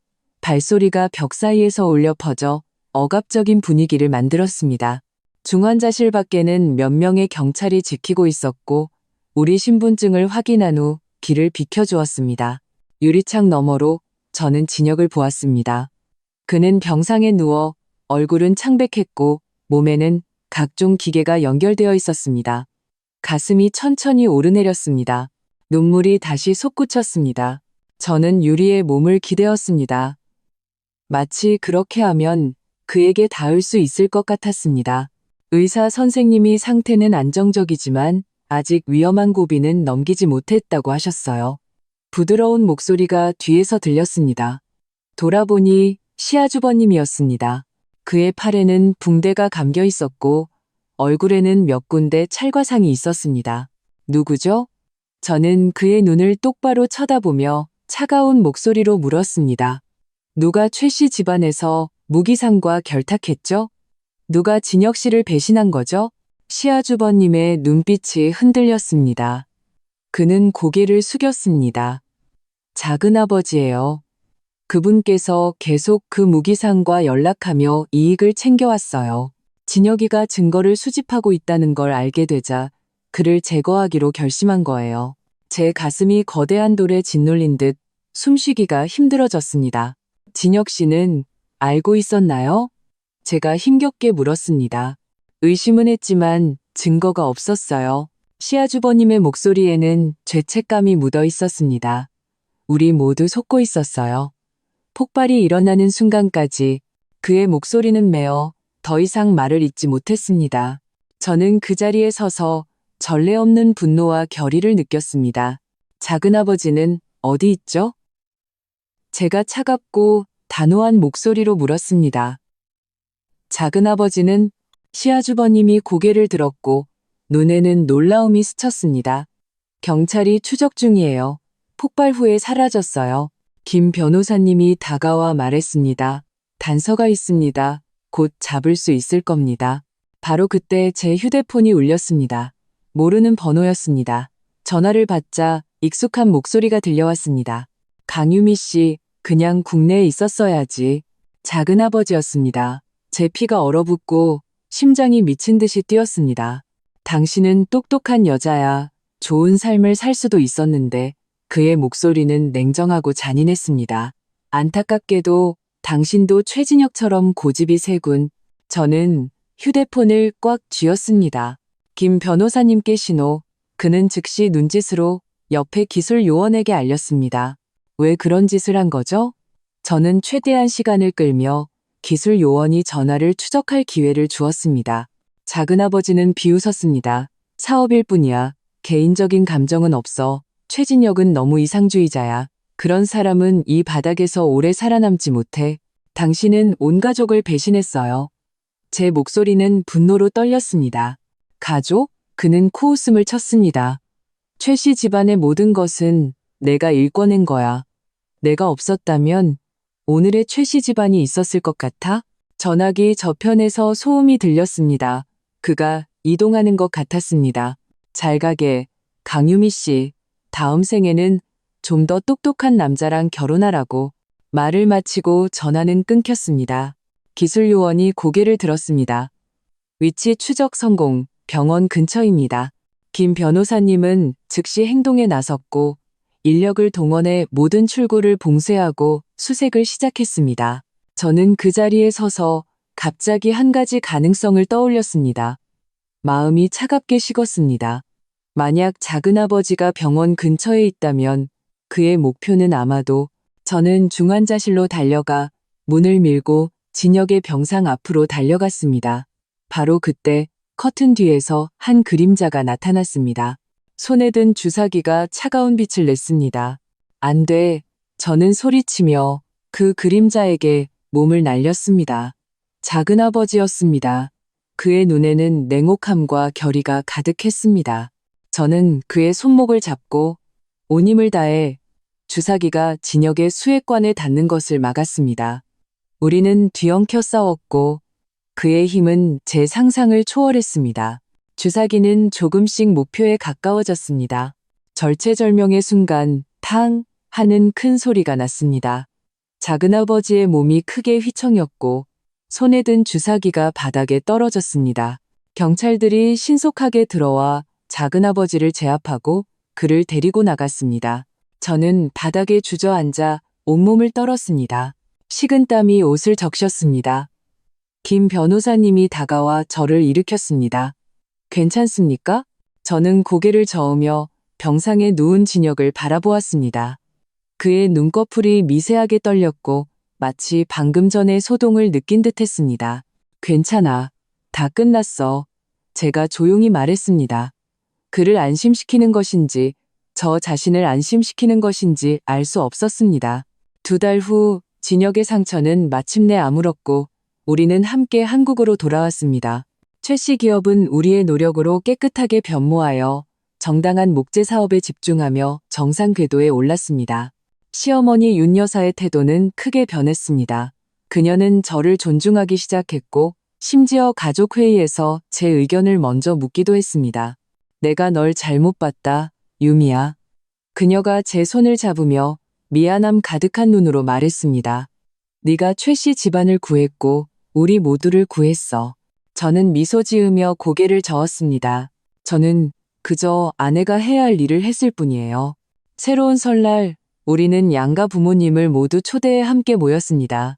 발소리가 벽 사이에서 울려 퍼져 억압적인 분위기를 만들었습니다. 중환자실 밖에는 몇 명의 경찰이 지키고 있었고 우리 신분증을 확인한 후 길을 비켜주었습니다. 유리창 너머로 저는 진혁을 보았습니다. 그는 병상에 누워 얼굴은 창백했고 몸에는 각종 기계가 연결되어 있었습니다. 가슴이 천천히 오르내렸습니다. 눈물이 다시 솟구쳤습니다. 저는 유리의 몸을 기대었습니다. 마치 그렇게 하면 그에게 닿을 수 있을 것 같았습니다. 의사 선생님이 상태는 안정적이지만 아직 위험한 고비는 넘기지 못했다고 하셨어요. 부드러운 목소리가 뒤에서 들렸습니다. 돌아보니 시아주버님이었습니다. 그의 팔에는 붕대가 감겨 있었고 얼굴에는 몇 군데 찰과상이 있었습니다. 누구죠? 저는 그의 눈을 똑바로 쳐다보며 차가운 목소리로 물었습니다. 누가 최 씨 집안에서 무기상과 결탁했죠? 누가 진혁 씨를 배신한 거죠? 시아주버님의 눈빛이 흔들렸습니다. 그는 고개를 숙였습니다. 작은아버지예요. 그분께서 계속 그 무기상과 연락하며 이익을 챙겨왔어요. 진혁이가 증거를 수집하고 있다는 걸 알게 되자 그를 제거하기로 결심한 거예요. 제 가슴이 거대한 돌에 짓눌린 듯 숨쉬기가 힘들어졌습니다. 진혁 씨는 알고 있었나요? 제가 힘겹게 물었습니다. 의심은 했지만 증거가 없었어요. 시아주버님의 목소리에는 죄책감이 묻어 있었습니다. 우리 모두 속고 있었어요. 폭발이 일어나는 순간까지 그의 목소리는 메어 더 이상 말을 잇지 못했습니다. 저는 그 자리에 서서 전례 없는 분노와 결의를 느꼈습니다. 작은아버지는 어디 있죠? 제가 차갑고 단호한 목소리로 물었습니다. 작은아버지는 시아주버님이 고개를 들었고 눈에는 놀라움이 스쳤습니다. 경찰이 추적 중이에요. 폭발 후에 사라졌어요. 김 변호사님이 다가와 말했습니다. 단서가 있습니다. 곧 잡을 수 있을 겁니다. 바로 그때 제 휴대폰이 울렸습니다. 모르는 번호였습니다. 전화를 받자 익숙한 목소리가 들려왔습니다. 강유미 씨, 그냥 국내에 있었어야지. 작은아버지였습니다. 제 피가 얼어붙고 심장이 미친 듯이 뛰었습니다. 당신은 똑똑한 여자야. 좋은 삶을 살 수도 있었는데 그의 목소리는 냉정하고 잔인했습니다. 안타깝게도 당신도 최진혁처럼 고집이 세군. 저는 휴대폰을 꽉 쥐었습니다. 김 변호사님께 신호. 그는 즉시 눈짓으로 옆에 기술 요원에게 알렸습니다. 왜 그런 짓을 한 거죠? 저는 최대한 시간을 끌며 기술 요원이 전화를 추적할 기회를 주었습니다. 작은아버지는 비웃었습니다. 사업일 뿐이야. 개인적인 감정은 없어. 최진혁은 너무 이상주의자야. 그런 사람은 이 바닥에서 오래 살아남지 못해. 당신은 온 가족을 배신했어요. 제 목소리는 분노로 떨렸습니다. 가족? 그는 코웃음을 쳤습니다. 최 씨 집안의 모든 것은 내가 일궈낸 거야. 내가 없었다면 오늘의 최 씨 집안이 있었을 것 같아? 전화기 저편에서 소음이 들렸습니다. 그가 이동하는 것 같았습니다. 잘 가게, 강유미 씨. 다음 생에는 좀 더 똑똑한 남자랑 결혼하라고. 말을 마치고 전화는 끊겼습니다. 기술 요원이 고개를 들었습니다. 위치 추적 성공, 병원 근처입니다. 김 변호사님은 즉시 행동에 나섰고 인력을 동원해 모든 출구를 봉쇄하고 수색을 시작했습니다. 저는 그 자리에 서서 갑자기 한 가지 가능성을 떠올렸습니다. 마음이 차갑게 식었습니다. 만약 작은아버지가 병원 근처에 있다면 그의 목표는 아마도 저는 중환자실로 달려가 문을 밀고 진혁의 병상 앞으로 달려갔습니다. 바로 그때 커튼 뒤에서 한 그림자가 나타났습니다. 손에 든 주사기가 차가운 빛을 냈습니다. 안 돼. 저는 소리치며 그 그림자에게 몸을 날렸습니다. 작은아버지였습니다. 그의 눈에는 냉혹함과 결의가 가득했습니다. 저는 그의 손목을 잡고 온 힘을 다해 주사기가 진혁의 수액관에 닿는 것을 막았습니다. 우리는 뒤엉켜 싸웠고 그의 힘은 제 상상을 초월했습니다. 주사기는 조금씩 목표에 가까워졌습니다. 절체절명의 순간 탕 하는 큰 소리가 났습니다. 작은아버지의 몸이 크게 휘청였고 손에 든 주사기가 바닥에 떨어졌습니다. 경찰들이 신속하게 들어와 작은아버지를 제압하고 그를 데리고 나갔습니다. 저는 바닥에 주저앉아 온몸을 떨었습니다. 식은땀이 옷을 적셨습니다. 김 변호사님이 다가와 저를 일으켰습니다. 괜찮습니까? 저는 고개를 저으며 병상에 누운 진혁을 바라보았습니다. 그의 눈꺼풀이 미세하게 떨렸고 마치 방금 전에 소동을 느낀 듯했습니다. 괜찮아. 다 끝났어. 제가 조용히 말했습니다. 그를 안심시키는 것인지 저 자신을 안심시키는 것인지 알 수 없었습니다. 2달 후 진혁의 상처는 마침내 아물었고 우리는 함께 한국으로 돌아왔습니다. 최 씨 기업은 우리의 노력으로 깨끗하게 변모하여 정당한 목재 사업에 집중하며 정상 궤도에 올랐습니다. 시어머니 윤 여사의 태도는 크게 변했습니다. 그녀는 저를 존중하기 시작했고 심지어 가족회의에서 제 의견을 먼저 묻기도 했습니다. 내가 널 잘못 봤다, 유미야. 그녀가 제 손을 잡으며 미안함 가득한 눈으로 말했습니다. 네가 최 씨 집안을 구했고 우리 모두를 구했어. 저는 미소 지으며 고개를 저었습니다. 저는 그저 아내가 해야 할 일을 했을 뿐이에요. 새로운 설날 우리는 양가 부모님을 모두 초대해 함께 모였습니다.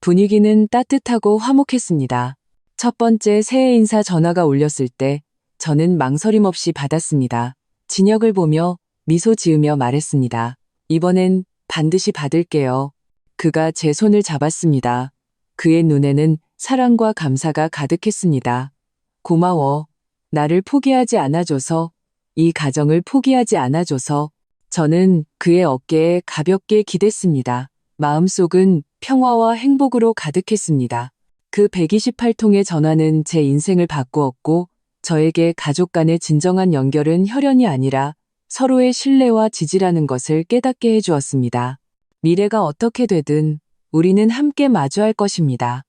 분위기는 따뜻하고 화목했습니다. 첫 번째 새해 인사 전화가 울렸을 때 저는 망설임 없이 받았습니다. 진혁을 보며 미소 지으며 말했습니다. 이번엔 반드시 받을게요. 그가 제 손을 잡았습니다. 그의 눈에는 사랑과 감사가 가득했습니다. 고마워. 나를 포기하지 않아줘서, 이 가정을 포기하지 않아줘서. 저는 그의 어깨에 가볍게 기댔습니다. 마음속은 평화와 행복으로 가득했습니다. 그 128통의 전화는 제 인생을 바꾸었고 저에게 가족 간의 진정한 연결은 혈연이 아니라 서로의 신뢰와 지지라는 것을 깨닫게 해주었습니다. 미래가 어떻게 되든 우리는 함께 마주할 것입니다.